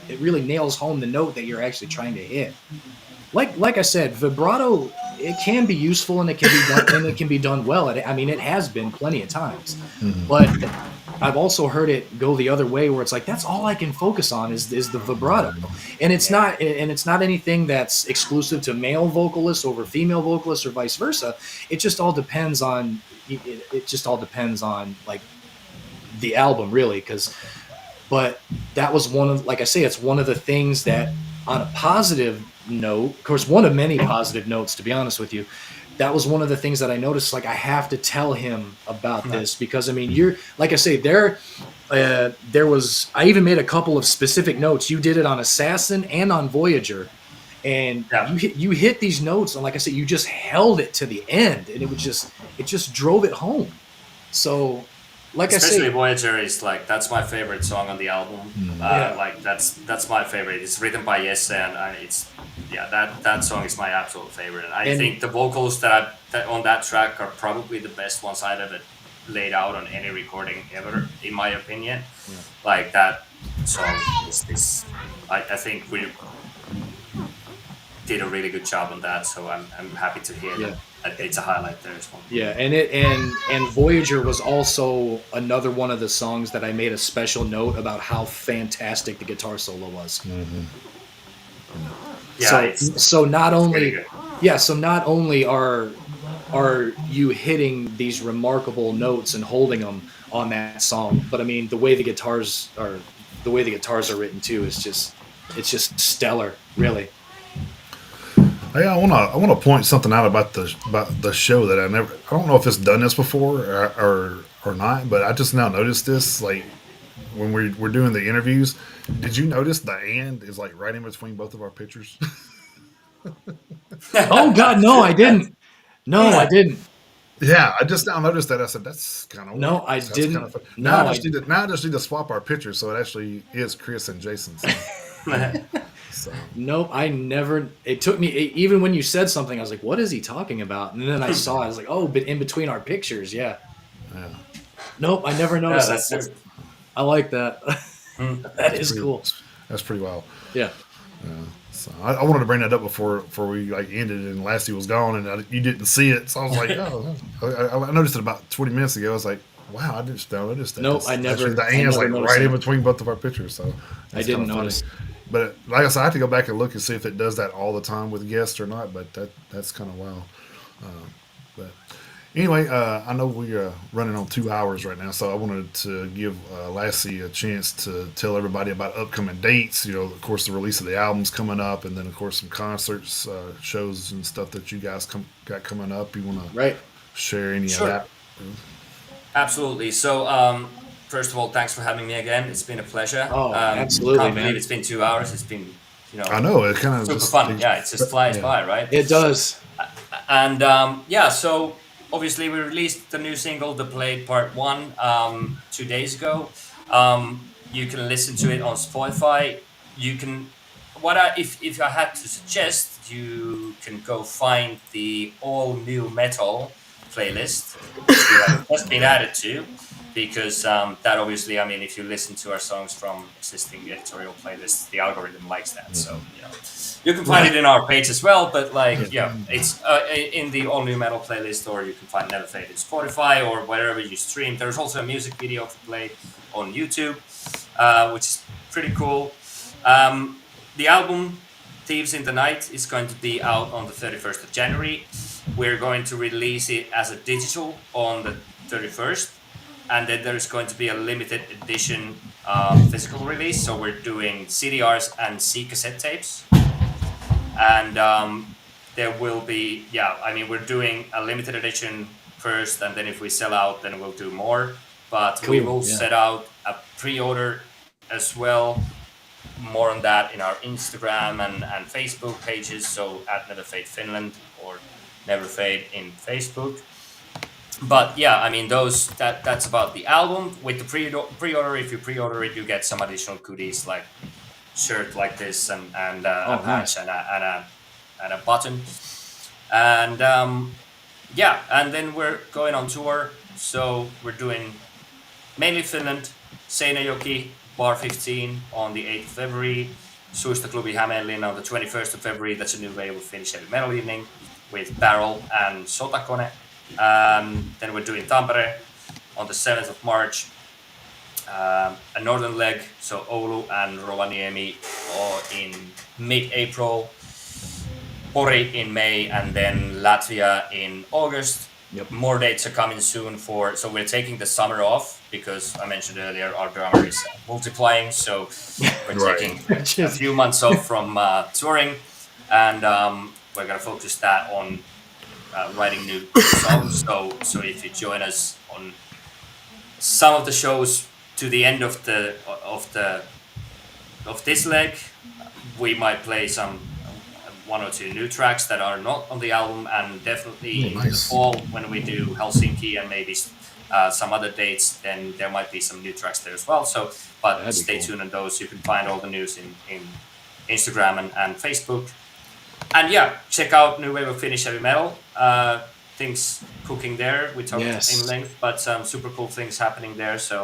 It really nails home the note that you're actually trying to hit. Like I said, vibrato, it can be useful, and it can be done, and it can be done well. I mean, it has been plenty of times, but I've also heard it go the other way, where it's like that's all I can focus on is the vibrato, and it's not anything that's exclusive to male vocalists over female vocalists or vice versa. It just all depends on it just all depends on like the album, really, because but that was one of, like I say, it's one of the things that, on a positive note, of course, one of many positive notes, to be honest with you, that was one of the things that I noticed. Like, I have to tell him about this, because I mean, you're, like I say, there was, I even made a couple of specific notes. You did it on Assassin and on Voyager, and Yeah. you hit these notes, and like I said, you just held it to the end, and it just drove it home. So, like Especially I say, Voyager is like that's my favorite song on the album. Yeah. Like that's my favorite. It's written by Jesse, and it's yeah, that song is my absolute favorite. And I And- think the vocals that on that track are probably the best ones I've ever laid out on any recording ever, in my opinion. Like that song is I think did a really good job on that. So I'm happy to hear Yeah. that it's a highlight there as well. Yeah, and Voyager was also another one of the songs that I made a special note about how fantastic the guitar solo was. Yeah, So it's so not really only good. yeah, so not only are you hitting these remarkable notes and holding them on that song, but I mean the way the guitars are written too is just it's just stellar, really. Hey, I wanna point something out about the show that I don't know if it's done this before or not, but I just now noticed this like when we're doing the interviews. Did you notice the and is like right in between both of our pictures? Oh God, no, I didn't. No, I didn't. Yeah, I just now noticed that. I said that's kind of No, weird. I That's kind of didn't. fun. No, I Now I just need to swap our pictures so it actually is Chris and Jason. So nope, I never. It took me even when you said something, I was like, "What is he talking about?" And then I saw, it, I was like, "Oh, but in between our pictures, yeah." yeah, Nope, I never Yeah, noticed that. that's That's true. I like that. Hmm. That it's is pretty. cool. That's pretty wild. Yeah. So I wanted to bring that up before we like ended and Lassie was gone and you didn't see it. So I was like, oh, I noticed it about 20 minutes ago. I was like, wow, I just now noticed that. Nope, This actually the I and's never like noticed right in that. between both of our pictures. So I it's kind didn't of funny. notice. But like I said, I have to go back and look and see if it does that all the time with guests or not. But that's kind of wild. But anyway, I know we're running on 2 hours right now, so I wanted to give Lassie a chance to tell everybody about upcoming dates. You know, of course, the release of the album's coming up, and then of course some concerts, shows, and stuff that you guys got coming up. You want to Right. share any of Sure. that? Absolutely. So, first of all, thanks for having me again. It's been a pleasure. Oh, absolutely, Can't believe man. it's been 2 hours. It's been, I know it kind of super just fun. Yeah, it just flies yeah. by, right? It does. And yeah, so obviously we released the new single, "The Blade Part One," 2 days ago. You can listen to it on Spotify. You can, if I had to suggest, you can go find the all new metal playlist, which we have just been added to, because that obviously, I mean, if you listen to our songs from existing editorial playlists, the algorithm likes that. So you can find it in our page as well. But like, yeah, it's in the all new metal playlist, or you can find Neverfade in Spotify or wherever you stream. There's also a music video of the Blade on YouTube, which is pretty cool. The album Thieves in the Night is going to be out on the 31st of January. We're going to release it as a digital on the 31st, and then there's going to be a limited edition physical release. So we're doing CDRs and C cassette tapes, and there will be, yeah, I mean, we're doing a limited edition first, and then if we sell out, then we'll do more. But we Cool. will Yeah. set out a pre-order as well. More on that in our Instagram and Facebook pages. So at Neverfade Finland or Neverfade in Facebook. But yeah, I mean, that's about the album. With the pre-order, if you pre-order it, you get some additional goodies like shirt like this and Oh, a nice. patch and a button. And yeah, and then we're going on tour. So we're doing mainly Finland, Seinäjoki, Bar 15 on the 8th of February, Suistaklubi Hämeenlinna on the 21st of February. That's a new wave of Finnish heavy metal evening with Barrel and Sotakone. Then we're doing Tampere on the 7th of March, a northern leg, so Oulu and Rovaniemi in mid-April, Pori in May, and then Latvia in August. Yep. More dates are coming soon so we're taking the summer off because I mentioned earlier our drummer is multiplying, so we're Right. taking a few months off from touring, and we're gonna focus that on writing new songs. So if you join us on some of the shows to the end of this leg, we might play some one or two new tracks that are not on the album, and definitely in the nice. fall when we do Helsinki and maybe some other dates, then there might be some new tracks there as well. So, but That'd be stay cool. tuned on those. You can find all the news in Instagram and Facebook. And yeah, check out New Wave of Finnish Heavy Metal. Things cooking there. We talked Yes. in length, but some super cool things happening there. So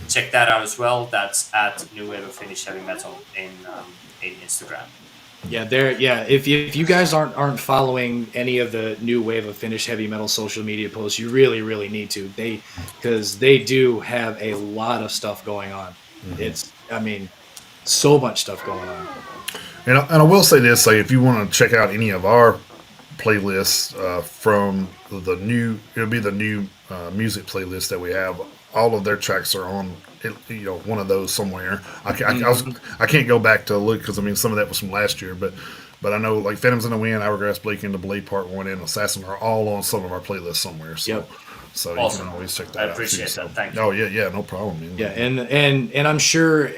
check that out as well. That's at New Wave of Finnish Heavy Metal in Instagram. Yeah, if you guys aren't following any of the new wave of Finnish heavy metal social media posts, you really need to. Because they do have a lot of stuff going on. It's, I mean, so much stuff going on. And I will say this: say if you want to check out any of our playlists from the new, it'll be the new music playlist that we have. All of their tracks are on, one of those somewhere. I can't go back to look because I mean some of that was from last year, but I know like Phantoms in the Wind, Hourglass Bleak, and the Blade Part 1 and Assassin are all on some of our playlists somewhere. So. Yep. So Awesome. you can always check that I out. appreciate too, that. so. Thank you. Oh yeah, no problem. Man. Yeah, and I'm sure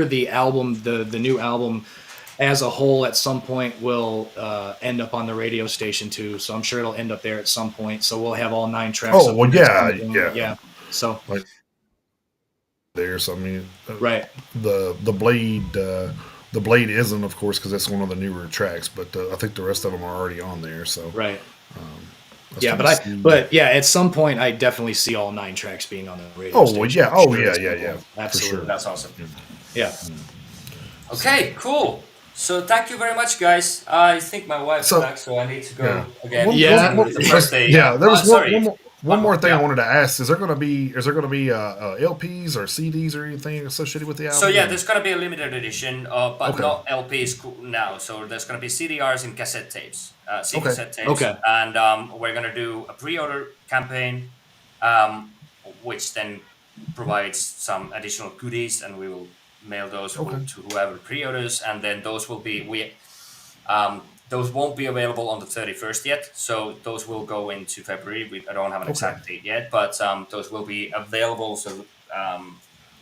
the album, the new album as a whole at some point will end up on the radio station too. So I'm sure it'll end up there at some point. So we'll have all 9 tracks. Oh up well, there yeah, at some point. yeah. So Like there, so I mean, right. the blade. The Blade isn't, of course, because that's one of the newer tracks. But I think the rest of them are already on there. So Right. let's Yeah, kinda see. but yeah, at some point I definitely see all 9 tracks being on the radio Oh station. well, yeah. I'm Oh sure yeah, at some yeah. point. For Absolutely. sure. That's awesome. Yeah. Okay, cool. So thank you very much, guys. I think my wife's So- back, so I need to go Yeah. again. Yeah. The first day. Yeah, there was sorry. one more thing Yeah. I wanted to ask. Is there going to be LPs or CDs or anything associated with the album? So yeah, there's gonna be a limited edition, but Okay. not LPs now. So there's gonna be CDRs and cassette tapes, Okay. cassette tapes, Okay. and we're gonna do a pre-order campaign, which then provides some additional goodies, and we will mail those Okay. to whoever pre-orders, and then those will be those won't be available on the 31st yet, so those will go into February. I don't have an exact date yet, but those will be available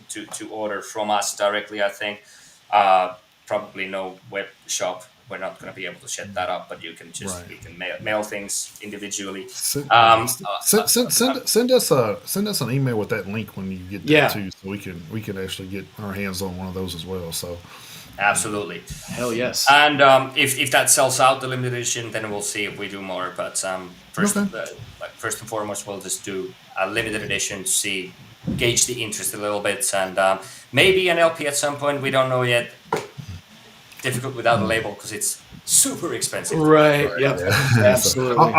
to order from us directly, I think. Probably no web shop. We're not going to be able to set that up, but you can just Right. we can mail things individually. Send, Um, send us an email with that link when you get that Yeah. too, so we can actually get our hands on one of those as well. So Absolutely. Hell yes. And if that sells out the limited edition, then we'll see if we do more. But first, Okay. first and foremost, we'll just do a limited edition to gauge the interest a little bit, and maybe an LP at some point. We don't know yet. Difficult without a label because it's super expensive. Right. Yep. Yeah. Absolutely.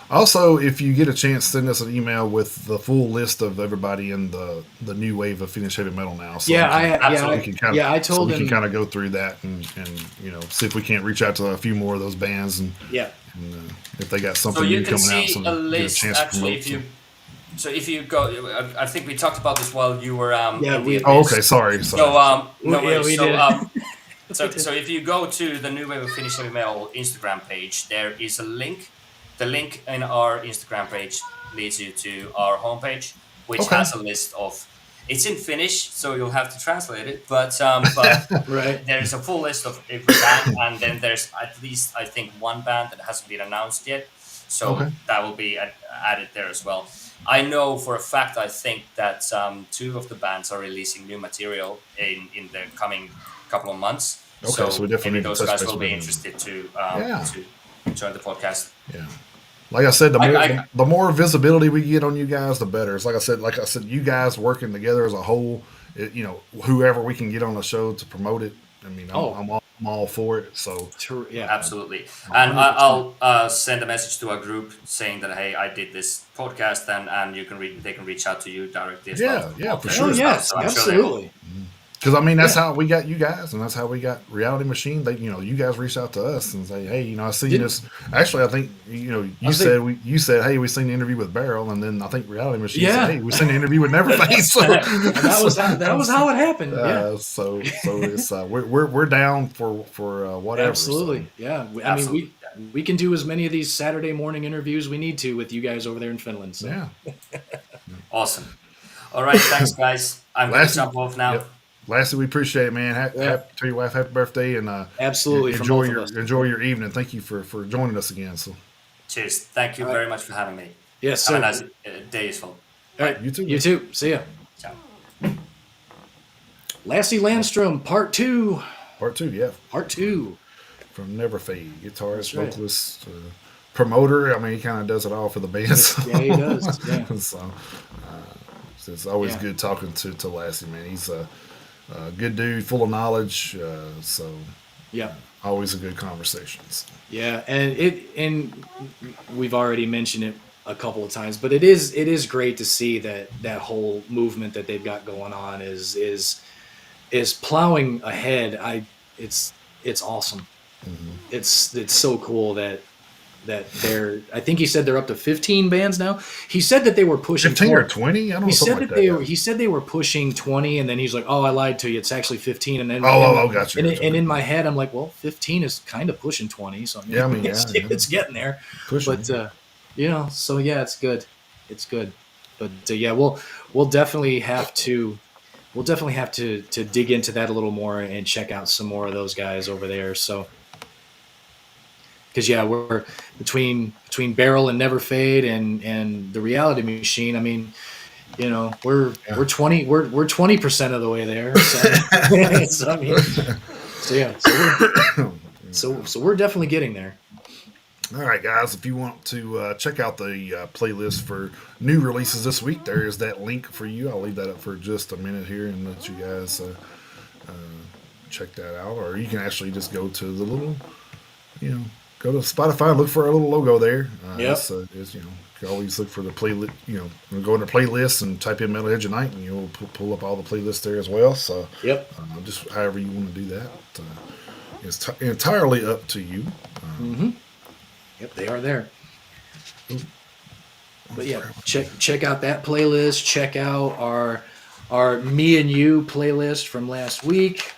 Also, if you get a chance, send us an email with the full list of everybody in the new wave of Finnish heavy metal now. So I told we him. can kind of go through that and see if we can't reach out to a few more of those bands and, Yeah. and if they got something So you new can coming out, see so a we get list chance to actually promote if you. them. So if you go, I think we talked about this while you were. Yeah, in we- the Oh, abyss. okay. Sorry. So sorry. no Yeah, worries. we So did. so if you go to the New Wave of Finnish Heavy Metal Instagram page, there is a link. The link in our Instagram page leads you to our homepage, which Okay. has a list of. It's in Finnish, so you'll have to translate it. But Right. there is a full list of every band, and then there's at least I think one band that hasn't been announced yet. So Okay. that will be added there as well. I know for a fact, I think that 2 of the bands are releasing new material in the coming couple of months. Okay, so we definitely maybe need to those touch guys base will be with them. interested to Yeah. join the podcast. Yeah. Like I said, I- the more visibility we get on you guys, the better. It's like I said, you guys working together as a whole. Whoever we can get on the show to promote it. I mean, I'm all for it. So Yeah. Absolutely, and I'll send a message to our group saying that hey, I did this podcast, and they can reach out to you directly as well. for Oh sure. yes, So I'm sure they will. absolutely. Because I mean, that's how we got you guys, and that's how we got Reality Machine. They, you guys reached out to us and say, "Hey, I seen this." Actually, I think you said, "Hey, we seen the interview with Barrel," and then I think Reality Machine said, "Hey, we seen the interview with Neverfade." So that was how it happened. Yeah. So it's we're down for whatever. Absolutely. So. Yeah. I Absolutely. mean, we can do as many of these Saturday morning interviews we need to with you guys over there in Finland. So. Yeah. Awesome. All right, thanks guys. I'm going to Lastly- jump off now. Yep. Lastly, we appreciate it, man. Tell your wife happy birthday and Absolutely. from enjoy both your of us. enjoy your evening. Thank you for joining us again. So Cheers. Thank you All right. very much for having me. Yes, Have sir. a nice day as well. All right. You too, You man. too. See ya. Ciao. Lassie Landstrom, part 2. Part 2, yeah, Part 2. from Neverfade, guitarist, That's right. vocalist, promoter. I mean, he kind of does it all for the bands. Yeah, he does. Yeah. So it's always Yeah. good talking to Lassie, man. He's a good dude, full of knowledge. So Yeah. Always a good conversations. Yeah, and we've already mentioned it a couple of times, but it is great to see that whole movement that they've got going on is plowing ahead. It's awesome. It's so cool that they're. I think he said they're up to 15 bands now. He said that they were pushing 15 or 20. 20? I don't know, He something said like that that. Yeah. he said they were pushing 20, and then he's like, "Oh, I lied to you. It's actually 15." And then Gotcha. and in my head, I'm like, "Well, 15 is kind of pushing 20, so I mean, Yeah, I mean, yeah, it's getting there." pushing. But so yeah, it's good. It's good. But yeah, we'll definitely have to to dig into that a little more and check out some more of those guys over there. So because yeah, we're between Barrel and Neverfade and the Reality Machine. I mean, we're Yeah. we're 20% of the way there. So, so I mean, so yeah, so we're definitely getting there. All right, guys, if you want to check out the playlist for new releases this week, there is that link for you. I'll leave that up for just a minute here and let you guys check that out. Or you can actually just go to the little, go to Spotify, look for our little logo there. Yep. You can always look for the playlist, go into playlist and type in Metalhead Unite, and you'll pull up all the playlists there as well. So, Yep. just however you want to do that, it's entirely up to you. Yep, they are there. But yeah, check out that playlist. Check out our Me and You playlist from last week.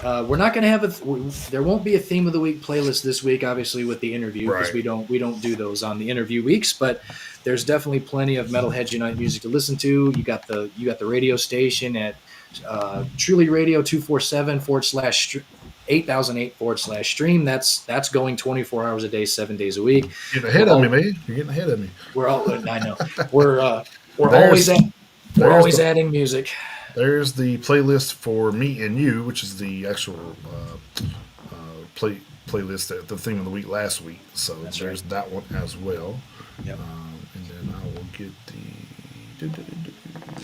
We're not going to have there won't be a theme of the week playlist this week, obviously with the interview, because Right. we don't do those on the interview weeks. But there's definitely plenty of Metalheads Unite music to listen to. You got the radio station at Truly Radio 247 / 8008 / stream. That's going 24 hours a day, 7 days a week. Getting ahead of me, man. You're getting ahead of me. We're all. I know. We're There's- we're always the- adding music. There's the playlist for Me and You, which is the actual playlist, the theme of the week last week. So That's there's that one as well. Yep. And then I will get the.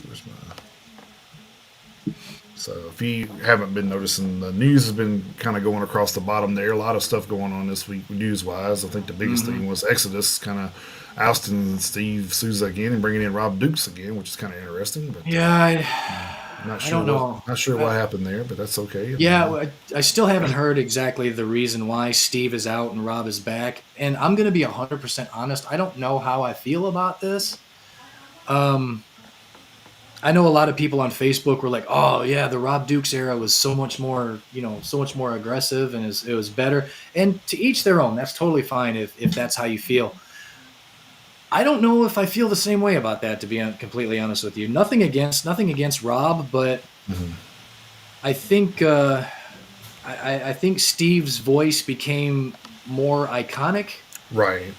Where's my. So if you haven't been noticing, the news has been kind of going across the bottom there. A lot of stuff going on this week news-wise. I think the biggest thing was Exodus kind of ousting Steve Souza again and bringing in Rob Dukes again, which is kind of interesting. But Yeah, not sure. don't know. Not sure what happened there, but that's okay. yeah. I still haven't heard exactly the reason why Steve is out and Rob is back. And I'm going to be 100% honest. I don't know how I feel about this. I know a lot of people on Facebook were like, "Oh yeah, the Rob Dukes era was so much more, so much more aggressive, and it was better." And to each their own. That's totally fine if that's how you feel. I don't know if I feel the same way about that, to be completely honest with you. Nothing against Rob, but I think I think Steve's voice became more iconic. Right.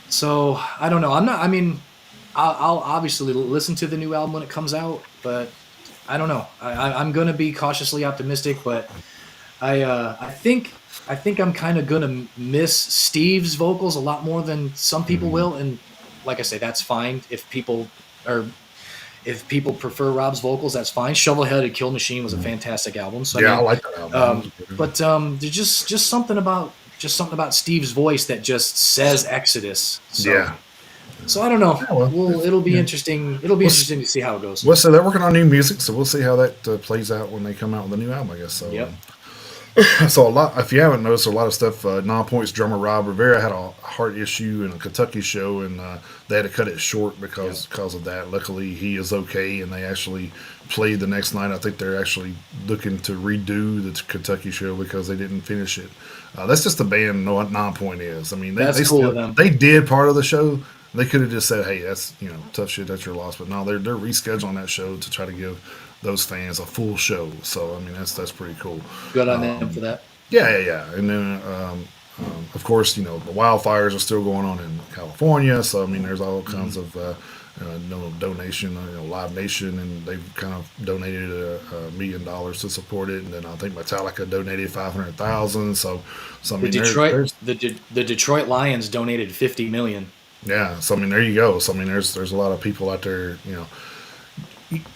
So I don't know. I'm not. I mean, I'll obviously listen to the new album when it comes out, but I don't know. I'm gonna be cautiously optimistic, but I think I'm kind of gonna miss Steve's vocals a lot more than some people will, and like I say, that's fine if people prefer Rob's vocals. That's fine. Shovelheaded Kill Machine was a fantastic album. So I like that album. but there's just something about Steve's voice that just says Exodus. So, Yeah. So I don't know. Yeah, well, It'll be interesting. It'll be interesting to see how it goes. Well, so they're working on new music, so we'll see how that plays out when they come out with a new album, I guess. So, Yep. So a lot. If you haven't noticed, a lot of stuff. Non-points drummer Rob Rivera had a heart issue in a Kentucky show, and they had to cut it short because of that. Luckily, he is okay, and they actually played the next night. I think they're actually looking to redo the Kentucky show because they didn't finish it. That's just the band. Non-point is. I mean, That's cool of them. They did part of the show. They could have just said, "Hey, that's tough shit. That's your loss." But no, they're rescheduling that show to try to give those fans a full show. So I mean, that's pretty cool. Good on them for that. Yeah. And then of course, the wildfires are still going on in California. So I mean, there's all kinds of donation. Live Nation, and they've kind of donated $1 million to support it. And then I think Metallica donated 500,000. So I mean, the Detroit Lions donated $50 million. Yeah, so I mean, there you go. So I mean, there's a lot of people out there.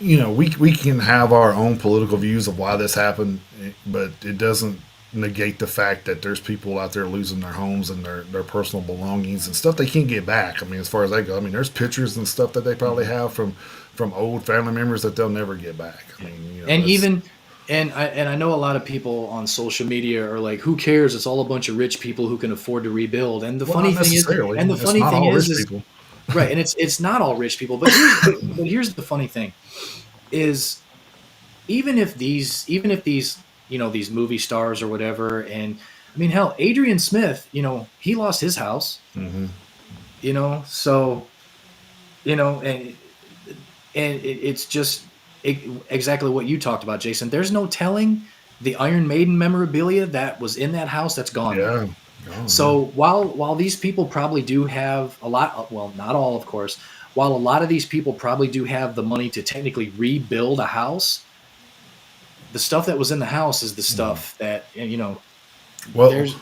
We can have our own political views of why this happened, but it doesn't negate the fact that there's people out there losing their homes and their personal belongings and stuff they can't get back. I mean, as far as they go, I mean, there's pictures and stuff that they probably have from old family members that they'll never get back. I mean, And even I know a lot of people on social media are like, who cares? It's all a bunch of rich people who can afford to rebuild. And the well, funny not thing is, necessarily. and the It's funny not thing all rich is people. right, and it's not all rich people, but here's the funny thing is even if these these movie stars or whatever, and I mean hell, Adrian Smith, he lost his house, Hmm. so and it's just exactly what you talked about, Jason. There's no telling the Iron Maiden memorabilia that was in that house that's gone now. Yeah. Oh, So while these people probably do have a lot, well, not all, of course, while a lot of these people probably do have the money to technically rebuild a house, the stuff that was in the house is the stuff that well, there's.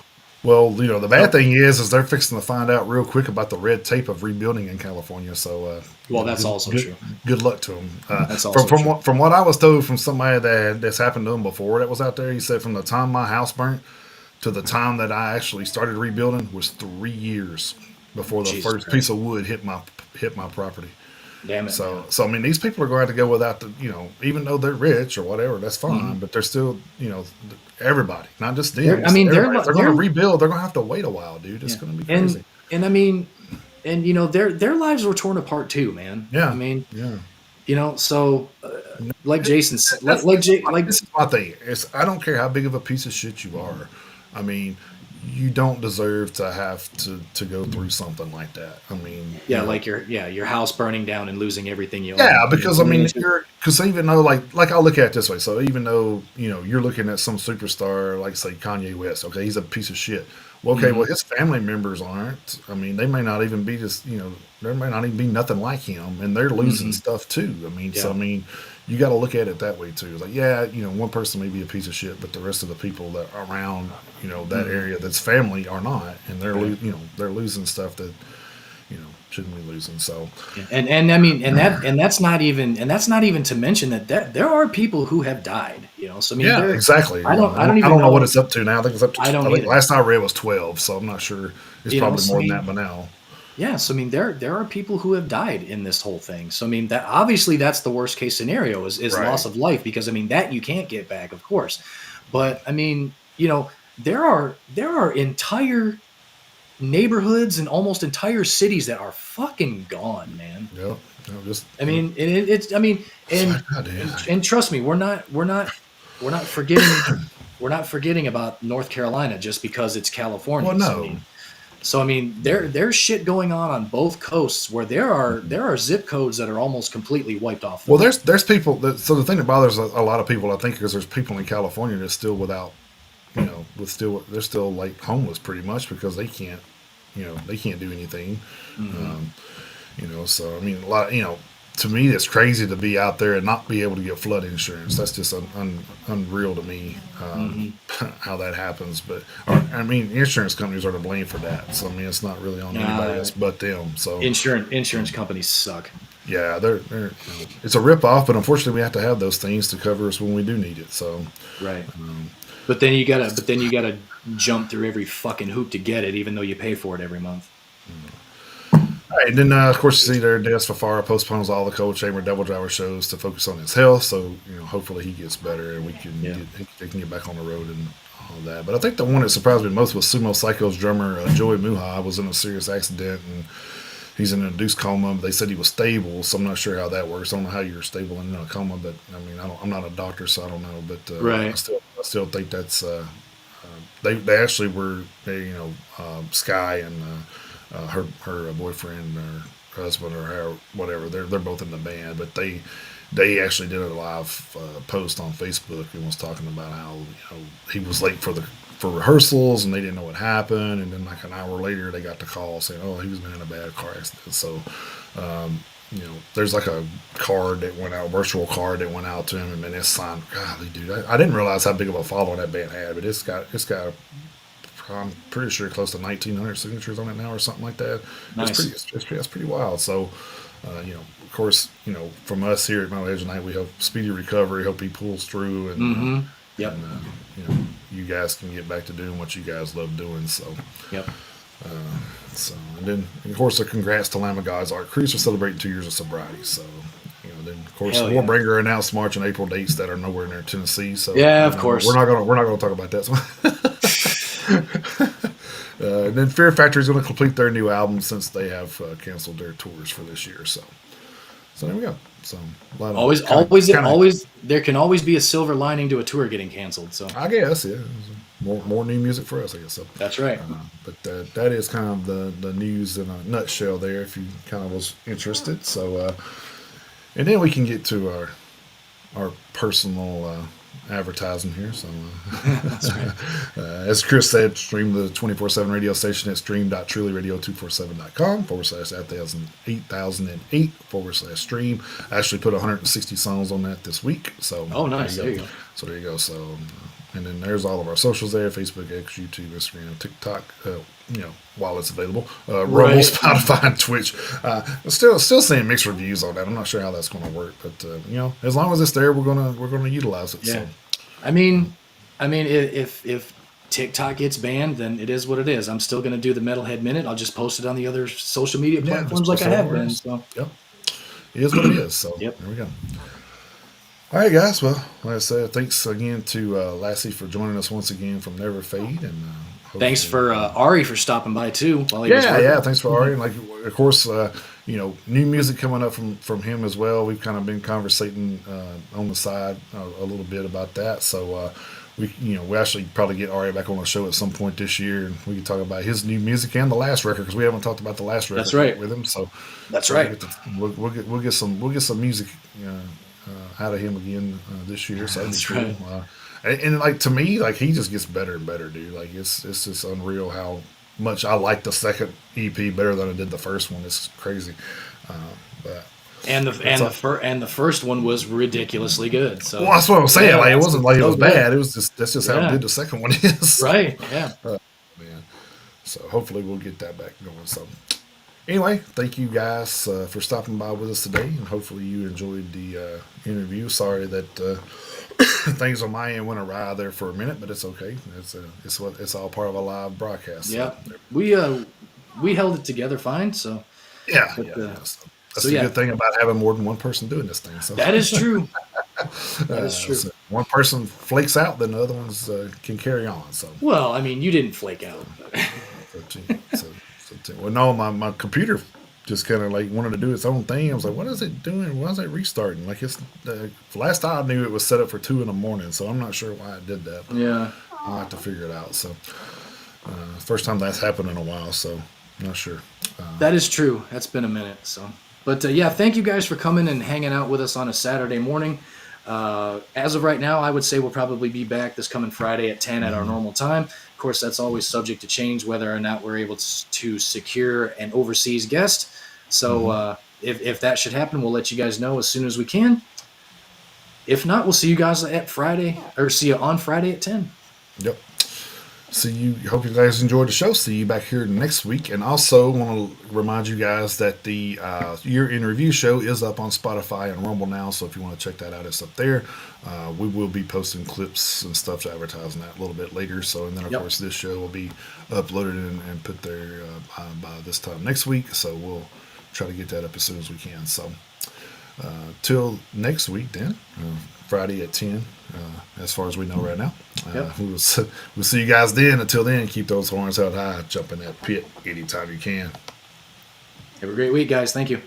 the bad thing is they're fixing to find out real quick about the red tape of rebuilding in California. So, Well, that's also true. Good luck to them. That's also from true. from what I was told from somebody that's happened to them before that was out there, he said from the time my house burnt to the time that I actually started rebuilding was 3 years before the Jesus first Christ. piece of wood hit my property. Damn it. So, Man. so I mean, these people are going to have to go without even though they're rich or whatever, that's fine. Mm-hmm. But they're still, everybody, not just them. I mean, everybody. If they're going they're to rebuild, they're going to have to wait a while, dude. It's yeah. going to be crazy. And I mean, and their lives were torn apart too, man. Yeah. I mean, Yeah. so like Jason said, That's, like this is my thing. I don't care how big of a piece of shit you are. I mean, you don't deserve to have to go through something like that. I mean, like your house burning down and losing everything you own. yeah, because I mean, because even though like I look at it this way, so even though you're looking at some superstar like say Kanye West, okay, he's a piece of shit. Well, okay, well his family members aren't. I mean, they may not even be just there may not even be nothing like him, and they're losing stuff too. I mean, so I mean, you got to look at it that way too. It's like, yeah, one person may be a piece of shit, but the rest of the people that are around that area that's family are not, and they're they're losing stuff that shouldn't be losing. So and I mean that's not even to mention that there are people who have died. So I mean, yeah, exactly. I don't even know what it's up to now. I think it's up to. I don't think either. last I read was 12, so I'm not sure. It's probably so more I than mean, that by now. Yeah, so I mean, there are people who have died in this whole thing. So I mean, that obviously that's the worst case scenario is Right. loss of life, because I mean that you can't get back, of course. But I mean, there are entire neighborhoods and almost entire cities that are fucking gone, man. Yep. Just I mean, it's I mean, and trust me, we're not forgetting about North Carolina just because it's California. Well, no. So I mean, there's shit going on both coasts where there are zip codes that are almost completely wiped off. Well, there's people so the thing that bothers a lot of people, I think, is there's people in California that's still without, they're still like homeless pretty much because they can't, they can't do anything. So I mean, a lot, to me, it's crazy to be out there and not be able to get flood insurance. That's just unreal to me, how that happens. But I mean, insurance companies are to blame for that. So I mean, it's not really on anybody else but them. So insurance companies suck. Yeah, they're it's a rip off, but unfortunately, we have to have those things to cover us when we do need it. So right. But then you gotta jump through every fucking hoop to get it, even though you pay for it every month. All right, and then of course you see there, Des Fafara postpones all the Cold Chamber Devil Driver shows to focus on his health. So hopefully he gets better and we can they can get back on the road and all that. But I think the one that surprised me most was Sumo Psycho's drummer Joey Muha was in a serious accident and he's in an induced coma. But they said he was stable, so I'm not sure how that works. I don't know how you're stable in a coma, but I mean I'm not a doctor, so I don't know. But right. I still think that's they actually were Sky and. Her boyfriend or husband or her, whatever, they're both in the band, but they actually did a live post on Facebook and was talking about how he was late for rehearsals and they didn't know what happened, and then like an hour later they got the call saying, oh, he was in a bad car accident. So there's like a card that went out, virtual card that went out to him, and then it's signed. Golly, dude, I didn't realize how big of a following that band had, but it's got I'm pretty sure close to 1,900 signatures on it now or something like that. Nice. That's pretty wild. So, of course, from us here at Metalheads Tonight, we hope speedy recovery. Hope he pulls through and Yep. And, you know, you guys can get back to doing what you guys love doing. So, Yep. and then of course, a congrats to Lamb of God's Art Crews for celebrating 2 years of sobriety. So, you know, then of course, Hell yeah. Warbringer announced March and April dates that are nowhere near Tennessee. So, Yeah, you of know, course. we're not gonna talk about that. And then Fear Factory is going to complete their new album since they have canceled their tours for this year. So there we go. So a lot of Always, there can always be a silver lining to a tour getting canceled. So I guess, yeah, more new music for us, I guess. So that's right. but that is kind of the news in a nutshell there. If you kind of was interested, so and then we can get to our personal advertising here. So, That's right. as Chris said, stream the 24/7 radio station at stream.trulyradio247.com/8008/stream. I actually put 160 songs on that this week. So, Oh, nice. There you go. So there you go. So, and then there's all of our socials there: Facebook, X, YouTube, Instagram, TikTok. You know, while it's available, Rumble, Right. Spotify, and Twitch. Still seeing mixed reviews on that. I'm not sure how that's going to work, but you know, as long as it's there, we're gonna utilize it. Yeah. So. I mean, if TikTok gets banned, then it is what it is. I'm still going to do the Metalhead Minute. I'll just post it on the other social media platforms like I have been. So. Yep, it is what it is. So Yep. There we go. All right, guys. Well, like I said, thanks again to Lassie for joining us once again from Neverfade, and Thanks for Ari for stopping by too while he was working. yeah. Thanks for Ari, and like of course, you know, new music coming up from him as well. We've kind of been conversating on the side a little bit about that. So we actually probably get Ari back on the show at some point this year, and we can talk about his new music and the last record because we haven't talked about the last record. That's right. With him. So That's right. We'll get some music out of him again this year. So that'd be That's cool. right. And like to me, like he just gets better and better, dude. Like it's just unreal how much I like the second EP better than I did the first one. It's crazy, but And the first one was ridiculously good. So well, that's what I'm saying. Yeah, Like it wasn't like it so was good. bad. It was just that's just how Yeah. good the second one is. Right. Yeah. Man. So hopefully we'll get that back going. So anyway, thank you guys for stopping by with us today, and hopefully you enjoyed the interview. Sorry that things on my end went awry there for a minute, but it's okay. It's all part of a live broadcast. So, Yeah. We held it together fine. So yeah. But, That's so the yeah. good thing about having more than one person doing this thing. So that is true. That is true. so one person flakes out, then the other ones can carry on. So. Well, I mean, you didn't flake out. Well, no, my computer just kind of like wanted to do its own thing. I was like, what is it doing? Why is it restarting? Like it's last I knew it was set up for 2 a.m, so I'm not sure why it did that. But Yeah. I'll have to figure it out. So first time that's happened in a while, so I'm not sure. That is true. That's been a minute. So, but yeah, thank you guys for coming and hanging out with us on a Saturday morning. As of right now, I would say we'll probably be back this coming Friday at 10 at our normal time. Of course, that's always subject to change whether or not we're able to secure an overseas guest. So if that should happen, we'll let you guys know as soon as we can. If not, we'll see you guys see you on Friday at 10. Yep. Hope you guys enjoyed the show. See you back here next week. And also want to remind you guys that the Year in Review show is up on Spotify and Rumble now. So if you want to check that out, it's up there. We will be posting clips and stuff to advertise on that a little bit later. So, and then of course this show will be uploaded and put there by this time next week. So we'll try to get that up as soon as we can. So till next week then, Friday at 10, as far as we know right now. We'll see you guys then. Until then, keep those horns held high. Jump in that pit anytime you can. Have a great week, guys. Thank you.